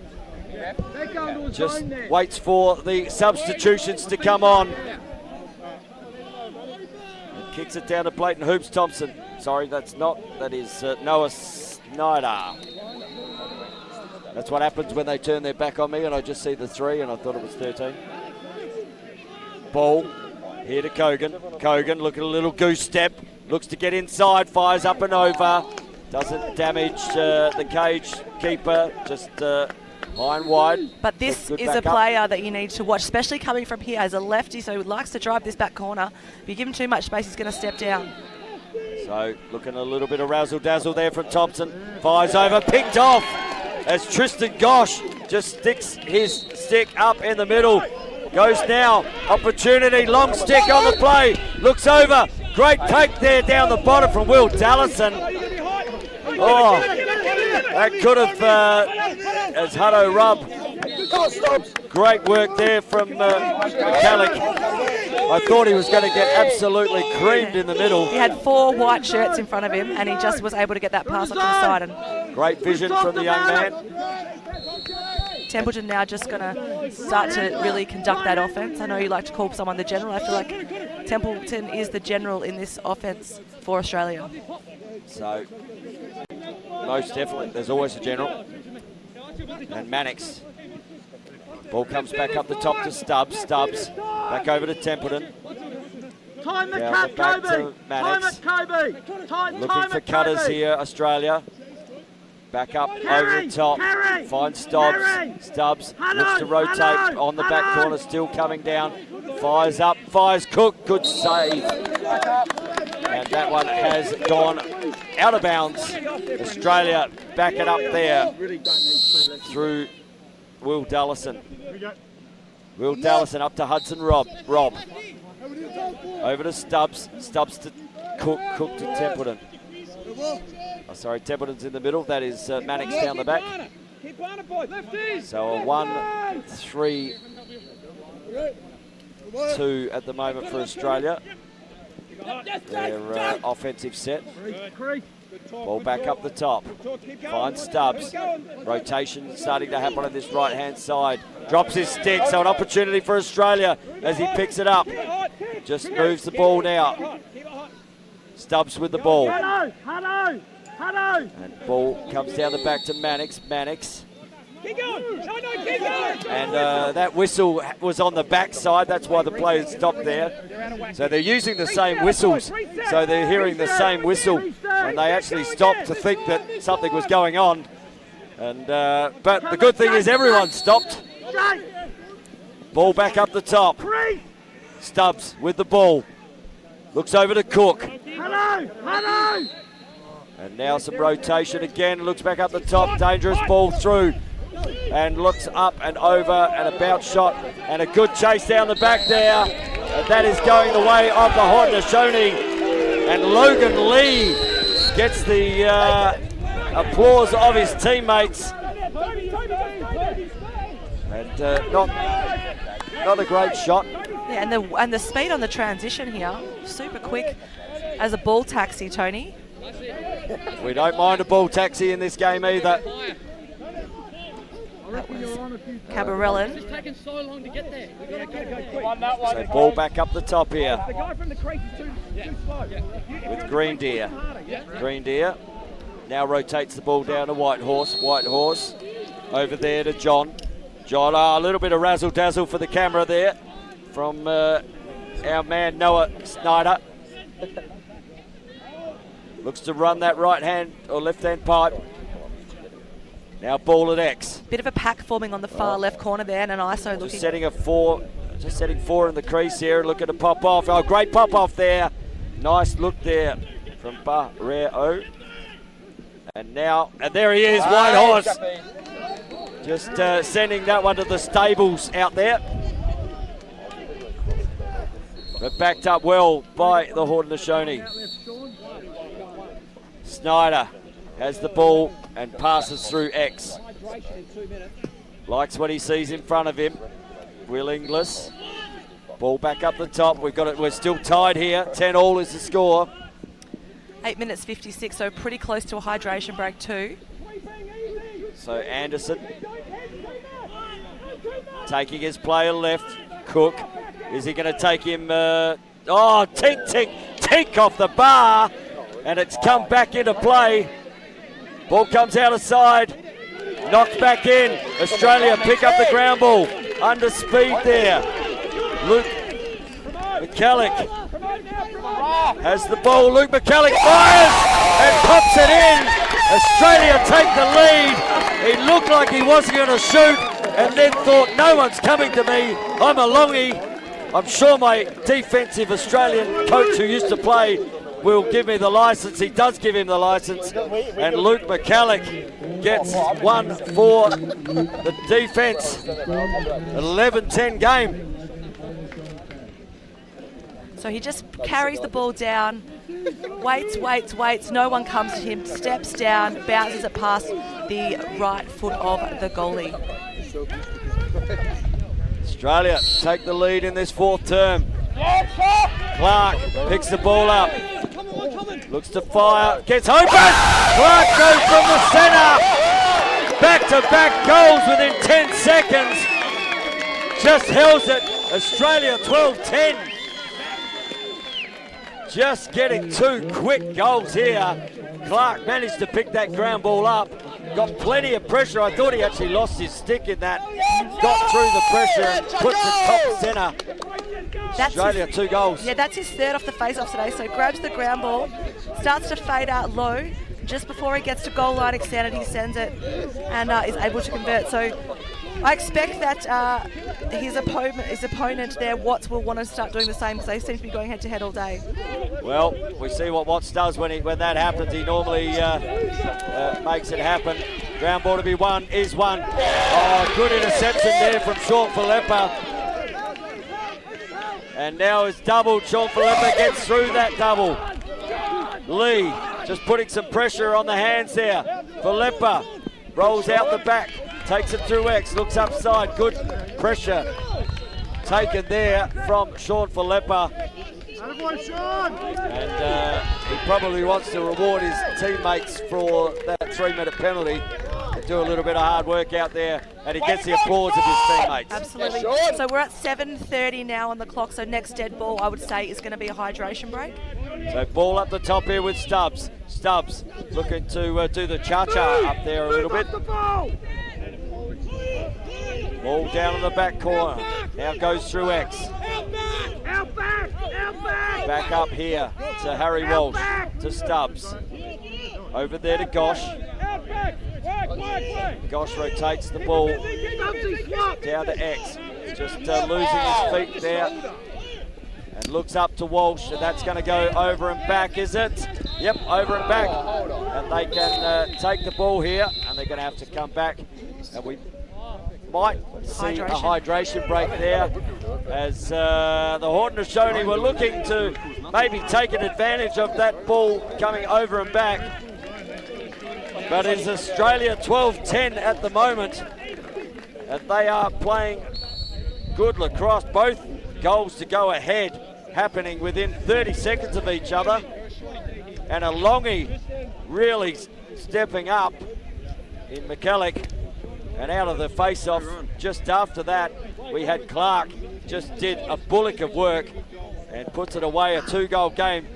just waits for the substitutions to come on. And kicks it down to Clayton Hoops Thompson. Sorry, that's not. That is Noah Snyder. That's what happens when they turn their back on me and I just see the 3 and I thought it was 13. Ball here to Kogan. Kogan looking a little goose step. Looks to get inside, fires up and over. Doesn't damage the cage keeper, just high and wide. But this is a player that you need to watch, especially coming from here as a lefty, so he likes to drive this back corner. If you give him too much space, he's going to step down. So looking a little bit of razzle-dazzle there from Thompson. Fires over, picked off as Tristan Gosh just sticks his stick up in the middle. Goes now, opportunity, long stick on the play, looks over, great poke there down the bottom from Will Dallison. Oh, that could have, as Hutto Rubb. Great work there from McCallick. I thought he was going to get absolutely creamed in the middle. He had 4 white shirts in front of him and he just was able to get that pass off to the side. And great vision from the young man. Templeton now just going to start to really conduct that offense. I know you like to call someone the general. I feel like Templeton is the general in this offense for Australia. So, most definitely, there's always a general. And Mannix. Ball comes back up the top to Stubbs. Stubbs back over to Templeton. Time the cut, back to Mannix. Looking for cutters here, Australia. Back up over the top, finds Stubbs. Stubbs looks to rotate on the back corner, still coming down. Fires up, fires Cook, good save. And that one has gone out of bounds. Australia back it up there through Will Dallison. Will Dallison up to Hudson Rob. Over to Stubbs. Stubbs to Cook. Cook to Templeton. Oh, sorry, Templeton's in the middle. That is Mannix down the back. So a 1-3-2 at the moment for Australia. their offensive set. Ball back up the top. Finds Stubbs. Rotation starting to happen on this right-hand side. Drops his stick, so an opportunity for Australia as he picks it up. Just moves the ball now. Stubbs with the ball. And ball comes down the back to Mannix. Mannix. And that whistle was on the backside. That's why the players stopped there. So they're using the same whistles. So they're hearing the same whistle. And they actually stopped to think that something was going on. And but the good thing is everyone stopped. Ball back up the top. Stubbs with the ball. Looks over to Cook. And now some rotation again. Looks back up the top. Dangerous ball through. And looks up and over and a bounce shot. And a good chase down the back there. And that is going the way of the Haudenosaunee. And Logan Lee gets the applause of his teammates. And not a great shot. Yeah, and the speed on the transition here, super quick as a ball taxi, Tony. We don't mind a ball taxi in this game either. That was Cabarellan. It's taking so long to get there. So ball back up the top here. The guy from the crease is too slow. With Green Deer. Green Deer now rotates the ball down to White Horse. White Horse over there to John. John, a little bit of razzle-dazzle for the camera there from our man Noah Snyder. Looks to run that right-hand or left-hand pipe. Now ball at X. Bit of a pack forming on the far left corner there, and an ISO looking. Just setting four in the crease here, looking to pop off. Oh, great pop off there. Nice look there from Barrero. And now, and there he is, White Horse. Just sending that one to the stables out there. But backed up well by the Haudenosaunee. Snyder has the ball and passes through X. Likes what he sees in front of him. Will Inglis. Ball back up the top. We've got it. We're still tied here. 10-all is the score. 8 minutes 56, so pretty close to a hydration break too. So Anderson taking his player left. Cook. Is he going to take him? Tink off the bar. And it's come back into play. Ball comes out of side. Knocked back in. Australia pick up the ground ball. Under speed there. Luke McCallick has the ball. Luke McCallick fires and pops it in. Australia take the lead. He looked like he wasn't going to shoot and then thought, no one's coming to me. I'm a longie. I'm sure my defensive Australian coach who used to play will give me the license. He does give him the license. And Luke McCallick gets one for the defense. 11-10 game. So he just carries the ball down, waits. No one comes to him, steps down, bounces it past the right foot of the goalie. Australia take the lead in this fourth term. Clark picks the ball up. Looks to fire, gets open. Clark goes from the centre. Back-to-back goals within 10 seconds. Just hells it. Australia 12-10. Just getting two quick goals here. Clark managed to pick that ground ball up. Got plenty of pressure. I thought he actually lost his stick in that. Got through the pressure and puts it top centre. Australia, 2 goals. Yeah, that's his third off the face-off today. So grabs the ground ball, starts to fade out low. Just before he gets to goal line extended, he sends it and is able to convert. So I expect that his opponent there, Watts, will want to start doing the same because they seem to be going head-to-head all day. Well, we see what Watts does when that happens. He normally makes it happen. Ground ball to be won is won. Oh, good interception there from Sean Filippa. And now it's doubled. Sean Filippa gets through that double. Lee just putting some pressure on the hands there. Filippa rolls out the back. Takes it through X, looks upside, good pressure taken there from Sean Filippa. And he probably wants to reward his teammates for that 3-minute penalty and do a little bit of hard work out there, and he gets the applause of his teammates. Absolutely. So we're at 7:30 now on the clock, so next dead ball I would say is going to be a hydration break. So ball up the top here with Stubbs. Stubbs looking to do the cha-cha up there a little bit. Ball down in the back corner. Now goes through X. Back up here to Harry Walsh, to Stubbs. Over there to Gosh. Gosh rotates the ball down to X. Just losing his feet there. And looks up to Walsh, and that's going to go over and back, is it? Yep, over and back. And they can take the ball here, and they're going to have to come back. And we might see a hydration break there, as the Haudenosaunee were looking to maybe take an advantage of that ball coming over and back. But it's Australia 12-10 at the moment, and they are playing good lacrosse. Both goals to go ahead happening within 30 seconds of each other, and a Longy really stepping up in McKellick. And out of the face-off just after that, we had Clark just did a bullock of work and puts it away, a 2-goal game.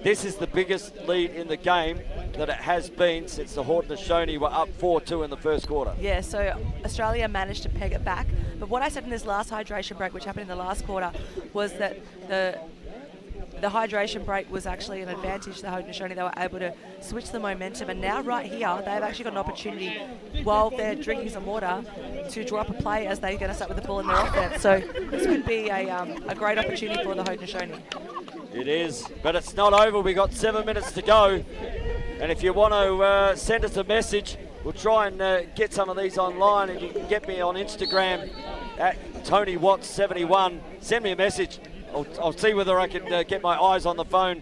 This is the biggest lead in the game that it has been since the Haudenosaunee were up 4-2 in the first quarter. Yeah, so Australia managed to peg it back. But what I said in this last hydration break, which happened in the last quarter, was that the hydration break was actually an advantage to the Haudenosaunee. They were able to switch the momentum, and now right here they've actually got an opportunity while they're drinking some water to draw up a play as they're going to start with the ball in their offense. So this could be a great opportunity for the Haudenosaunee. It is, but it's not over. We've got 7 minutes to go, and if you want to send us a message, we'll try and get some of these online, and you can get me on Instagram at TonyWatts71. Send me a message. I'll see whether I can get my eyes on the phone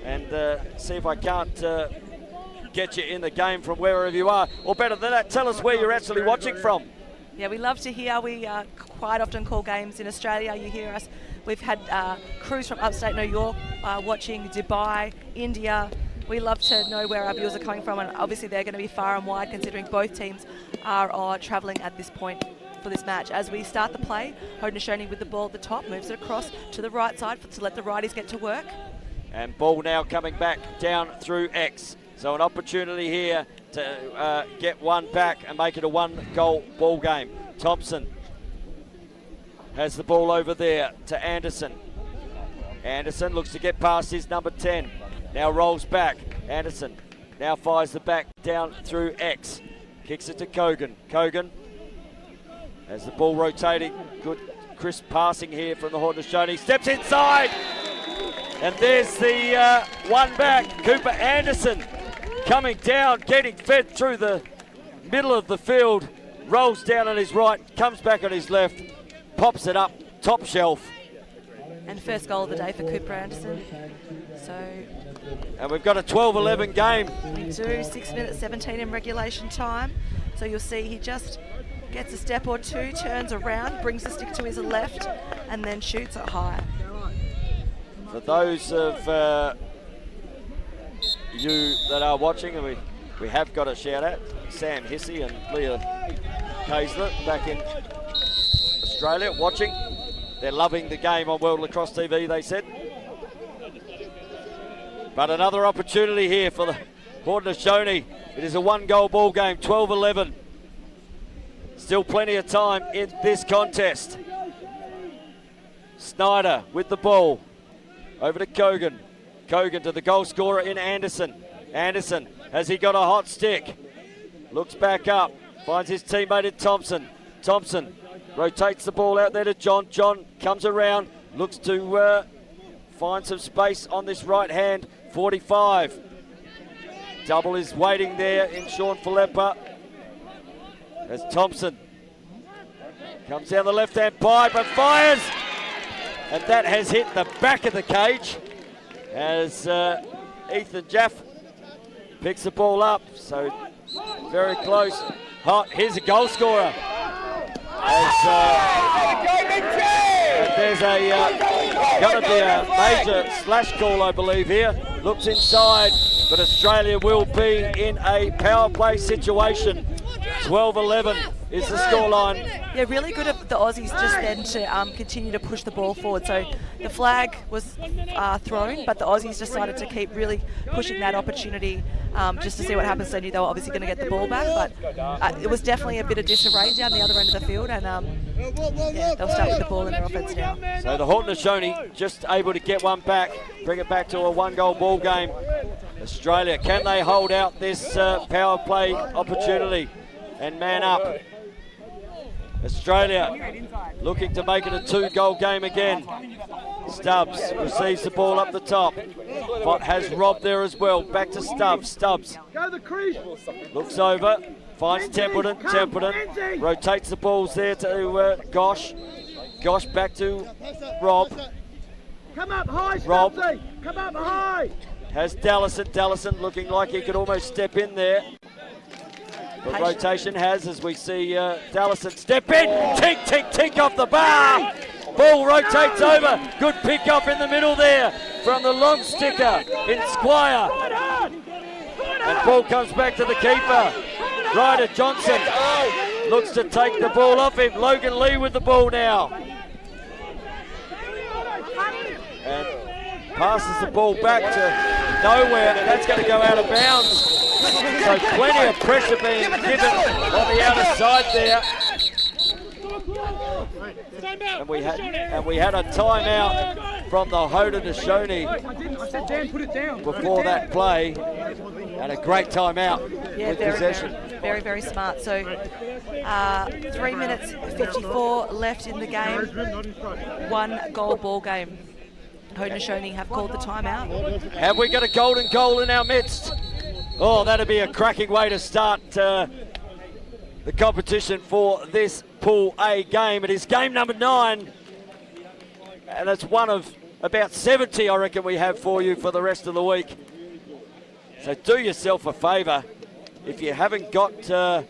and see if I can't get you in the game from wherever you are. Or better than that, tell us where you're actually watching from. Yeah, we love to hear. We quite often call games in Australia. You hear us. We've had crews from upstate New York watching, Dubai, India. We love to know where our viewers are coming from, and obviously they're going to be far and wide considering both teams are travelling at this point for this match. As we start the play, Haudenosaunee with the ball at the top, moves it across to the right side to let the righties get to work. And ball now coming back down through X. So an opportunity here to get one back and make it a 1-goal ball game. Thompson has the ball over there to Anderson. Anderson looks to get past his number 10. Now rolls back. Anderson now fires the back down through X. Kicks it to Kogan. Kogan has the ball rotating. Good crisp passing here from the Haudenosaunee. Steps inside. And there's the one back. Cooper Anderson coming down, getting fed through the middle of the field. Rolls down on his right, comes back on his left, pops it up, top shelf. And first goal of the day for Cooper Anderson. And we've got a 12-11 game. We do, 6 minutes 17 in regulation time. So you'll see he just gets a step or two, turns around, brings the stick to his left, and then shoots it high. For those of you that are watching, and we have got a shout out, Sam Hissey and Leah Kaisler back in Australia watching. They're loving the game on World Lacrosse TV, they said. But another opportunity here for the Haudenosaunee. It is a 1-goal ball game, 12-11. Still plenty of time in this contest. Snyder with the ball. Over to Kogan. Kogan to the goal scorer in Anderson. Anderson, has he got a hot stick? Looks back up. Finds his teammate in Thompson. Thompson rotates the ball out there to John. John comes around. Looks to find some space on this right hand. 45. Double is waiting there in Sean Filippa. As Thompson comes down the left-hand pipe and fires. And that has hit the back of the cage as Ethan Jaff picks the ball up. So very close. Hot. Here's a goal scorer. And there's a Going to be a major slash call, I believe, here. Looks inside, but Australia will be in a power play situation. 12-11 is the scoreline. Yeah, really good of the Aussies just then to continue to push the ball forward. So the flag was thrown, but the Aussies decided to keep really pushing that opportunity just to see what happens. They knew they were obviously going to get the ball back, but it was definitely a bit of disarray down the other end of the field, and yeah, they'll start with the ball in their offense now. So the Haudenosaunee just able to get one back, bring it back to a one-goal ball game. Australia, can they hold out this power play opportunity and man up? Australia looking to make it a two-goal game again. Stubbs receives the ball up the top. But has Rob there as well. Back to Stubbs. Stubbs looks over, finds Templeton. Templeton rotates the balls there to Gosh. Gosh back to Rob. Come up high, Rob come up high. Has Dallison. Dallison looking like he could almost step in there. But rotation has, as we see Dallison step in. Tink, tink, tink off the bar. Ball rotates over. Good pick up in the middle there from the long sticker in Squire. And ball comes back to the keeper. Ryder Johnson looks to take the ball off him. Logan Lee with the ball now. And passes the ball back to nowhere, and that's going to go out of bounds. So plenty of pressure being given on the outer side there. And we had a timeout from the Haudenosaunee before that play, and a great timeout with possession. Very, very smart. So 3 minutes 54 left in the game. 1 goal ball game. Haudenosaunee have called the timeout. Have we got a golden goal in our midst? Oh, that'd be a cracking way to start the competition for this Pool A game. It is game number 9, and it's one of about 70, I reckon, we have for you for the rest of the week. So do yourself a favour. If you haven't got a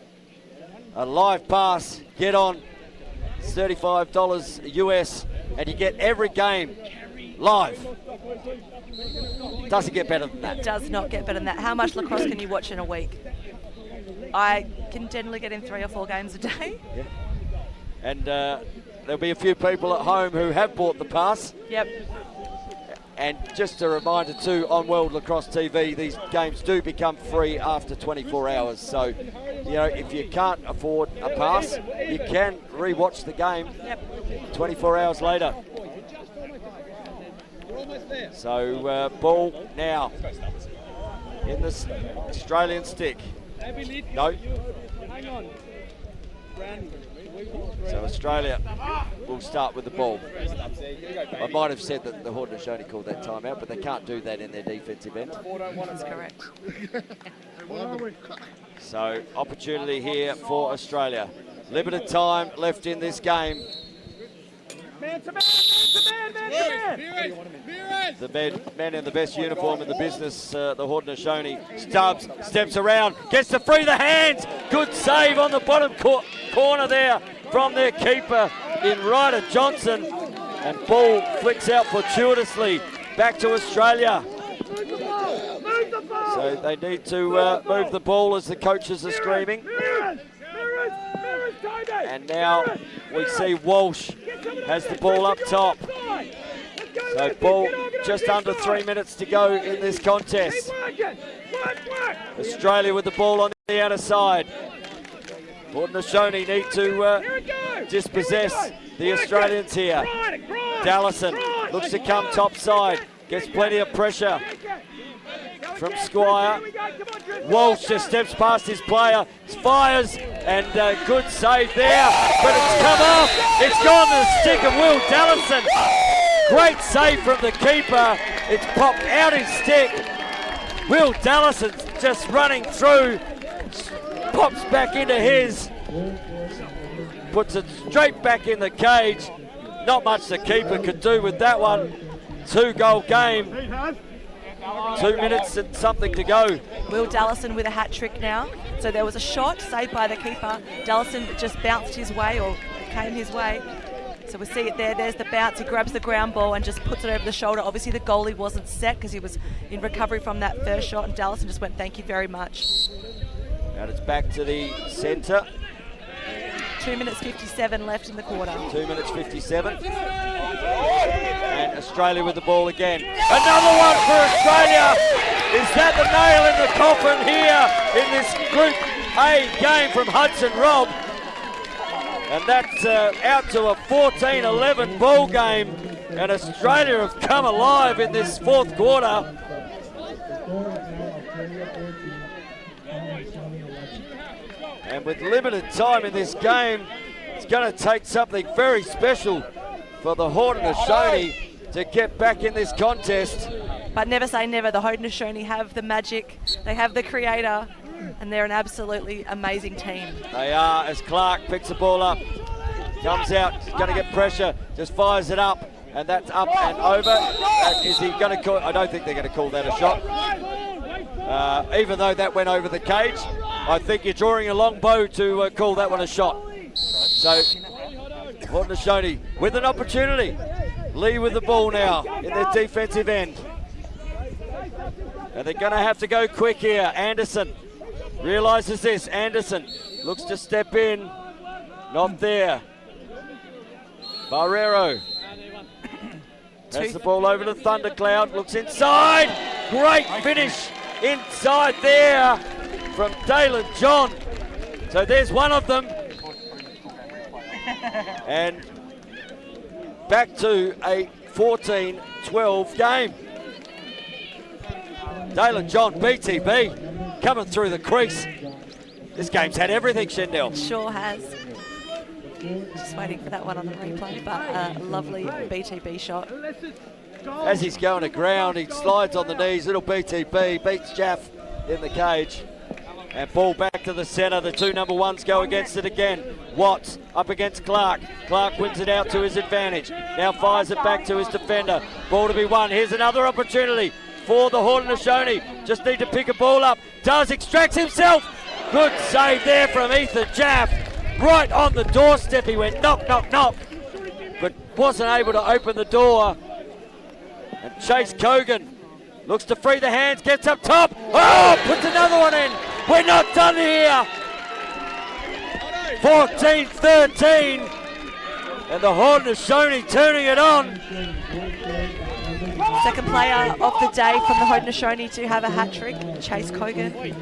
live pass, get on. It's $35 US, and you get every game live. Doesn't get better than that. It does not get better than that. How much lacrosse can you watch in a week? I can generally get in 3 or 4 games a day. Yeah. And there'll be a few people at home who have bought the pass. Yep. And just a reminder too, on World Lacrosse TV, these games do become free after 24 hours. So, you know, if you can't afford a pass, you can re-watch the game 24 hours later. So ball now in the Australian stick. No. So Australia will start with the ball. I might have said that the Haudenosaunee called that timeout, but they can't do that in their defensive end. That's correct. So opportunity here for Australia. Limited time left in this game. The men in the best uniform in the business, the Haudenosaunee. Stubbs steps around, gets to free the hands. Good save on the bottom corner there from their keeper in Ryder Johnson. And ball flicks out fortuitously back to Australia. So they need to move the ball as the coaches are screaming. And now we see Walsh has the ball up top. So ball just under 3 minutes to go in this contest. Australia with the ball on the outer side. Haudenosaunee need to dispossess the Australians here. Dallison looks to come top side, gets plenty of pressure from Squire. Walsh just steps past his player, fires, and good save there, but it's come off. It's gone to the stick of Will Dallison. Great save from the keeper. It's popped out his stick. Will Dallison just running through, pops back into his, puts it straight back in the cage. Not much the keeper could do with that one. 2-goal game. 2 minutes and something to go. Will Dallison with a hat trick now. So there was a shot saved by the keeper. Dallison just bounced his way or came his way. So we see it there. There's the bounce. He grabs the ground ball and just puts it over the shoulder. Obviously, the goalie wasn't set because he was in recovery from that first shot, and Dallison just went, thank you very much. And it's back to the centre. 2 minutes 57 left in the quarter. 2 minutes 57. And Australia with the ball again. Another one for Australia. Is that the nail in the coffin here in this Group A game from Hudson Rob? And that's out to a 14-11 ball game. And Australia have come alive in this fourth quarter. And with limited time in this game, it's going to take something very special for the Haudenosaunee to get back in this contest. But never say never. The Haudenosaunee have the magic. They have the creator. And they're an absolutely amazing team. They are, as Clark picks the ball up, comes out, he's going to get pressure, just fires it up, and that's up and over. Is he going to call? I don't think they're going to call that a shot. Even though that went over the cage, I think you're drawing a long bow to call that one a shot. So, Haudenosaunee with an opportunity. Lee with the ball now in their defensive end. And they're going to have to go quick here. Anderson realises this. Anderson looks to step in. Not there. Barrero has the ball over to Thundercloud. Looks inside. Great finish inside there from Dalen John. So there's one of them. And back to a 14-12 game. Dalen John, BTB, coming through the crease. This game's had everything, Shendell. Sure has. Just waiting for that one on the replay, but a lovely BTB shot. As he's going to ground, he slides on the knees. Little BTB beats Jaff in the cage. And ball back to the centre. The two number ones go against it again. Watts up against Clark. Clark wins it out to his advantage. Now fires it back to his defender. Ball to be won. Here's another opportunity for the Haudenosaunee. Just need to pick a ball up. Does, extracts himself. Good save there from Ethan Jaff. Right on the doorstep. He went knock, knock, knock. But wasn't able to open the door. And Chase Kogan looks to free the hands. Gets up top. Oh, puts another one in. We're not done here. 14-13. And the Haudenosaunee turning it on. Second player of the day from the Haudenosaunee to have a hat-trick, Chase Kogan.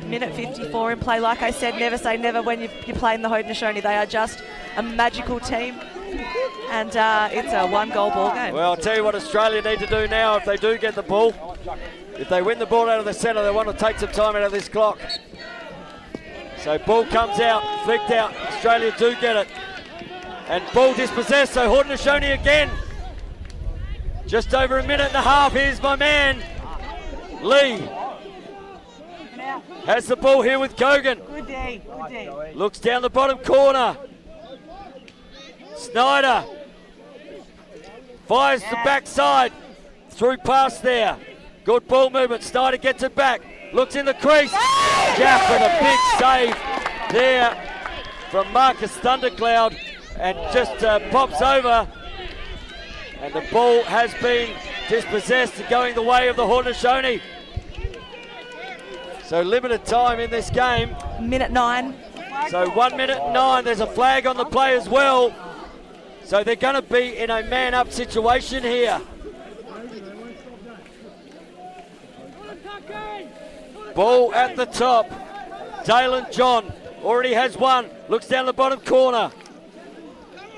Minute 54 in play. Like I said, never say never when you're playing the Haudenosaunee. They are just a magical team. And it's a one-goal ball game. Well, I'll tell you what Australia need to do now if they do get the ball. If they win the ball out of the centre, they want to take some time out of this clock. So ball comes out, flicked out. Australia do get it. And ball dispossessed, so Haudenosaunee again. Just over a minute and a half. Here's my man, Lee. Has the ball here with Kogan. Good day, good day. Looks down the bottom corner. Snyder fires the backside. Through pass there. Good ball movement. Snyder gets it back. Looks in the crease. Jaff with a big save there from Marcus Thundercloud. And just pops over. And the ball has been dispossessed and going the way of the Haudenosaunee. So limited time in this game. Minute 9. So 1 minute and 9. There's a flag on the play as well. So they're going to be in a man-up situation here. Ball at the top. Dalen John already has one. Looks down the bottom corner.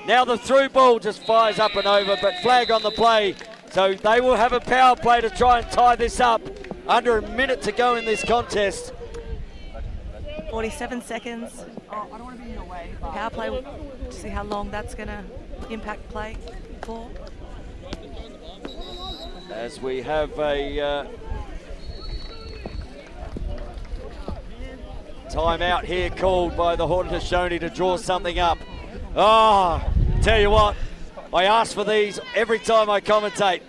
Now the through ball just fires up and over, but flag on the play. So they will have a power play to try and tie this up. Under a minute to go in this contest. 47 seconds. Oh, I don't want to be in your way. Power play, we'll see how long that's going to impact play for. As we have a timeout here called by the Haudenosaunee to draw something up. Oh, tell you what, I ask for these every time I commentate.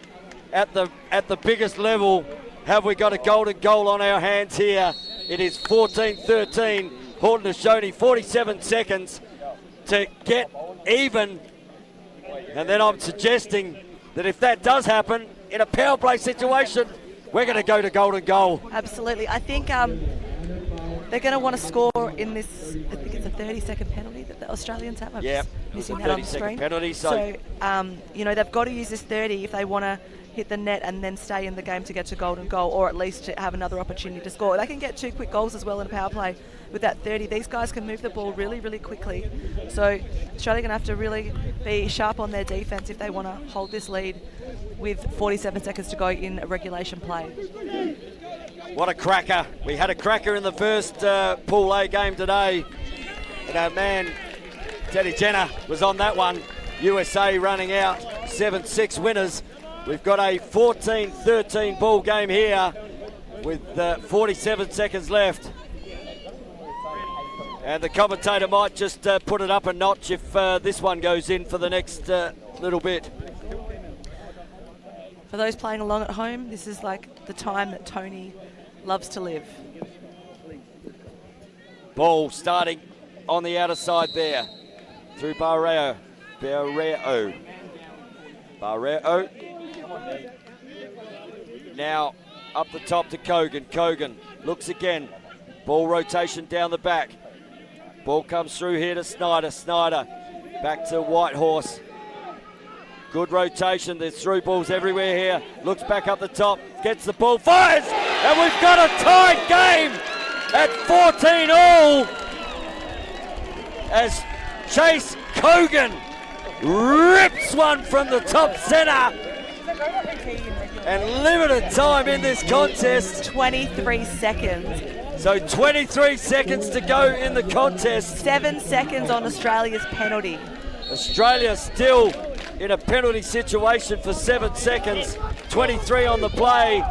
At the biggest level, have we got a golden goal on our hands here? It is 14-13, Haudenosaunee, 47 seconds to get even And then I'm suggesting that if that does happen in a power play situation, we're going to go to golden goal. Absolutely. I think they're going to want to score in this, I think it's a 30-second penalty that the Australians have. Yeah, missing that on the screen. Penalty. So you know, they've got to use this 30 if they want to hit the net and then stay in the game to get to golden goal, or at least to have another opportunity to score. They can get 2 quick goals as well in a power play with that 30. These guys can move the ball really, really quickly. So Australia going to have to really be sharp on their defence if they want to hold this lead with 47 seconds to go in a regulation play. What a cracker. We had a cracker in the first Pool A game today. And our man, Teddy Jenner, was on that one. USA running out, 7-6 winners. We've got a 14-13 ball game here with 47 seconds left. And the commentator might just put it up a notch if this one goes in for the next little bit. For those playing along at home, this is like the time that Tony loves to live. Ball starting on the outer side there through Barreo. Now up the top to Kogan. Kogan looks again. Ball rotation down the back. Ball comes through here to Snyder. Snyder back to Whitehorse. Good rotation. There's through balls everywhere here. Looks back up the top. Gets the ball. Fires! And we've got a tied game at 14-all as Chase Kogan rips one from the top centre. And limited time in this contest. 23 seconds. So 23 seconds to go in the contest. 7 seconds on Australia's penalty. Australia still in a penalty situation for 7 seconds. 23 on the play.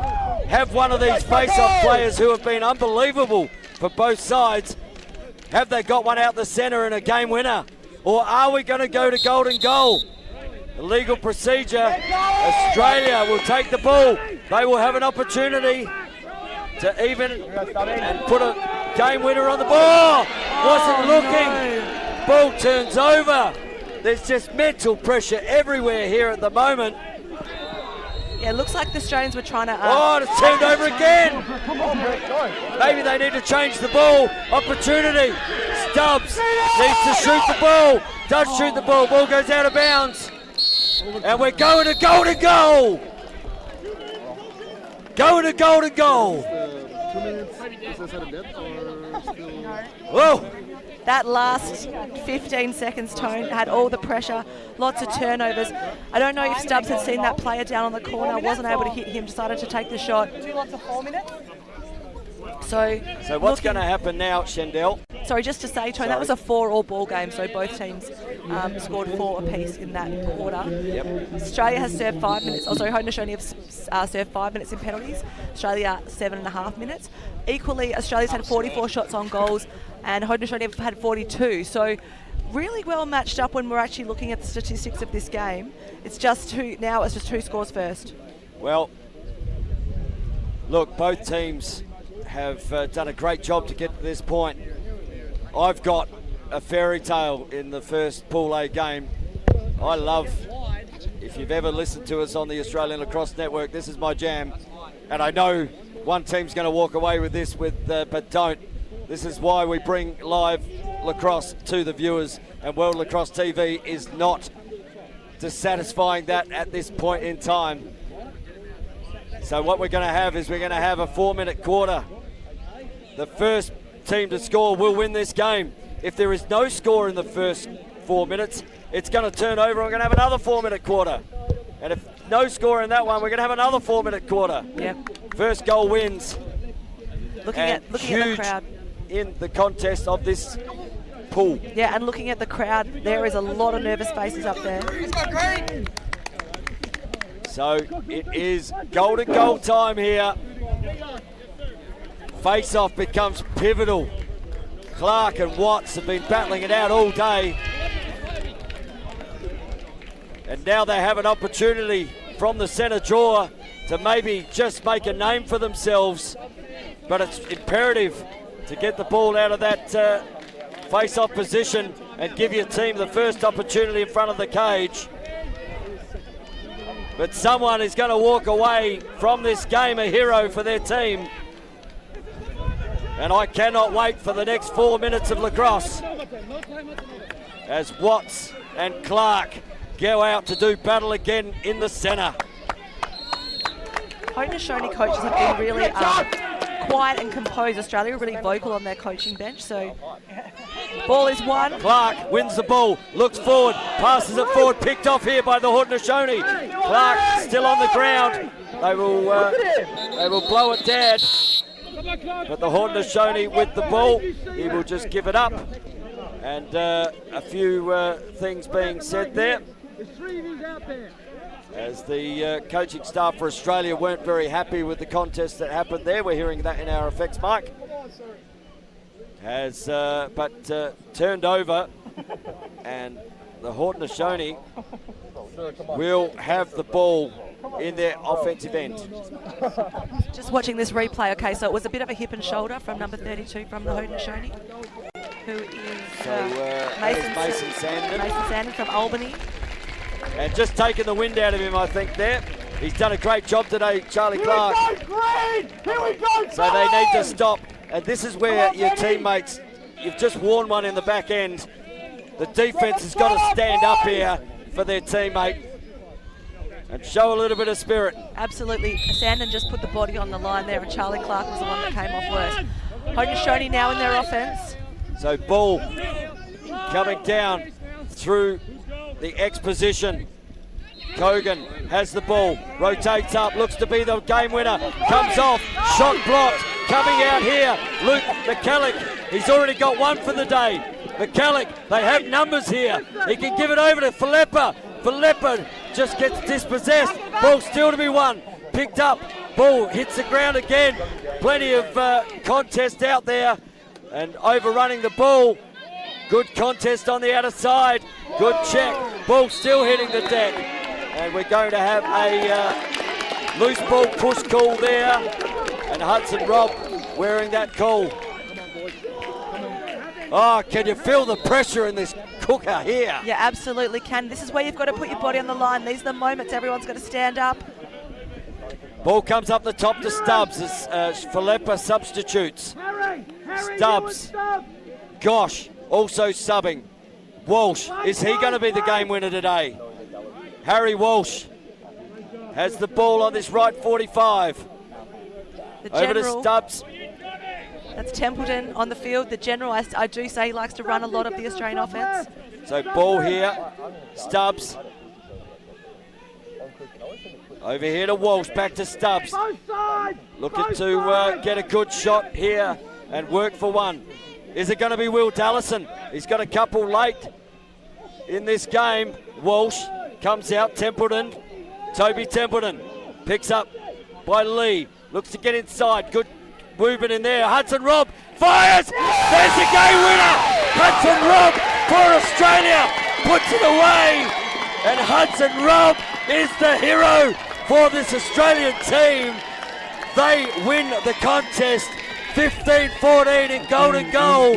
Have one of these face-off players who have been unbelievable for both sides. Have they got one out the centre and a game winner? Or are we going to go to golden goal? Illegal procedure. Australia will take the ball. They will have an opportunity to even and put a game winner on the ball. Wasn't looking. Ball turns over. There's just mental pressure everywhere here at the moment. Yeah, it looks like the Australians were trying to... oh, it's turned over again. Maybe they need to change the ball. Opportunity. Stubbs needs to shoot the ball. Does shoot the ball. Ball goes out of bounds. And we're going to golden goal. Going to golden goal. Whoa. That last 15 seconds, Tone, had all the pressure, lots of turnovers. I don't know if Stubbs had seen that player down on the corner, wasn't able to hit him, decided to take the shot. 2 lots of 4 minutes. So what's going to happen now, Shendell? Sorry, just to say, Tone, that was a 4-all ball game, so both teams scored 4 apiece in that quarter. Yep. Australia has served 5 minutes. Also, Haudenosaunee have served 5 minutes in penalties. Australia 7.5 minutes. Equally, Australia's had 44 shots on goals, and Haudenosaunee have had 42. So really well matched up when we're actually looking at the statistics of this game. It's just who scores first. Well, look, both teams have done a great job to get to this point. I've got a fairy tale in the first Pool A game. I love, if you've ever listened to us on the Australian Lacrosse Network, this is my jam. And I know one team's going to walk away with this, but don't. This is why we bring live lacrosse to the viewers, and World Lacrosse TV is not dissatisfying that at this point in time. So what we're going to have is we're going to have a 4-minute quarter. The first team to score will win this game. If there is no score in the first 4 minutes, it's going to turn over. We're going to have another 4-minute quarter. And if no score in that one, we're going to have another 4-minute quarter. Yep. First goal wins. Looking at the crowd in the contest of this pool. Yeah, and looking at the crowd, there is a lot of nervous faces up there. So it is golden goal time here. Face-off becomes pivotal. Clark and Watts have been battling it out all day. And now they have an opportunity from the centre draw to maybe just make a name for themselves. But it's imperative to get the ball out of that face-off position and give your team the first opportunity in front of the cage. But someone is going to walk away from this game a hero for their team. And I cannot wait for the next 4 minutes of lacrosse as Watts and Clark go out to do battle again in the centre. Haudenosaunee coaches have been really quiet and composed. Australia are really vocal on their coaching bench. So ball is won. Clark wins the ball, looks forward, passes it forward, picked off here by the Haudenosaunee. Clark still on the ground. They will blow it dead. But the Haudenosaunee with the ball, he will just give it up. And a few things being said there, as the coaching staff for Australia weren't very happy with the contest that happened there. We're hearing that in our effects mic. Has turned over, and the Haudenosaunee will have the ball in their offensive end. Just watching this replay, okay, so it was a bit of a hip and shoulder from number 32 from the Haudenosaunee, who is Mason Sandon from Albany. And just taking the wind out of him, I think, there. He's done a great job today, Charlie Clark. So they need to stop. And this is where your teammates, you've just worn one in the back end. The defense has got to stand up here for their teammate and show a little bit of spirit. Absolutely. Sandon just put the body on the line there, and Charlie Clark was the one that came off worse. Haudenosaunee now in their offense. So ball coming down through the X position. Kogan has the ball, rotates up, looks to be the game winner, comes off, shot blocked, coming out here, Luke McCallick, he's already got one for the day. McCallick, they have numbers here, he can give it over to Philippa. Philippa just gets dispossessed, ball still to be won, picked up, ball hits the ground again, plenty of contest out there, and overrunning the ball. Good contest on the outer side, good check, ball still hitting the deck. And we're going to have a loose ball push call there, and Hudson Robb wearing that call. Oh, can you feel the pressure in this cooker here? Yeah, absolutely can. This is where you've got to put your body on the line. These are the moments everyone's got to stand up. Ball comes up the top to Stubbs as Philippa substitutes. Stubbs, gosh, also subbing. Walsh, is he going to be the game winner today? Harry Walsh has the ball on this right 45. Over to Stubbs. That's Templeton on the field. The general, I do say he likes to run a lot of the Australian offense. So ball here, Stubbs. Over here to Walsh, back to Stubbs. Looking to get a good shot here and work for one. Is it going to be Will Dallison? He's got a couple late in this game. Walsh comes out, Templeton, Toby Templeton, picks up by Lee, looks to get inside, good movement in there, Hudson Robb fires, there's the game winner, Hudson Robb for Australia, puts it away, and Hudson Robb is the hero for this Australian team. They win the contest 15-14 in golden goal.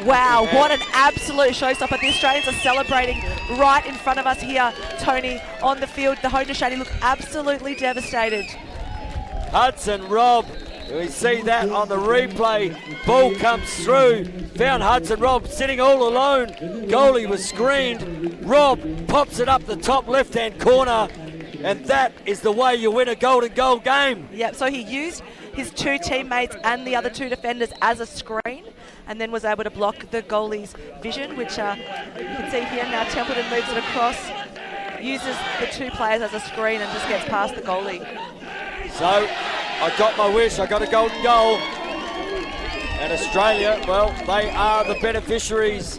Wow, what an absolute showstopper. The Australians are celebrating right in front of us here, Tony, on the field. The Haudenosaunee look absolutely devastated. Hudson Robb, we see that on the replay. Ball comes through, found Hudson Robb sitting all alone. Goalie was screened. Robb pops it up the top left-hand corner, and that is the way you win a golden goal game. Yep, so he used his two teammates and the other two defenders as a screen, and then was able to block the goalie's vision, which you can see here now. Templeton moves it across, uses the two players as a screen, and just gets past the goalie. So I got my wish, I got a golden goal. And Australia, well, they are the beneficiaries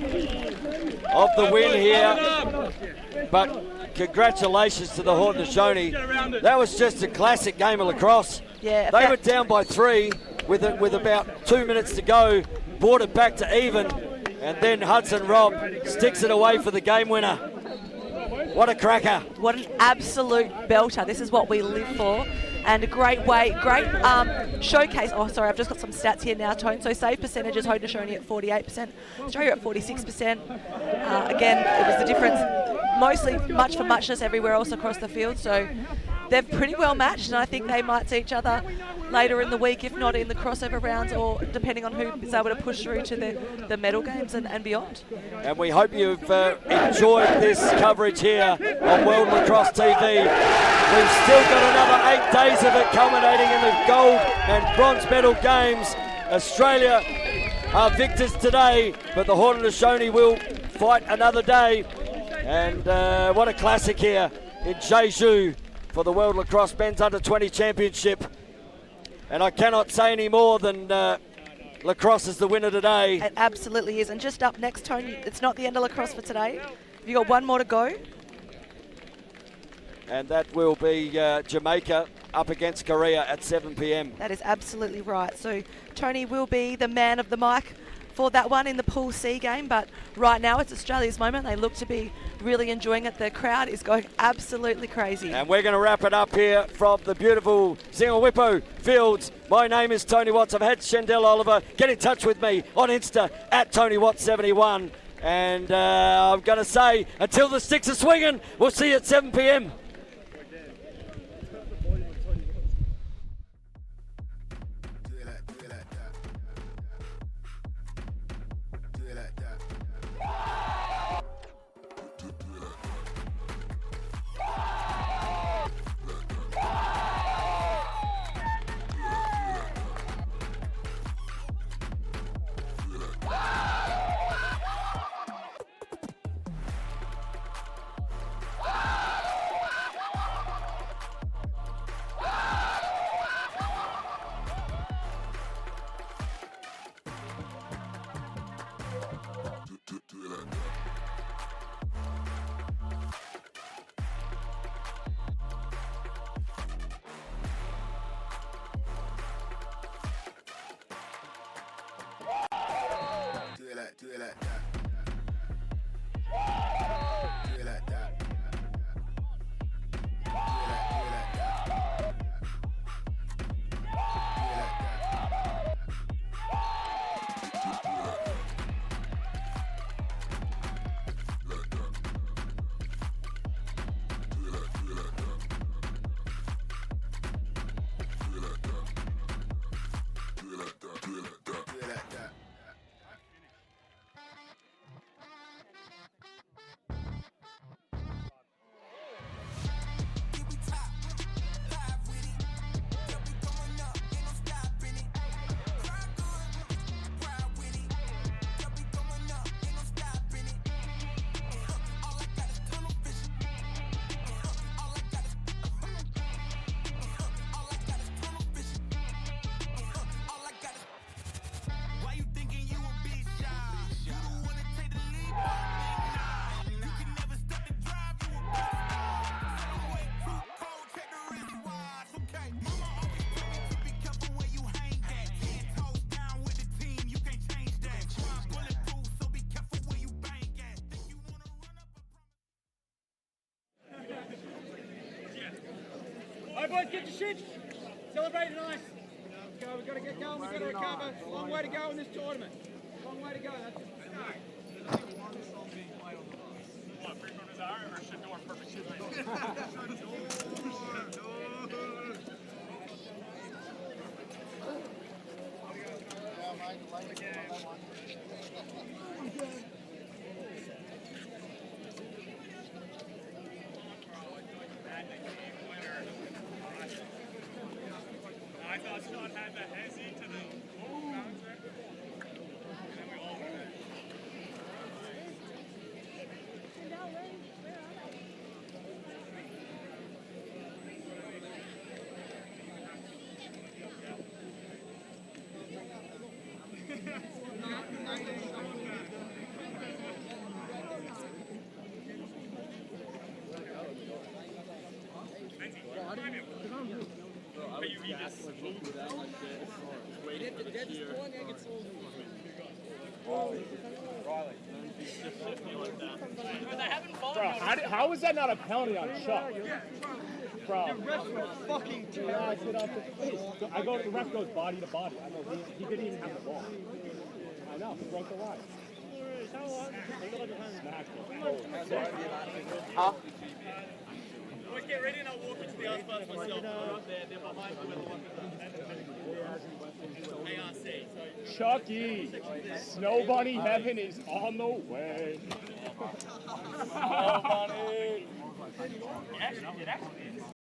of the win here. But congratulations to the Haudenosaunee. That was just a classic game of lacrosse. Yeah, they were down by 3 with about 2 minutes to go, brought it back to even, and then Hudson Robb sticks it away for the game winner. What a cracker. What an absolute belter. This is what we live for. and a great showcase. Oh, sorry, I've just got some stats here now, Tone. So save percentages, Haudenosaunee at 48%, Australia at 46%. Again, it was the difference, mostly much for muchness everywhere else across the field. So they're pretty well matched, and I think they might see each other later in the week, if not in the crossover rounds, or depending on who is able to push through to the medal games and beyond. And we hope you've enjoyed this coverage here on World Lacrosse TV. We've still got another 8 days of it, culminating in the gold and bronze medal games. Australia are victors today, but the Haudenosaunee will fight another day. And what a classic here in Jeju for the World Lacrosse Men's Under-20 Championship. And I cannot say any more than lacrosse is the winner today. It absolutely is. And just up next, Tony, it's not the end of lacrosse for today. You got one more to go. And that will be Jamaica up against Korea at 7 p.m. That is absolutely right. So Tony will be the man of the mic for that one in the Pool C game, but right now it's Australia's moment. They look to be really enjoying it. The crowd is going absolutely crazy. And we're going to wrap it up here from the beautiful Zingawippo Fields. My name is Tony Watts. I've had Shandell Oliver. Get in touch with me on Insta at TonyWatts71. And I'm going to say, until the sticks are swinging, we'll see you at 7 p.m. Boys, get your shit. Celebrate nice. Let's go. We've got to get going. We've got to recover. Long way to go in this tournament. Long way to go. That's just the start. What, 3/4 hour or should door perfect shit like I thought Scott had the hezzy to the bouncer. And then we all went back. Bro, how was that not a penalty on shot? from? The ref was fucking terrible. Hit off the face. So I go. The ref goes body to body. I know he didn't even have the ball. I know. He broke the line. Smacked him. Huh? Boys, get ready and I'll walk into the ice bus myself. They're behind me with the ARC. Chucky, Snow Bunny Heaven is on the way. Snow Bunny.